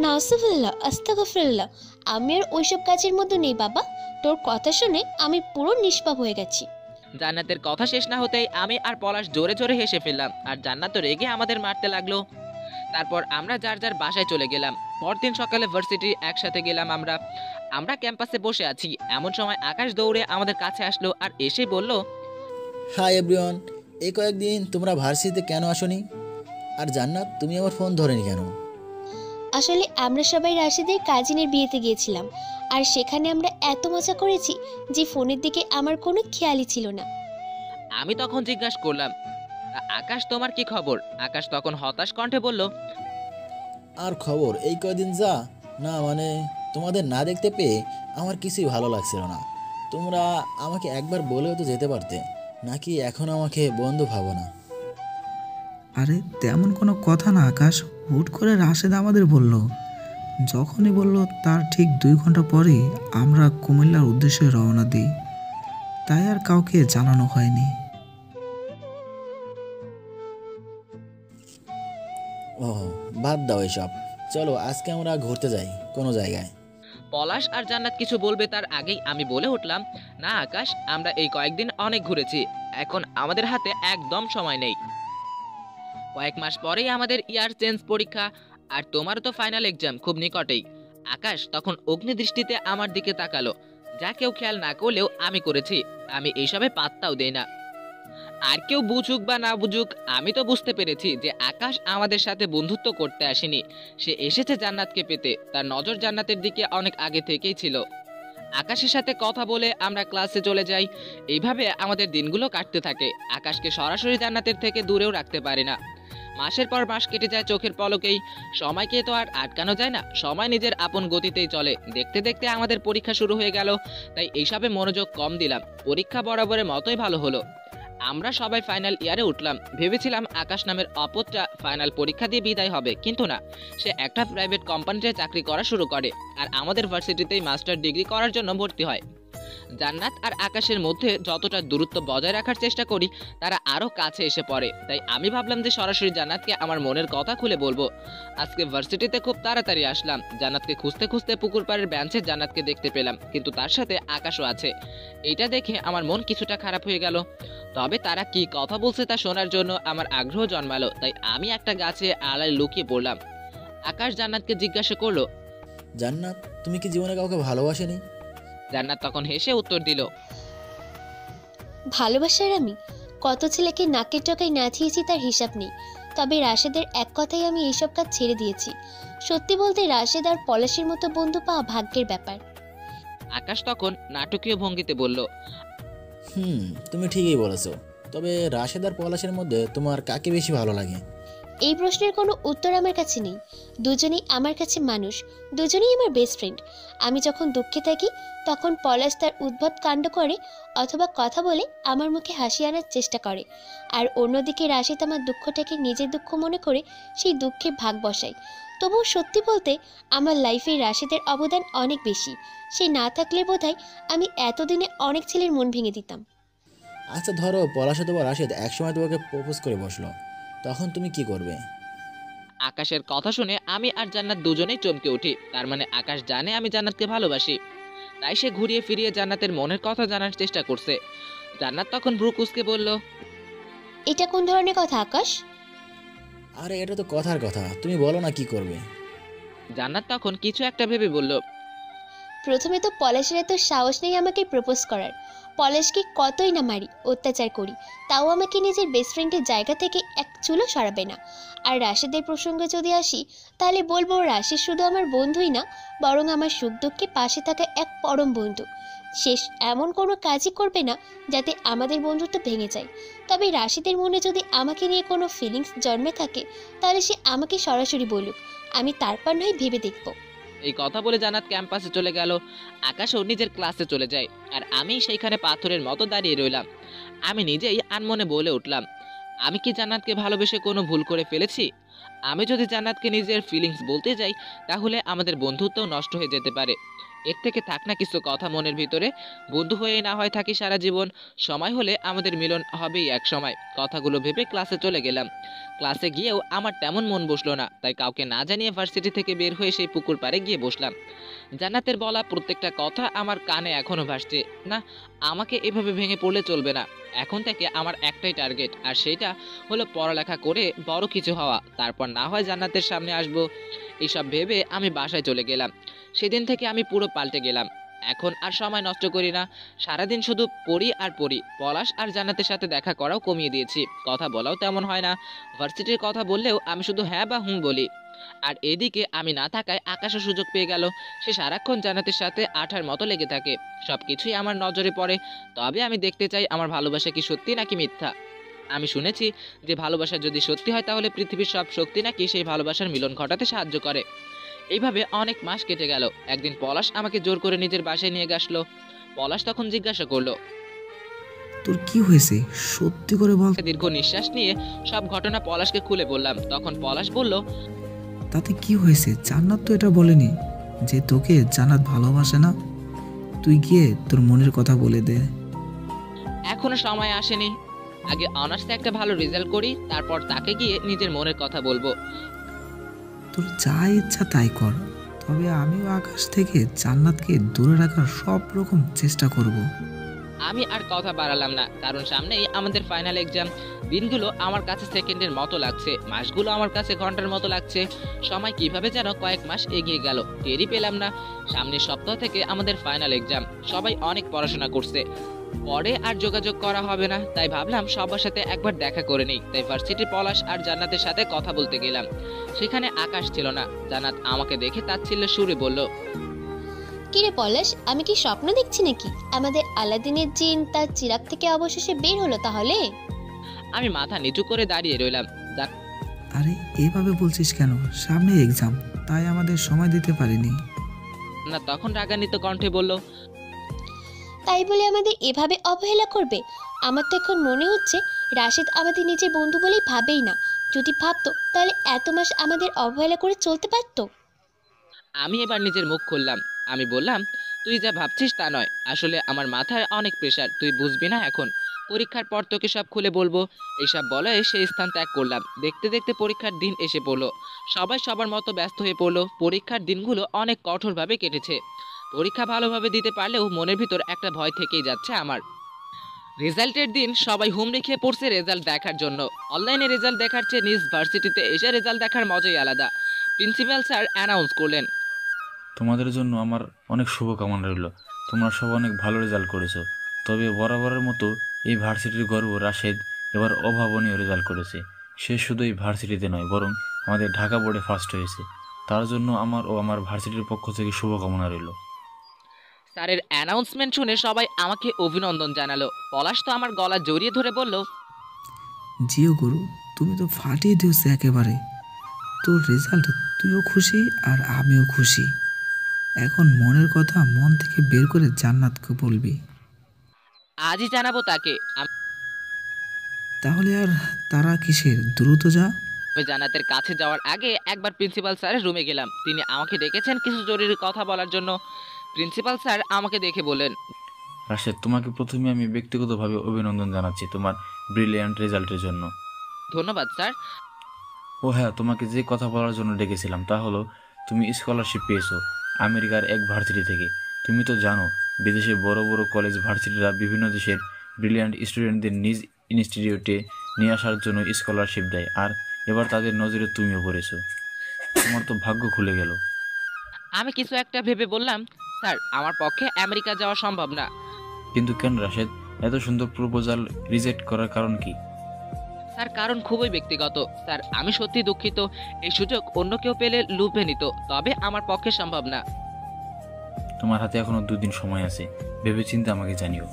নাউজুবিল্লাহ, আস্তাগফিরুল্লাহ, আমি আর ওইসব কাজের মধ্যে নেই বাবা। তোর কথা শুনে আমি পুরো নিষ্পাপ হয়ে গেছি। জান্নাতের কথা শেষ না হতেই আমি আর পলাশ জোরে জোরে হেসে ফেললাম, আর জান্নাত তো রেগে আমাদের মারতে লাগলো। তারপর আমরা যার যার বাসায় চলে গেলাম। পরদিন সকালে ভার্সিটি একসাথে গেলাম আমরা ক্যাম্পাসে বসে আছি, এমন সময় আকাশ দৌড়ে আমাদের কাছে আসলো আর এসে বলল, হাই এভরিওয়ান, এই কয়েকদিন তোমরা ভার্সিটিতে কেন আসোনি? আর জান্নাত, তুমি আমার ফোন ধরেনি কেন? আসলে আমরা সবাই রাশিদের কাজিনের বিয়েতে গিয়েছিলাম, আর সেখানে আমরা এত মজা করেছি যে ফোনের দিকে আমার কোনো খেয়ালই ছিল না। আমি তখন জিজ্ঞাসা করলাম, আকাশ তোমার কি খবর? আকাশ তখন হতাশ কণ্ঠে বলল, আর খবর এই কয়দিন যা না, মানে তোমাদের না দেখতে পেয়ে আমার কিছুই ভালো লাগছিল না। তোমরা আমাকে একবার বলেও তো যেতে পারতে, নাকি এখন আমাকে বন্ধু ভাবো না? আরে তেমন কোনো কথা না আকাশ, হুট করে রাশেদ আমাদের বলল। যখনই বলল তার ঠিক 2 ঘন্টা পরেই আমরা কুমিল্লার উদ্দেশ্যে রওনা দিই, তাই আর কাউকে জানানো হয়নি। ও বাদ দাও এসব, চলো আজকে আমরা ঘুরতে যাই কোনো জায়গায়। পলাশ আর জান্নাত কিছু বলবে তার আগেই আমি বলে উঠলাম, না আকাশ, আমরা এই কয়েকদিন অনেক ঘুরেছি, এখন আমাদের হাতে একদম সময় নেই। কয়েক মাস পরেই আমাদের ইয়ার চেঞ্জ পরীক্ষা, আর তোমারও তো ফাইনাল এক্সাম খুব নিকটেই। আকাশ তখন অগ্নিদৃষ্টিতে আমার দিকে তাকালো, যা কেউ খেয়াল না করলেও আমি করেছি। আমি এইসবে পাত্তাও দেই না। আর কেউ বুঝুক বা না বুঝুক, আমি তো বুঝতে পেরেছি যে আকাশ আমাদের সাথে বন্ধুত্ব করতে আসেনি, সে এসেছে জান্নাতকে পেতে। তার নজর জান্নাতের দিকে অনেক আগে থেকেই ছিল। আকাশের সাথে কথা বলে আমরা ক্লাসে চলে যাই। এইভাবে আমাদের দিনগুলো কাটতে থাকে। আকাশকে সরাসরি জান্নাতের থেকে দূরেও রাখতে পারি না। মাসের পর মাস কেটে যায় চোখের পলকেই। সময়কে তো আর আটকানো যায় না, সময় নিজের আপন গতিতেই চলে। দেখতে দেখতে আমাদের পরীক্ষা শুরু হয়ে গেল, তাই এইসবে মনোযোগ কম দিলাম। পরীক্ষা বরাবরের মতোই ভালো হলো। আমরা সবাই ফাইনাল ইয়ারে উঠলাম। ভেবেছিলাম আকাশ নামের অপরটা ফাইনাল পরীক্ষা দিয়ে বিদায় হবে, কিন্তু না, সে একটা প্রাইভেট কোম্পানিতে চাকরি করা শুরু করে আর আমাদের ভার্সিটিতেই মাস্টার ডিগ্রি করার জন্য ভর্তি হয়। জান্নাত আর আকাশের মধ্যে যতটা দূরত্ব বজায় রাখার চেষ্টা করি, তারা আরও কাছে এসে পড়ে। তাই আমি ভাবলাম যে সরাসরি জান্নাতকে আমার মনের কথা খুলে বলবো। আজকে ভার্সিটিতে খুব তাড়াতাড়ি আসলাম। জান্নাতকে খুঁজতে খুঁজতে পুকুর পাড়ের বেঞ্চে জান্নাতকে দেখতে পেলাম, কিন্তু তার সাথে আকাশও আছে। এইটা দেখে আমার মন কিছুটা খারাপ হয়ে গেল। তবে তারা কি কথা বলছে তা শোনার জন্য আমার আগ্রহ জন্মালো, তাই আমি একটা গাছে আড়ালে লুকিয়ে পড়লাম। আকাশ জান্নাতকে জিজ্ঞাসা করলো, জান্নাত, তুমি কি জীবনে কাউকে ভালোবাসেনি? জান্নাত তখন হেসে উত্তর দিল, ভালোবাসার আমি কত ছেলেকে নাকের টকায় নাচিয়েছি তার হিসাব নেই। তবে রাশেদের এক কথাই আমি এইসব কাজ ছেড়ে দিয়েছি। সত্যি বলতে রাশেদ আর পলাশের মতো বন্ধু পাওয়া ভাগ্যের ব্যাপার। আকাশ তখন নাটকীয় ভঙ্গিতে বলল, তুমি ঠিকই বলেছো। তবে রাশেদ আর পলাশের মধ্যে তোমার কাকে বেশি ভালো লাগে? এই প্রশ্নের কোনো উত্তর আমার কাছে নেই। দুজনেই আমার কাছে মানুষ, দুজনেই আমার বেস্ট ফ্রেন্ড। আমি যখন দুঃখে থাকি তখন পলাশ তার উদ্ভট কাণ্ড করে অথবা কথা বলে আমার মুখে হাসি আনার চেষ্টা করে, আর অন্যদিকে রাশেদ আমার দুঃখটাকে নিজের দুঃখ মনে করে সেই দুঃখে ভাগ বসায়। তবুও সত্যি বলতে আমার লাইফে রাশেদের অবদান অনেক বেশি। সে না থাকলে বোধহয় আমি এতদিনে অনেক ছেলের মন ভেঙে দিতাম। আচ্ছা ধরো পলাশ অথবা রাশেদ একসময় তোমাকে প্রপোজ করে বসলো, তখন তুমি কি করবে? আকাশের কথা শুনে আমি আর জান্নাত দুজনেই চমকে উঠি। তার মানে আকাশ জানে আমি জান্নাতকে ভালোবাসি, তাই সে ঘুরিয়ে ফিরিয়ে জান্নাতের মনের কথা জানার চেষ্টা করছে। জান্নাত তখন ভ্রু কুঁচকে বলল, এটা কোন ধরনের কথা আকাশ? আরে এটা তো কথার কথা, তুমি বলো না কি করবে। জান্নাত তখন কিছু একটা ভেবে বলল, প্রথমে তো পলাশের এত সাহস নেই আমাকে প্রপোজ করার। পলাশকে কতই না মারি, অত্যাচার করি, তাও আমাকে নিজের বেস্ট ফ্রেন্ডের জায়গা থেকে এক চুলও সরাবে না। আর রাশেদের প্রসঙ্গে যদি আসি, তাহলে বলবো রাশেদ শুধু আমার বন্ধুই না, বরং আমার সুখ দুঃখে পাশে থাকা এক পরম বন্ধু। শেষ এমন কোনো কাজই করবে না যাতে আমাদের বন্ধুত্ব ভেঙে যায়। তবে রাশেদের মনে যদি আমাকে নিয়ে কোনো ফিলিংস জন্মে থাকে, তাহলে সে আমাকে সরাসরি বলুক, আমি তারপর নয় ভেবে দেখব। এই কথা বলে জান্নাত ক্যাম্পাসে চলে গেল। আকাশও নিজের ক্লাসে চলে যায়, আর আমি সেইখানে পাথরের মতো দাঁড়িয়ে রইলাম। আমি নিজেই আনমনে বলে উঠলাম, আমি কি জান্নাতকে ভালোবেসে কোনো ভুল করে ফেলেছি? আমি যদি জান্নাতকে নিজের ফিলিংস বলতে যাই, তাহলে আমাদের বন্ধুত্বও নষ্ট হয়ে যেতে পারে। এর থেকে থাক না কিছু কথা মনের ভিতরে, বন্ধু হয়ে না হয় থাকি সারা জীবন, সময় হলে আমাদের মিলন হবেই এক সময়। কথাগুলো ভেবে ক্লাসে চলে গেলাম। ক্লাসে গিয়েও আমার তেমন মন বসলো না, তাই কাউকে না জানিয়ে ভার্সিটি থেকে বের হয়ে সেই পুকুর পাড়ে গিয়ে বসলাম। জান্নাতের বলা প্রত্যেকটা কথা আমার কানে এখনো ভাসছে। না, আমাকে এভাবে ভেঙে পড়লে চলবে না। এখন থেকে আমার একটাই টার্গেট, আর সেটা হলো পড়ালেখা করে বড় কিছু হওয়া, তারপর না হয় জান্নাতের সামনে আসবো। এইসব ভেবে আমি বাসায় চলে গেলাম। সেদিন থেকে আমি পুরো পাল্টে গেলাম। এখন আর সময় নষ্ট করি না, সারাদিন শুধু পড়ি আর পড়ি। পলাশ আর জান্নাতের সাথে দেখা করাও কমিয়ে দিয়েছি, কথা বলাও তেমন হয় না। ভার্সিটির কথা বললেও আমি শুধু হ্যাঁ বা হুঁ বলি। আর এদিকে আমি না থাকায় আকাশও সুযোগ পেয়ে গেল। সে সারাক্ষণ জান্নাতের সাথে আঠার মতো লেগে থাকে, সবকিছুই আমার নজরে পড়ে। তবে আমি দেখতে চাই আমার ভালোবাসা কি সত্যি নাকি মিথ্যা। আমি শুনেছি যে ভালোবাসা যদি সত্যি হয়, তাহলে পৃথিবীর সব শক্তি নাকি সেই ভালোবাসার মিলন ঘটাতে সাহায্য করে। এইভাবে অনেক মাস কেটে গেল। একদিন পলাশ আমাকে জোর করে নিজের বাসায় নিয়ে আসলো। পলাশ তখন জিজ্ঞাসা করলো, তোর কি হয়েছে সত্যি করে বল। দীর্ঘ নিঃশ্বাস নিয়ে সব ঘটনা পলাশকে খুলে বললাম। তখন পলাশ বলল, তাতে কি হয়েছে? জান্নাত তো এটা বলেনি যে তোকে জান্নাত ভালোবাসে না। তুই গিয়ে তোর মনের কথা বলে দে। এখনো সময় আসেনি, আগে অনার্সে একটা ভালো রেজাল্ট করি, তারপর তাকে গিয়ে নিজের মনের কথা বলবো। তোর যা ইচ্ছা তাই কর, তবে আমিও আকাশ থেকে জান্নাতকে দূরে রাখার সব রকম চেষ্টা করব। আমি আর কথা বাড়ালাম না, কারণ সামনেই আমাদের ফাইনাল এক্সাম। দিনগুলো আমার কাছে সেকেন্ডের মতো লাগছে, মাসগুলো আমার কাছে ঘন্টার মতো লাগছে। সময় কিভাবে যেন কয়েক মাস এগিয়ে গেল, টেরই পেলাম না। সামনের সপ্তাহ থেকে আমাদের ফাইনাল এক্সাম। সবাই অনেক পড়াশোনা করছে, পরে আর যোগাযোগ করা হবে না, তাই ভাবলাম সবার সাথে একবার দেখা করে নেই। তাই ভার্সিটির পলাশ আর জান্নাতের সাথে কথা বলতে গেলাম। সেখানে আকাশ ছিল না। জান্নাত আমাকে দেখে তাচ্ছিল্যের সুরে বলল, কিরে পলাশ, আমি কি স্বপ্ন দেখছি নাকি? আমাদের আলাদিনের জিন তার চিরাগ থেকে অবশেষে বের হলো তাহলে? আমি মাথা নিচু করে দাঁড়িয়ে রইলাম। আরে এভাবে বলছিস কেন? সামনে এক্সাম, তাই আমাদের সময় দিতে পারিনি। না, তখন রাগান্বিত কণ্ঠে বলল, তাই বলে আমাদের এভাবে অবহেলা করবে? আমার তো এখন মনে হচ্ছে রাশেদ আমাদের নিজের বন্ধু বলেই ভাবেই না। যদি ভাবতো তাহলে এত মাস আমাদের অবহেলা করে চলতে পারতো। আমি এবার নিজের মুখ খুললাম। আমি বললাম, তুই যা ভাবছিস তা নয়, আসলে আমার মাথায় অনেক প্রেশার, তুই বুঝবি না এখন। পরীক্ষার পর তোকে সব খুলে বলবো। এইসব বলে সেই স্থান ত্যাগ করলাম। দেখতে দেখতে পরীক্ষার দিন এসে পড়লো। সবাই সবার মতো ব্যস্ত হয়ে পড়লো। পরীক্ষার দিনগুলো অনেক কঠোরভাবে কেটেছে। পরীক্ষা ভালোভাবে দিতে পারলেও মনের ভিতর একটা ভয় থেকেই যাচ্ছে আমার। রেজাল্টের দিন সবাই হুমড়ি খেয়ে পড়ছে রেজাল্ট দেখার জন্য। অনলাইনে রেজাল্ট দেখার চেয়ে নিজ ভার্সিটিতে এসে রেজাল্ট দেখার মজাই আলাদা। প্রিন্সিপাল স্যার অ্যানাউন্স করলেন, তোমাদের জন্য আমার অনেক শুভকামনা রইল। তোমরা সব অনেক ভালো রেজাল্ট করেছো। তবে বরাবরের মতো এই ভার্সিটির গর্ব রাশেদ এবার অভাবনীয় রেজাল্ট করেছে। সে শুধু এই ভার্সিটিতে নয়, বরং আমাদের ঢাকা বোর্ডে ফার্স্ট হয়েছে। তার জন্য আমার ও আমার ভার্সিটির পক্ষ থেকে শুভকামনা রইল। স্যারের অ্যানাউন্সমেন্ট শুনে সবাই আমাকে অভিনন্দন জানালো। পলাশ তো আমার গলা জড়িয়ে ধরে বলল, জিও গুরু, তুমি তো ফাটিয়ে দিয়েছো একেবারে। তোর রেজাল্ট তুইও খুশি আর আমিও খুশি। এখন মনের কথা মন থেকে বের করে জান্নাতকে বলবি। আজই জানাবো তাকে। তাহলে আর তারা কিসের, দ্রুত যা। আমি জান্নাতের কাছে যাওয়ার আগে একবার প্রিন্সিপাল স্যারের রুমে গেলাম। তিনি আমাকে ডেকেছেন কিছু জরুরি কথা বলার জন্য। প্রিন্সিপাল স্যার আমাকে দেখে বললেন, রাশেদ, তোমাকে প্রথমে আমি ব্যক্তিগতভাবে অভিনন্দন জানাচ্ছি তোমার ব্রিলিয়ান্ট রেজাল্টের জন্য। ধন্যবাদ স্যার। ও হ্যাঁ, তোমাকে যে কথা বলার জন্য ডেকেছিলাম তা হলো তুমি স্কলারশিপ পেয়েছো আমেরিকার এক ভার্সিটি থেকে। তুমি তো জানো বিদেশে বড় বড় কলেজ ভার্সিটিরা বিভিন্ন দেশের ব্রিলিয়ান্ট স্টুডেন্টদের নিজ ইনস্টিটিউটে নিয়ে আসার জন্য স্কলারশিপ দেয়, আর এবার তাদের নজরে তুমিও পড়েছো। তোমার তো ভাগ্য খুলে গেল। আমি কিছু একটা ভেবে বললাম, স্যার আমার পক্ষে আমেরিকা যাওয়া সম্ভব না। কিন্তু কেন রাশেদ, এত সুন্দর প্রপোজাল রিজেক্ট করার কারণ কি? স্যার কারণ খুবই ব্যক্তিগত। স্যার আমি সত্যি দুঃখিত, এই সুযোগ অন্য কেউ পেলে লুভে নিত, তবে আমার পক্ষে সম্ভব না। তোমার হাতে এখনো 2 দিন সময় আছে, ভেবেচিন্তে আমাকে জানিও।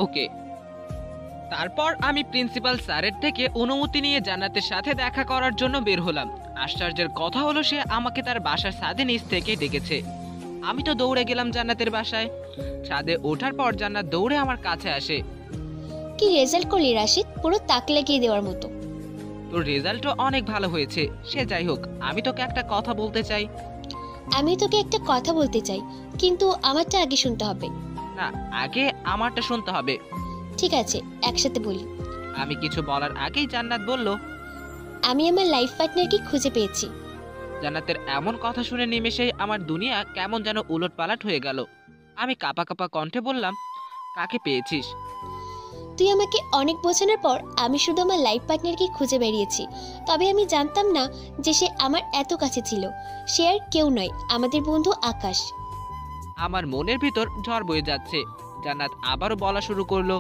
ওকে। তারপর আমি প্রিন্সিপাল স্যারের থেকে অনুমতি নিয়ে জান্নাতের সাথে দেখা করার জন্য বের হলাম। আশ্চর্যের কথা হলো সে আমাকে তার বাসার ছাদে নিচ থেকে ডেকেছে। আমি তো দৌড়ে গেলাম জান্নাতের বাসায়। ছাদে ওঠার পর জান্নাত দৌড়ে আমার কাছে আসে। কি রেজাল্ট করলি রাশিদ, পুরো তাক লাগিয়ে দেওয়ার মতো। তোর রেজাল্টও অনেক ভালো হয়েছে। সে যাই হোক, আমি তোকে একটা কথা বলতে চাই। আমি তোকে একটা কথা বলতে চাই, কিন্তু আমারটা আগে শুনতে হবে। না, আগে আমারটা শুনতে হবে। ঠিক আছে, একসাথে বলি। আমি কিছু বলার আগেই জান্নাত বলল, আমি আমার লাইফ পার্টনারকে খুঁজে পেয়েছি। জান্নাতের এমন কথা শুনে নিমেষেই আমার দুনিয়া কেমন যেন উলটপালট হয়ে গেল। আমি কাঁপা কাঁপা কণ্ঠে বললাম, কাকে পেয়েছিস? তুই আমাকে অনেক বোঝানোর পর আমি শুধু আমার লাইফ পার্টনারকে খুঁজে বেরিয়েছি। তবে আমি জানতাম না যে সে আমার এত কাছে ছিল। সে আর কেউ নয়, আমাদের বন্ধু আকাশ। আমার মনের ভিতর ঝড় বয়ে যাচ্ছে। জান্নাত আবারও বলা শুরু করলো,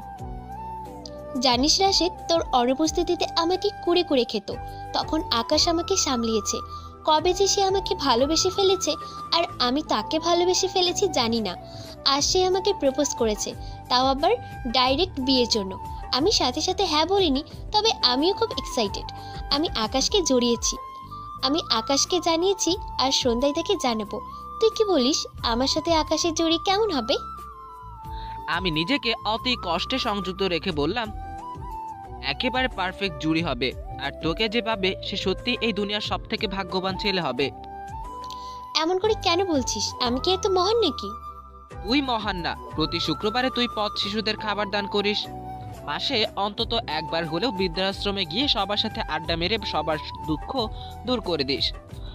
জানিস রাশেদ, তোর অনুপস্থিতিতে আমাকে কুড়ে কুড়ে খেত, তখন আকাশ আমাকে সামলিয়েছে। কবে যে সে আমাকে ভালোবেসে ফেলেছে আর আমি তাকে ভালোবেসে ফেলেছি জানি না। আর সে আমাকে প্রপোজ করেছে, তাও আবার ডাইরেক্ট বিয়ের জন্য। আমি সাথে সাথে হ্যাঁ বলিনি, তবে আমিও খুব এক্সাইটেড। আমি আকাশকে জড়িয়েছি, আমি আকাশকে জানিয়েছি, আর সন্ধ্যায় তাকে জানাবো। তুই কি বলিস, আমার সাথে আকাশের জড়ি কেমন হবে? আমি নিজেকে অতি কষ্টে সংযুক্ত রেখে বললাম, একেবারে পারফেক্ট জুড়ি হবে, আর তোকে যে পাবে সে সত্যি এই দুনিয়ার সব থেকে ভাগ্যবান ছেলে হবে। এমন করে কেন বলছিস? আমি কি এত মহান নাকি? তুই মহান না, প্রতি শুক্রবারে তুই পথ শিশুদের খাবার দান করিস, মাসে অন্তত একবার হলেও বৃদ্ধাশ্রমে গিয়ে সবার সাথে আড্ডা মেরে সবার দুঃখ দূর করে দিস।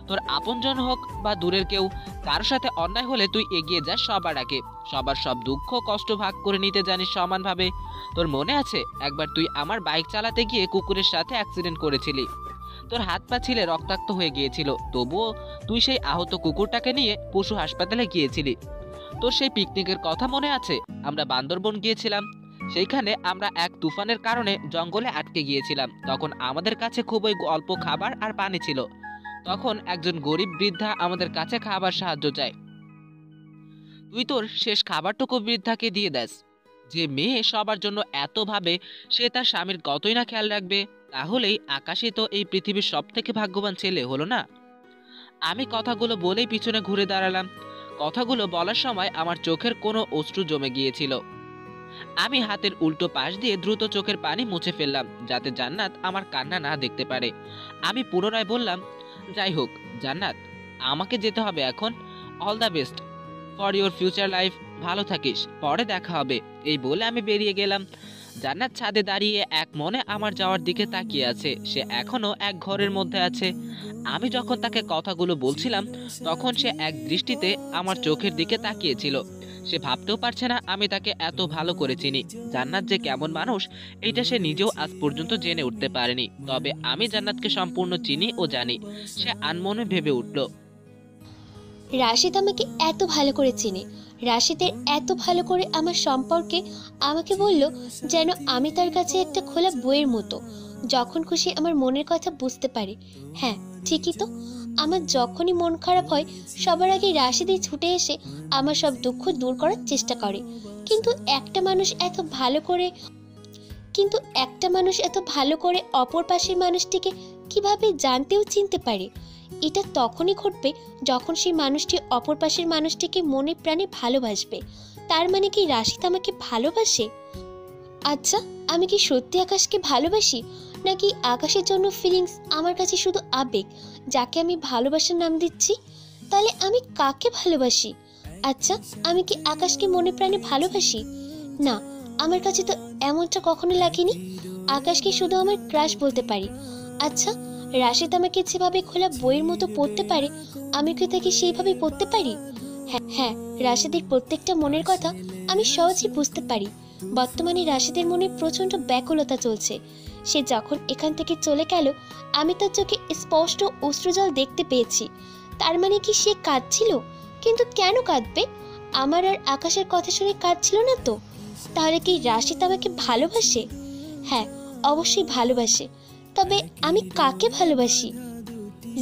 তোর আপনজন হোক বা দূরের কেউ, কারোর সাথে অন্যায় হলে তুই এগিয়ে যাস সবার আগে, সবার সব দুঃখ কষ্ট ভাগ করে নিতে জানিস সমানভাবে। তোর মনে আছে একবার তুই আমার বাইক চালাতে গিয়ে কুকুরের সাথে অ্যাক্সিডেন্ট করেছিলি, তোর হাত পা ছিলে রক্তাক্ত হয়ে গিয়েছিল, তবুও তুই সেই আহত কুকুরটাকে নিয়ে পশু হাসপাতালে গিয়েছিলি। তোর সেই পিকনিকের কথা মনে আছে? আমরা বান্দরবন গিয়েছিলাম, সেইখানে আমরা এক তুফানের কারণে জঙ্গলে আটকে গিয়েছিলাম। তখন আমাদের কাছে খুবই অল্প খাবার আর পানি ছিল। তখন একজন গরিব বৃদ্ধা আমাদের কাছে খাবার সাহায্য চায়, তুই তোর শেষ খাবারটুকু বৃদ্ধাকে দিয়ে দেস। যে মেয়ে সবার জন্য এত ভাবে সে তার স্বামীর কতই না খেয়াল রাখবে, তাহলেই আকাশই তো এই পৃথিবীর সব থেকে ভাগ্যবান ছেলে হলো না? আমি কথাগুলো বলেই পিছনে ঘুরে দাঁড়ালাম। কথাগুলো বলার সময় আমার চোখের কোনো অশ্রু জমে গিয়েছিল। আমি হাতের উল্টো পাশ দিয়ে দ্রুত চোখের পানি মুছে ফেললাম, যাতে জান্নাত আমার কান্না না দেখতে পারে। আমি পুনরায় বললাম, যাই হোক জান্নাত, আমাকে যেতে হবে এখন। All the best for your future life, ভালো থাকিস, পরে দেখা হবে। এই বলে আমি বেরিয়ে গেলাম। জান্নাত ছাদে দাঁড়িয়ে এক মনে আমার যাওয়ার দিকে তাকিয়ে আছে। সে এখনো এক ঘরের মধ্যে আছে। আমি যখন তাকে কথাগুলো বলছিলাম তখন সে এক দৃষ্টিতে আমার চোখের দিকে তাকিয়েছিল। সে ভাবতেও পারছে না আমি তাকে এত ভালো করে চিনি। জান্নাত যে কেমন মানুষ এটা সে নিজেও আজ পর্যন্ত জেনে উঠতে পারেনি। তবে আমি জান্নাতকে সম্পূর্ণ চিনি ও জানি। সে আনমনে ভেবে উঠল, রাশিদ আমাকে এত ভালো করে চেনে। রাশিদের এত ভালো করে আমার সম্পর্কে আমাকে বলল যেন আমি তার কাছে একটা খোলা বইয়ের মতো, যখন খুশি আমার মনের কথা বুঝতে পারে। হ্যাঁ ঠিকই তো, আমার যখনই মন খারাপ হয় সবার আগে রাশিদই ছুটে এসে আমার সব দুঃখ দূর করার চেষ্টা করে। কিন্তু একটা মানুষ এত ভালো করে অপর পাশের মানুষটিকে কিভাবে জানতে ও চিনতে পারে? এটা তখনই ঘটবে যখন সেই মানুষটি অপর পাশের মানুষটিকে মনে প্রাণে ভালোবাসবে। তার মানে কি রাশিদ আমাকে ভালোবাসে? আচ্ছা, আমি কি সত্যি আকাশকে ভালোবাসি, নাকি আকাশের জন্য ফিলিংস আমার কাছে শুধু আবেগ যাকে আমি ভালোবাসার নাম দিচ্ছি? তাহলে আমি কাকে ভালোবাসি? আচ্ছা, আমি কি আকাশকে মনে প্রাণে ভালোবাসি? না, আমার কাছে তো এমনটা কখনো লাগেনি। আকাশকে শুধু আমার ক্রাশ বলতে পারি। আচ্ছা, রাশিদ আমাকে যেভাবে খোলা বইয়ের মতো পড়তে পারে আমি কি তাকে সেইভাবে পড়তে পারি? হ্যাঁ, রাশিদের প্রত্যেকটা মনের কথা আমি সহজেই বুঝতে পারি। বর্তমানে রাশিদের মনে প্রচন্ড ব্যাকুলতা চলছে। সে যখন এখান থেকে চলে গেল আমি তার চোখে স্পষ্ট অশ্রুজল দেখতে পেয়েছি। তার মানে কি সে কাঁদছিল? কিন্তু কেন কাঁদবে? আমার আর আকাশের কথা শুনে কাঁদছিল না তো। তাহলে কি রাশিদ আমাকে ভালোবাসে? হ্যাঁ, অবশ্যই ভালোবাসে। তবে আমি কাকে ভালোবাসি?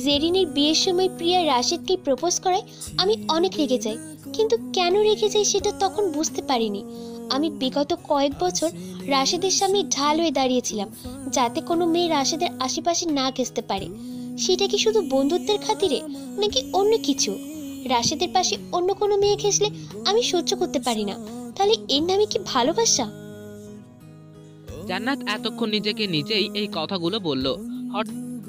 জেরিনের বিয়ের সময় প্রিয়া রাশিদকে প্রপোজ করায় আমি অনেক রেগে যাই, কিন্তু কেন রেগে যাই সেটা তখন বুঝতে পারিনি। আমি বিগত কয়েক বছর রাশিদের সামনে ঢাল হয়ে দাঁড়িয়েছিলাম যাতে কোনো মেয়ে রাশিদের আশেপাশে না ঘেঁষতে পারে। সেটা কি শুধু বন্ধুত্বের খাতিরে নাকি অন্য কিছু? রাশিদের পাশে অন্য কোনো মেয়ে ঘেঁষলে আমি সহ্য করতে পারি না। তাহলে এর নামে কি ভালোবাসা? জান্নাত এতক্ষণ নিজেকে নিজেই এই কথাগুলো বলল।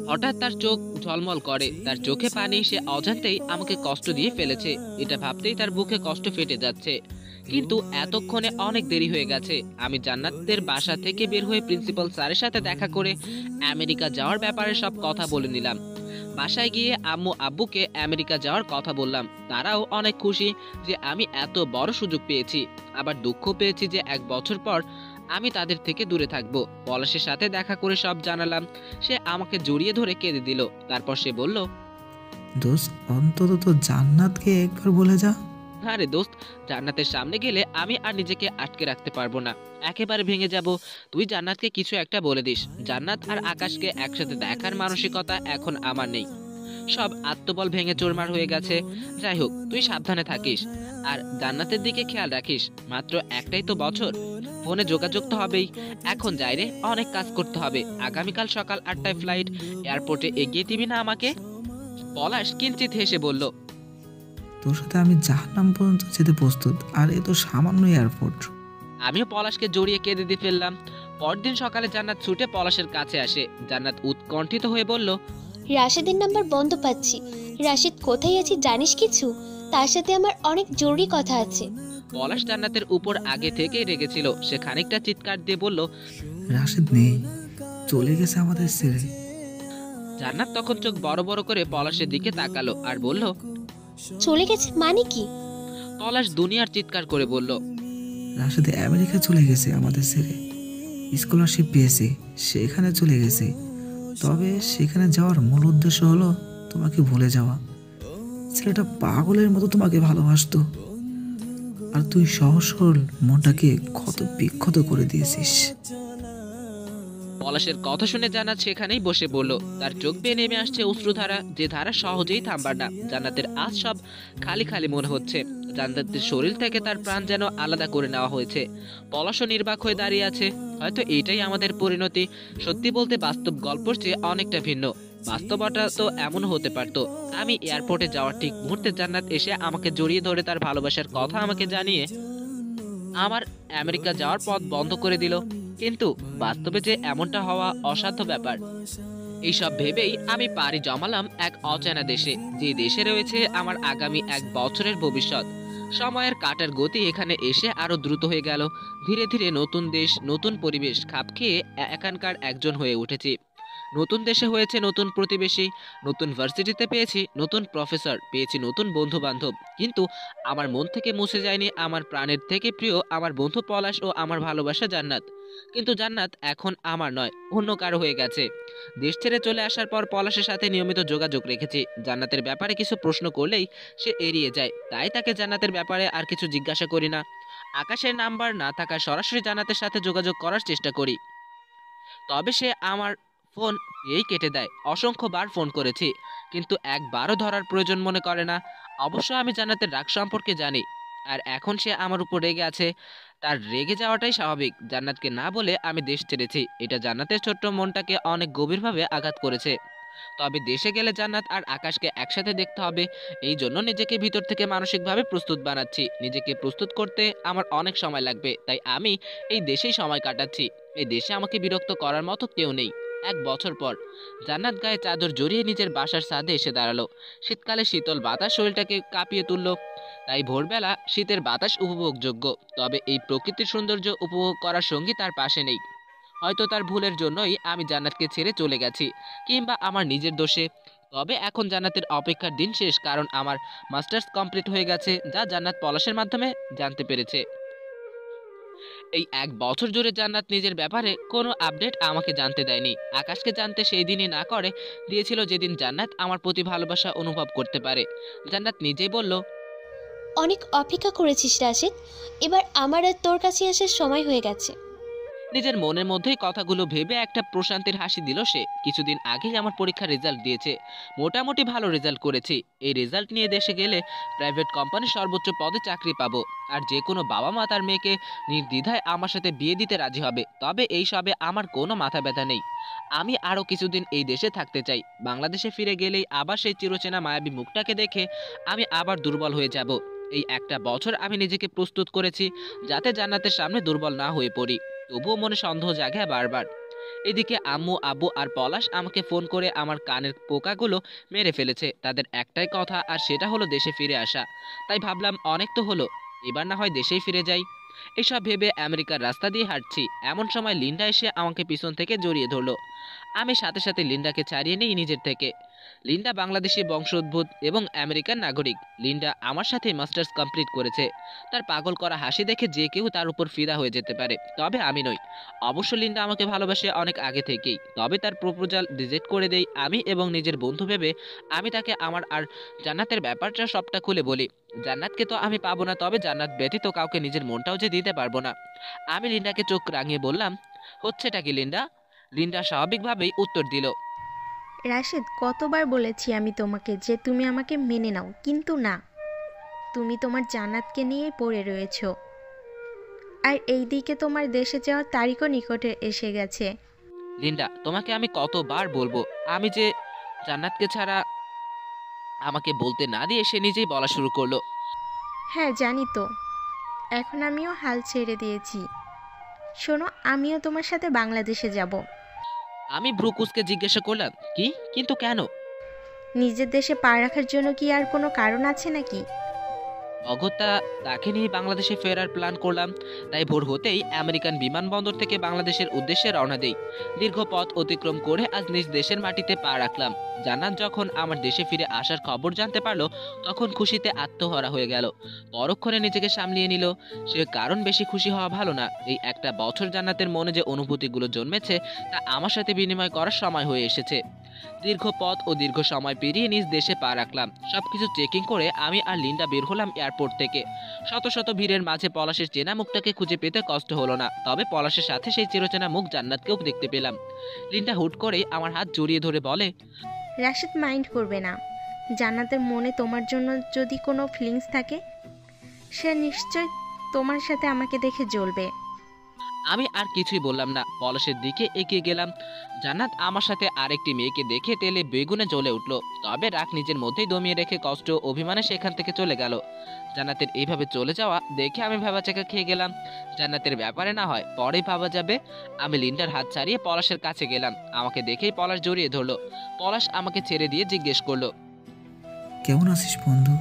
হঠাৎ তার চোখ ঝলমল করে, তার চোখে পানি। সে অজান্তেই আমাকে কষ্ট দিয়ে ফেলেছে, এটা ভাবতেই তার বুকে কষ্ট ফেটে যাচ্ছে। কিন্তু এতক্ষণে অনেক দেরি হয়ে গেছে। আমি জান্নাতের বাসা থেকে বের হয়ে প্রিন্সিপাল স্যারের সাথে দেখা করে আমেরিকা যাওয়ার ব্যাপারে সব কথা বলে নিলাম। বাসায় গিয়ে আম্মু আব্বুকে আমেরিকা যাওয়ার কথা বললাম। তারাও অনেক খুশি যে আমি এত বড় সুযোগ পেয়েছি। আবার দুঃখ পেয়েছি যে 1 বছর পর আমি তাদের থেকে দূরে থাকবো। পলাশের সাথে দেখা করে সব জানালাম। সে আমাকে জড়িয়ে ধরে কেঁদে দিল। তারপর সে বলল, দোস্ত, অন্তত তো জান্নাতকে একবার বলে যা। আরে দোস্ত, জান্নাতের সামনে গেলে আমি আর নিজেকে আটকে রাখতে পারবো না, একেবারে ভেঙে যাব। তুই জান্নাতকে কিছু একটা বলে দিস। জান্নাত আর আকাশকে একসাথে দেখার মানসিকতা এখন আমার নেই। সব আত্মবল ভেঙে চুরমার হয়ে গেছে। যাই হোক, তুই সাবধানে থাকিস আর জান্নাতের দিকে খেয়াল রাখিস। মাত্র একটাই তো বছর, ফোনে যোগাযোগ তো হবেই। এখন যাই রে, অনেক কাজ করতে হবে। আগামীকাল সকাল 8টায় ফ্লাইট, এয়ারপোর্টে এগিয়ে দিবি না আমাকে? পলাশ কিঞ্চিত হেসে বলল, তোর সাথে আমি জাহান্নাম পর্যন্ত যেতে প্রস্তুত। আর এ তো সামান্য এয়ারপোর্ট। আমিও পলাশকে জড়িয়ে কেঁদে দিয়ে ফেললাম। পরদিন সকালে জান্নাত ছুটে পলাশের কাছে আসে। জান্নাত উৎকণ্ঠিত হয়ে বলল, রাশেদের নাম্বার বন্ধ পাচ্ছি। রাশেদ কোথায় আছে জানিস কিছু? তার সাথে আমার অনেক জরুরি কথা আছে। পলাশ জান্নাতের উপর আগে থেকেই রেগেছিল। সে খানিকটা চিৎকার দিয়ে বলল, রাশেদ নেই, চলে গেছে আমাদের ছেড়ে। জান্নাত তখন চোখ বড় বড় করে পলাশের দিকে তাকালো আর বলল, চলে গেছে মানে কি? পলাশ দুনিয়ার চিৎকার করে বলল, রাশেদ আমেরিকা চলে গেছে আমাদের ছেড়ে। স্কলারশিপ পেয়েছে, সেখানে চলে গেছে। তবে সেখানে যাওয়ার মূল উদ্দেশ্য হলো তোমাকে ভুলে যাওয়া। ছেলেটা পাগলের মতো তোমাকে ভালোবাসতো, আর তুই সহজ সরল মনটাকে ক্ষত বিক্ষত করে দিয়েছিস। পলাশের কথা শুনে জান্নাত সেখানেই বসে বলল। তার চোখ বেয়ে নেমে আসছে অশ্রুধারা, যে ধারা সহজেই থামবার না। জান্নাতের আজ সব খালি খালি মনে হচ্ছে। জান্নাতের শরীর থেকে তার প্রাণ যেন আলাদা করে নেওয়া হয়েছে। পলাশও নির্বাক হয়ে দাঁড়িয়ে আছে। হয়তো এটাই আমাদের পরিণতি। সত্যি বলতে বাস্তব গল্পের চেয়ে অনেকটা ভিন্ন। বাস্তবতা তো এমন হতে পারতো, আমি এয়ারপোর্টে যাওয়ার ঠিক মুহূর্তে জান্নাত এসে আমাকে জড়িয়ে ধরে তার ভালোবাসার কথা আমাকে জানিয়ে আমার আমেরিকা যাওয়ার পথ বন্ধ করে দিল। কিন্তু বাস্তবে যে এমনটা হওয়া অসাধ্য ব্যাপার। এইসব ভেবেই আমি পাড়ি জমালাম এক অচেনা দেশে, যে দেশে রয়েছে আমার আগামী 1 বছরের ভবিষ্যৎ। সময়ের কাটার গতি এখানে এসে আরো দ্রুত হয়ে গেল। ধীরে ধীরে নতুন দেশ, নতুন পরিবেশ খাপ খেয়ে এখানকার একজন হয়ে উঠেছি। নতুন দেশে হয়েছে নতুন প্রতিবেশী, নতুন ভার্সিটিতে পেয়েছি নতুন প্রফেসর, পেয়েছি নতুন বন্ধু বান্ধব। কিন্তু আমার মন থেকে মুছে যায়নি আমার প্রাণের থেকে প্রিয় আমার বন্ধু পলাশ ও আমার ভালোবাসা জান্নাত। কিন্তু জান্নাত এখন আমার নয়, অন্য কারো হয়ে গেছে। দেশ ছেড়ে চলে আসার পর পলাশের সাথে নিয়মিত যোগাযোগ রেখেছি। জান্নাতের ব্যাপারে কিছু প্রশ্ন করলেই সে এড়িয়ে যায়, তাই তাকে জান্নাতের ব্যাপারে আর কিছু জিজ্ঞাসা করি না। আকাশের নাম্বার না থাকা সরাসরি জান্নাতের সাথে যোগাযোগ করার চেষ্টা করি, তবে সে আমার ফোন এই কেটে দেয়। অসংখ্যবার ফোন করেছি, কিন্তু একবারও ধরার প্রয়োজন মনে করে না। অবশ্য আমি জান্নাতের রাগ সম্পর্কে জানি, আর এখন সে আমার উপর রেগে আছে। তার রেগে যাওয়াটাই স্বাভাবিক। জান্নাতকে না বলে আমি দেশ ছেড়েছি, এটা জান্নাতের ছোট্ট মনটাকে অনেক গভীরভাবে আঘাত করেছে। তবে দেশে গেলে জান্নাত আর আকাশকে একসাথে দেখতে হবে, এই জন্য নিজেকে ভিতর থেকে মানসিকভাবে প্রস্তুত বানাচ্ছি। নিজেকে প্রস্তুত করতে আমার অনেক সময় লাগবে, তাই আমি এই দেশেই সময় কাটাচ্ছি। এই দেশে আমাকে বিরক্ত করার মতো কেউ নেই। 1 বছর পর জান্নাত গায়ে চাদর জড়িয়ে নিজের বাসার ছাদে এসে দাঁড়ালো। শীতকালে শীতল বাতাস শরীরটাকে কাঁপিয়ে তুলল, তাই ভোরবেলা শীতের বাতাস উপভোগযোগ্য। তবে এই প্রকৃতির সৌন্দর্য উপভোগ করার সঙ্গী তার পাশে নেই। হয়তো তার ভুলের জন্যই আমি জান্নাতকে ছেড়ে চলে গেছি, কিংবা আমার নিজের দোষে। তবে এখন জান্নাতের অপেক্ষার দিন শেষ, কারণ আমার মাস্টার্স কমপ্লিট হয়ে গেছে, যা জান্নাত পলাশের মাধ্যমে জানতে পেরেছে। এই 1 বছর জুড়ে জান্নাত নিজের ব্যাপারে কোনো আপডেট আমাকে জানতে দেয়নি। আকাশকে জানতে সেই দিনই না করে দিয়েছিল যেদিন জান্নাত আমার প্রতি ভালোবাসা অনুভব করতে পারে। জান্নাত নিজেই বলল, অনেক অপেক্ষা করেছিস রাশেদ, এবার আমার আর তোর কাছে আসার সময় হয়ে গেছে। নিজের মনের মধ্যেই কথাগুলো ভেবে একটা প্রশান্তির হাসি দিল সে। কিছুদিন আগেই আমার পরীক্ষার রেজাল্ট দিয়েছে, মোটামুটি ভালো রেজাল্ট করেছি। এই রেজাল্ট নিয়ে দেশে গেলে প্রাইভেট কোম্পানির সর্বোচ্চ পদে চাকরি পাবো, আর যে কোনো বাবা মা তার মেয়েকে নির্দ্বিধায় আমার সাথে বিয়ে দিতে রাজি হবে। তবে এই সবে আমার কোনো মাথা ব্যথা নেই। আমি আরও কিছুদিন এই দেশে থাকতে চাই। বাংলাদেশে ফিরে গেলেই আবার সেই চিরচেনা মায়াবী মুখটাকে দেখে আমি আবার দুর্বল হয়ে যাব। এই 1টা বছর আমি নিজেকে প্রস্তুত করেছি যাতে জান্নাতের সামনে দুর্বল না হয়ে পড়ি। তবুও মনে সন্দেহ জাগে বারবার। এদিকে আম্মু, আব্বু আর পলাশ আমাকে ফোন করে আমার কানের পোকাগুলো মেরে ফেলেছে। তাদের একটাই কথা, আর সেটা হলো দেশে ফিরে আসা। তাই ভাবলাম অনেক তো হলো, এবার না হয় দেশেই ফিরে যাই। এসব ভেবে আমেরিকার রাস্তা দিয়ে হাঁটছি, এমন সময় লিন্ডা এসে আমাকে পিছন থেকে জড়িয়ে ধরলো। আমি সাথে সাথে লিন্ডাকে ছাড়িয়ে নিই নিজের থেকে। লিন্ডা বাংলাদেশি বংশোদ্ভূত এবং আমেরিকান নাগরিক। লিন্ডা আমার সাথে মাস্টার্স কমপ্লিট করেছে। তার পাগল করা হাসি দেখে যে কেউ তার উপর ফিদা হয়ে যেতে পারে, তবে আমি নই। অবশ্য লিন্ডা আমাকে ভালোবাসে অনেক আগে থেকেই, তবে তার প্রপোজাল রিজেক্ট করে দেই আমি এবং নিজের বন্ধু ভেবে আমি তাকে আমার আর জান্নাতের ব্যাপারটা সবটা খুলে বলি। জান্নাতকে তো আমি পাবো না, তবে জান্নাত ব্যতীত কাউকে নিজের মনটাও যে দিতে পারবো না। আমি লিন্ডাকে চোখ রাঙিয়ে বললাম, হচ্ছেটা কি লিন্ডা? লিন্ডা স্বাভাবিকভাবেই উত্তর দিল, রাশেদ, কতবার বলেছি আমি তোমাকে যে তুমি আমাকে মেনে নাও, কিন্তু না, তুমি তোমার জান্নাতকে নিয়ে পড়ে রয়েছো। আর এই দিকে তোমার দেশে যাওয়ার তারিখও নিকটে এসে গেছে। লিন্ডা, তোমাকে আমি কতবার বলবো আমি যে জান্নাতকে ছাড়া? আমাকে বলতে না দিয়ে সে নিজেই বলা শুরু করলো, হ্যাঁ জানি তো, এখন আমিও হাল ছেড়ে দিয়েছি। শোনো, আমিও তোমার সাথে বাংলাদেশে যাব। আমি ব্রুকুসকে জিজ্ঞাসা করলাম, কি? কিন্তু কেন? নিজের দেশে পা রাখার জন্য কি আর কোনো কারণ আছে নাকি? অগত্যা তাকে নিয়ে বাংলাদেশে ফেরার প্ল্যান করলাম। তাই ভোর হতেই আমেরিকান বিমানবন্দর থেকে বাংলাদেশের উদ্দেশ্যে রওনা দেই। দীর্ঘ পথ অতিক্রম করে আজ নিজ দেশের মাটিতে পা রাখলাম। জান্নাত যখন আমার দেশে ফিরে আসার খবর জানতে পারলো, তখন খুশিতে আত্মহারা হয়ে গেল। পরক্ষণে নিজেকে সামলিয়ে নিল। সে কারণ বেশি খুশি হওয়া ভালো না। এই একটা বছর জান্নাতের মনে যে অনুভূতিগুলো জন্মেছে তা আমার সাথে বিনিময় করার সময় হয়ে এসেছে। দীর্ঘ পথ ও দীর্ঘ সময় পেরিয়ে নিজ দেশে পা রাখলাম। সবকিছু চেকিং করে আমি আর লিন্ডা বের হলাম এয়ারপোর্ট থেকে। শত শত ভিড়ের মাঝে পলাশের চেনা মুখটাকে খুঁজে পেতে কষ্ট হলো না। তবে পলাশের সাথে সেই চিরচেনা মুখ জান্নাতকেও দেখতে পেলাম। লিন্ডা হুট করেই আমার হাত জড়িয়ে ধরে বলে, রাশিদ মাইন্ড করবে না। জান্নাতের মনে তোমার জন্য যদি কোনো ফিলিংস থাকে, সে নিশ্চয় তোমার সাথে আমাকে দেখে জ্বলবে। আমি আর কিছুই বললাম না, পলাশের দিকে এগিয়ে গেলাম। জান্নাত আমার সাথে আরেকটি মেয়েকে দেখে তেলে বেগুনে জ্বলে উঠল। তবে রাগ নিজের মধ্যেই দমিয়ে রেখে কষ্ট অভিমানে সেখান থেকে চলে গেল। জান্নাতের এইভাবে চলে যাওয়া দেখে আমি ভেবাচাকা খেয়ে গেলাম। জান্নাতের ব্যাপারে না হয় পরেই ভাবা যাবে। আমি লিন্ডার হাত ছাড়িয়ে পলাশের কাছে গেলাম। আমাকে দেখেই পলাশ জড়িয়ে ধরলো। পলাশ আমাকে ছেড়ে দিয়ে জিজ্ঞেস করলো, কেমন আছিস বন্ধু?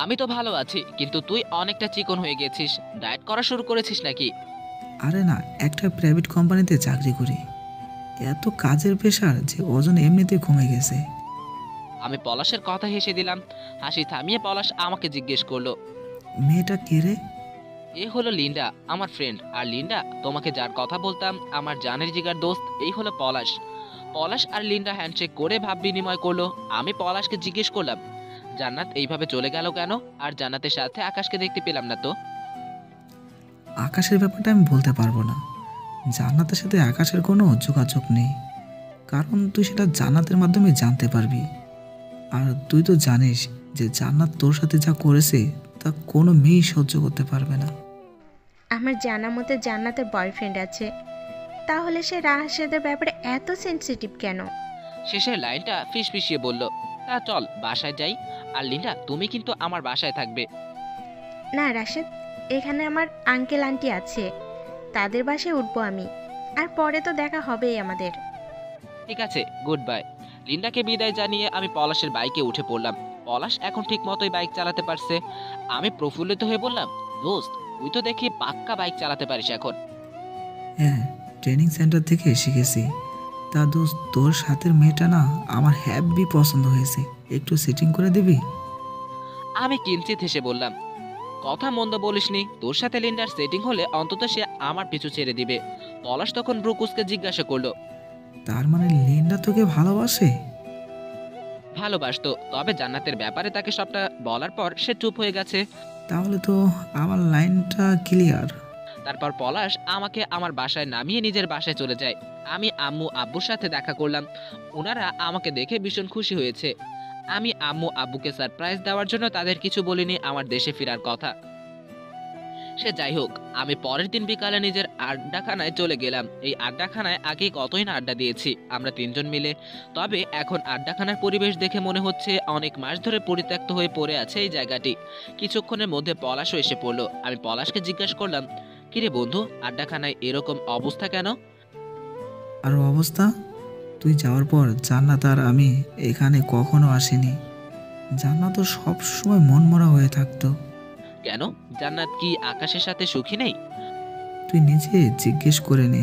আমি তো ভালো আছি, কিন্তু তুই অনেকটা চিকন হয়ে গেছিস। ডায়েট করা শুরু করেছিস নাকি? আরে না, একটা প্রাইভেট কোম্পানিতে চাকরি করি। এত কাজের প্রেশার যে ওজন এমনিতে কমে গেছে। আমি পলাশের কথা হেসে দিলাম। হাসি থামিয়ে পলাশ আমাকে জিজ্ঞেস করলো, মেয়েটা কে রে? এ হলো লিন্ডা, আমার ফ্রেন্ড। আর লিন্ডা, তোমাকে যার কথা বলতাম, আমার জানের জিগার দোস্ত, এই হলো পলাশ। পলাশ আর লিন্ডা হ্যান্ডশেক করে ভাব বিনিময় করলো। আমি পলাশকে জিজ্ঞেস করলাম, জান্নাত এইভাবে চলে গেল কেন? আর জান্নাতের সাথে আকাশকে দেখতে পেলাম না তো। আকাশের ব্যাপারটা আমি বলতে পারবো না। জান্নাতের সাথে আকাশের কোনো যোগাযোগ নেই, কারণ তুই সেটা জান্নাতের মাধ্যমে জানতে পারবি। আর তুই তো জানিস যে জান্নাত তোর সাথে যা করেছে তা কোনো মেয়েই সহ্য করতে পারবে না। আমার জানা মতে জান্নাতের বয়ফ্রেন্ড আছে, তাহলে সে রাশেদের ব্যাপারে এত সেনসিটিভ কেন? শেষের লাইনটা ফিসফিসিয়ে বলল, তা চল বাসায় যাই। আর লিন্ডা, তুমি কিন্তু আমার বাসায় থাকবে। না রাশেদ, এখানে আমার আঙ্কেল আন্টি আছে, তাদের বাসায় উঠবো আমি। আর পরে তো দেখা হবেই আমাদের। ঠিক আছে, গুড বাই। লিন্ডাকে বিদায় জানিয়ে আমি পলাশের বাইকে উঠে পড়লাম। পলাশ এখন ঠিক মতোই বাইক চালাতে পারছে। আমি প্রফুল্লিত হয়ে বললাম, দোস্ত, তুই তো দেখি পাক্কা বাইক চালাতে পারিস এখন। হ্যাঁ, ট্রেনিং সেন্টার থেকে শিখেছি। তা দোস্ত, তোর সাথের মেয়েটা না আমার হ্যাপি পছন্দ হয়েছে, একটু সেটিং করে দিবি? আমি কিঞ্চিত হেসে বললাম, কথা মন্দ বলিসনি। তোর সাথে লিন্ডার সেটিং হলে অন্তত সে আমার পিছু ছেড়ে দিবে। পলাশ তখন ব্রুকুসকে জিজ্ঞাসা করলো, তার মানে লিন্ডা তোকে ভালোবাসে? ভালোবাসতো, তবে জান্নাতের ব্যাপারে তাকে সবটা বলার পর সে চুপ হয়ে গেছে। তাহলে তো আমার লাইনটা ক্লিয়ার। তারপর পলাশ আমাকে আমার বাসায় নামিয়ে নিজের বাসায় চলে যায়। আমি আম্মু আব্বুর সাথে দেখা করলাম। ওনারা আমাকে দেখে ভীষণ খুশি হয়েছে। আমি আম্মু আব্বুকে সারপ্রাইজ দেওয়ার জন্য তাদের কিছু বলিনি আমার দেশে ফেরার কথা। সে যাই হোক, আমি পরের দিন বিকালে নিজের আড্ডাখানায় চলে গেলাম। এই আড্ডাখানায় আগে কতই না আড্ডা দিয়েছি আমরা তিনজন মিলে। তবে এখন আড্ডাখানার পরিবেশ দেখে মনে হচ্ছে অনেক মাস ধরে পরিত্যক্ত হয়ে পড়ে আছে এই জায়গাটি। কিছুক্ষণের মধ্যে পলাশও এসে পড়লো। আমি পলাশকে জিজ্ঞাসা করলাম, কিরে বন্ধু, আড্ডাখানায় এরকম অবস্থা কেন? আর অবস্থা, তুই যাওয়ার পর জান্নাত আর আমি এখানে কখনো আসিনি। জান্নাত তো সবসময় মনমরা হয়ে থাকতো। কেন, জান্নাত কি আকাশের সাথে সুখী নেই? তুই নিজে জিজ্ঞেস করে নে।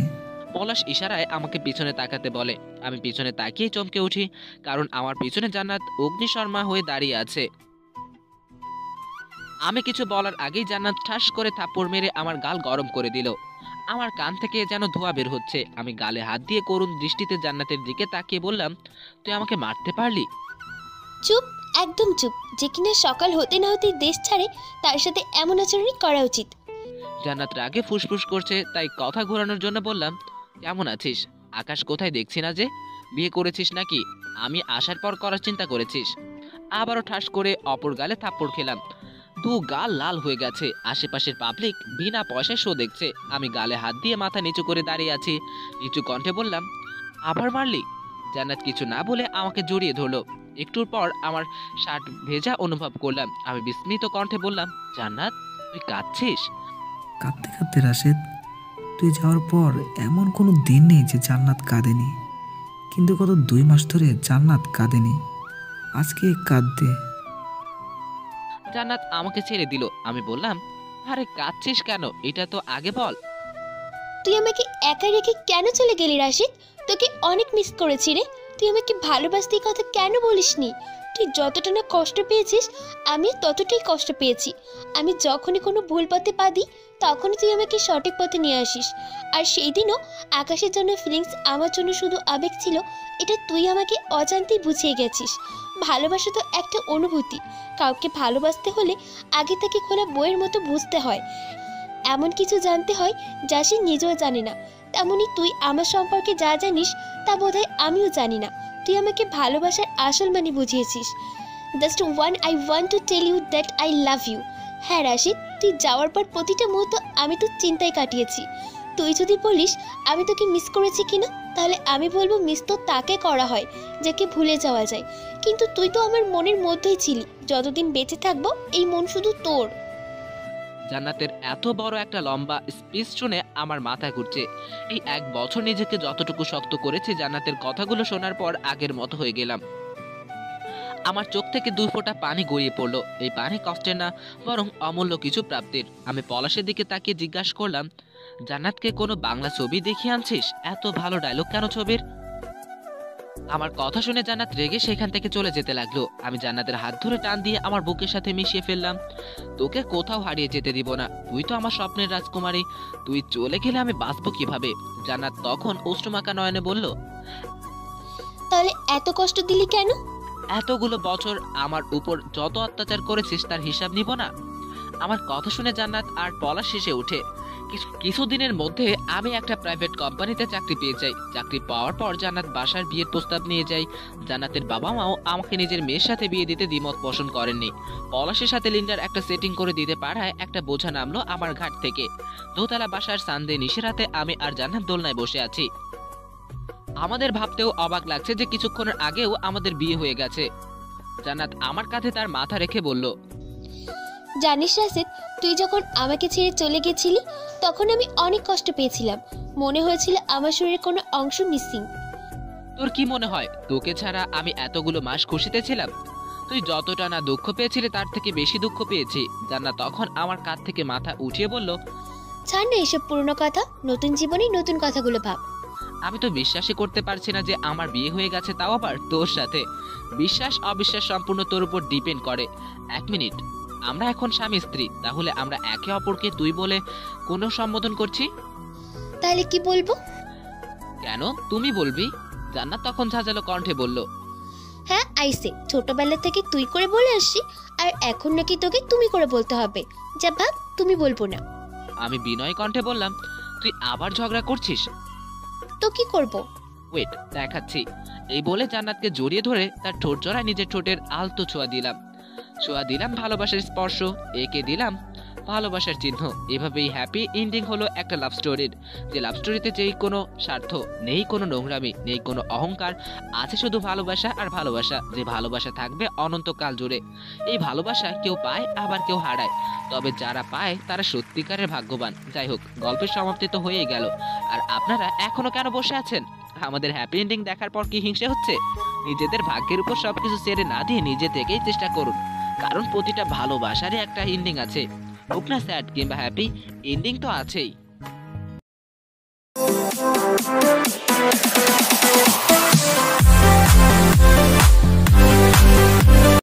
পলাশ ইশারায় আমাকে পিছনে তাকাতে বলে। আমি পিছনে তাকিয়ে চমকে উঠি, কারণ আমার পিছনে জান্নাত অগ্নিশর্মা হয়ে দাঁড়িয়ে আছে। আমি কিছু বলার আগেই জান্নাত ঠাস করে থাপ্পড় মেরে আমার গাল গরম করে দিল। আমার কান থেকে যেন ধোঁয়া বের হচ্ছে। আমি গালে হাত দিয়ে করুণ দৃষ্টিতে জান্নাতের দিকে তাকিয়ে বললাম, তুই আমাকে মারতে পারলি? চুপ, একদম চুপ। যে কিনা সকাল হতে না হতে দেশ ছাড়ে, তার সাথে এমন আচরণই করা উচিত। জান্নাত রাগে ফুসফুস করছে, তাই কথা ঘোরানোর জন্য বললাম, কেমন আছিস? আকাশ কোথায় দেখছি না যে? বিয়ে করেছিস নাকি? আমি আসার পর করার চিন্তা করেছিস? আবারও ঠাস করে অপর গালে থাপ্পড় খেলাম। দু গাল লাল হয়ে গেছে। আশেপাশের পাবলিক বিনা পয়সায় শো দেখছে। আমি গালে হাত দিয়ে মাথা নিচু করে দাঁড়িয়ে আছি। নিচু কণ্ঠে বললাম, আবার মারলি? জান্নাত কিছু না বলে আমাকে জড়িয়ে ধরলো। একটুর পর আমার শার্ট ভেজা অনুভব করলাম। আমি বিস্মিত কণ্ঠে বললাম, জান্নাত, তুই কাঁদছিস? কাঁদতে কাঁদতে রাশেদ, তুই যাওয়ার পর এমন কোনো দিন নেই যে জান্নাত কাঁদেনি, কিন্তু গত 2 মাস ধরে জান্নাত কাঁদেনি। আজকে কাঁদতে। জান্নাত আমাকে ছেড়ে দিল। আমি বললাম, আরে কাঁদছিস কেন, এটা তো আগে বল। তুই আমাকে একা রেখে কেন চলে গেলি রাশিদ? তোকে অনেক মিস করেছি রে। তুই আমাকে ভালোবাসতে কথা কেন বলিসনি? তুই যতটা না কষ্ট পেয়েছিস আমি ততটাই কষ্ট পেয়েছি। আমি যখনই কোনো ভুল পথে পা দিই তখনই তুই আমাকে সঠিক পথে নিয়ে আসিস। আর সেই দিনও আকাশের জন্য ফিলিংস আমার জন্য শুধু আবেগ ছিল, এটা তুই আমাকে অজান্তেই বুঝিয়ে গেছিস। ভালোবাসা তো একটা অনুভূতি। কাউকে ভালোবাসতে হলে আগে থেকে খোলা বইয়ের মতো বুঝতে হয়, এমন কিছু জানতে হয় যা সে নিজেও জানে না। তেমনি তুই আমার সম্পর্কে যা জানিস তা বোধহয় আমিও জানি না। তুই আমাকে ভালোবাসার আসল মানে বুঝিয়েছিস। Just one I want to tell you that I love you. হ্যাঁ রাশিদ, তুই যাওয়ার পর প্রতিটা মুহূর্ত আমি তো চিন্তায় কাটিয়েছি। তুই যদি বলিস আমি তোকে মিস করেছি কিনা, তাহলে আমি বলবো মিস তো তাকে করা হয় যাকে ভুলে যাওয়া যায়। কিন্তু তুই তো আমার মনের মধ্যেই ছিলি। যতদিন বেঁচে থাকবো এই মন শুধু তোর। জান্নাতের এত বড় একটা লম্বা স্পিচ শুনে আমার মাথা ঘুরছে। এই 1 বছর নিজেকে যতটুকু শক্ত করেছি, জান্নাতের কথাগুলো শোনার পর আগের মতো হয়ে গেলাম। আমার চোখ থেকে 2 ফোঁটা পানি গড়িয়ে পড়লো। এই পানি কষ্টের না, বরং অমূল্য কিছু প্রাপ্তির। আমি পলাশের দিকে তাকিয়ে জিজ্ঞাসা করলাম, জান্নাতকে কোনো বাংলা ছবি দেখিয়ে আনছিস? এত ভালো ডায়লগ কেন ছবির? আমার কথা শুনে জান্নাত রেগে সেখান থেকে চলে যেতে লাগলো। আমি জান্নাতের হাত ধরে টান দিয়ে আমার বুকের সাথে মিশিয়ে ফেললাম। তোকে কোথাও হারিয়ে যেতে দিব না, তুই তো আমার স্বপ্নের রাজকুমারী। তুই চলে গেলে আমি বাঁচবো কিভাবে? জান্নাত তখন অশ্রুমাখা নয়নে বলল, তাহলে এত কষ্ট দিলি কেন? এতগুলো বছর আমার উপর যত অত্যাচার করেছিস তার হিসাব নিব না? আমার কথা শুনে জান্নাত আর পলাশ শেষে উঠে। কিছুদিনের মধ্যে আমি একটা প্রাইভেট কোম্পানিতে চাকরি পেয়ে যাই। চাকরি পাওয়ার পর জান্নাত বাসার বিয়ের প্রস্তাব নিয়ে যাই। জান্নাতের বাবা মাও আমাকে নিজের মেয়ের সাথে বিয়ে দিতে দ্বিমত পোষণ করেননি। পলাশের সাথে লিন্ডার একটা সেটিং করে দিতে পারায় একটা বোঝা নামলো আমার ঘাট থেকে। দোতলা বাসার সানডে নিশিরাতে আমি আর জান্নাত দোলনায় বসে আছি। আমাদের ভাবতেও অবাক লাগছে যে কিছুক্ষণের আগেও আমাদের বিয়ে হয়ে গেছে। জান্নাত আমার কাঁধে তার মাথা রেখে বলল, জানিস রাশিদ, তুই যখন আমাকে ছেড়ে চলে গেছিলি তখন আমি অনেক কষ্ট পেয়েছিলাম। মনে হয়েছিল আমার শরীরের কোনো অংশ মিসিং। তোর কি মনে হয় তোকে ছাড়া আমি এতগুলো মাস খুশিতে ছিলাম? তুই যতটা না দুঃখ পেয়েছিলি তার থেকে বেশি দুঃখ পেয়েছি। জান্নাত তখন আমার কাঁধ থেকে মাথা উঠিয়ে বলল, ছাড় না এসব পুরনো কথা, নতুন জীবনে নতুন কথাগুলো ভাব। আমি তো বিশ্বাসই করতে পারছি না যে আমার বিয়ে হয়ে গেছে, তাও আবার তোর সাথে। বিশ্বাস অবিশ্বাস সম্পূর্ণ তোর উপর ডিপেন্ড করে। 1 মিনিট, আমরা এখন স্বামী স্ত্রী, তাহলে আমরা একে অপরকে তুই বলে কোনো সম্বোধন করছি? তাহলে কি বলবো? কেন তুমি বলবি? জান্নাত তখন ঝাঁঝালো কণ্ঠে বলল, হ্যাঁ আইসে, ছোটবেলা থেকে তুই করে বলে আসছি, আর এখন নাকি তোকে তুমি করে বলতে হবে। যা ভাব, তুমি বলবো না। আমি বিনয় কণ্ঠে বললাম, তুই আবার ঝগড়া করছিস? তো কি করব? ওয়েট, দেখাচ্ছি। এই বলে জান্নাতকে জড়িয়ে ধরে তার ঠোঁট জোড়ায় নিজের ঠোঁটের আলতো ছোঁয়া দিলাম ভালোবাসার স্পর্শ, একে দিলাম ভালোবাসার চিহ্ন। এভাবেই হ্যাপি এন্ডিং হলো একটা লাভ স্টোরির। যে লাভ স্টোরিতে যেই কোনো স্বার্থ নেই, কোনো নোংরামি নেই, কোনো অহংকার, আছে শুধু ভালোবাসা আর ভালোবাসা। যে ভালোবাসা থাকবে অনন্তকাল জুড়ে। এই ভালোবাসা কেউ পায় আবার কেউ হারায়, তবে যারা পায় তারা সত্যিকারের ভাগ্যবান। যাই হোক, গল্পের সমাপ্তি তো হয়েই গেল। আর আপনারা এখনো কেন বসে আছেন? আমাদের হ্যাপি এন্ডিং দেখার পর কি হিংসে হচ্ছে? নিজেদের ভাগ্যের উপর সবকিছু ছেড়ে না দিয়ে নিজে থেকেই চেষ্টা করুন, কারণ প্রতিটা ভালোবাসারই একটা এন্ডিং আছে। হোক না স্যাড কিংবা হ্যাপি, এন্ডিং তো আছেই।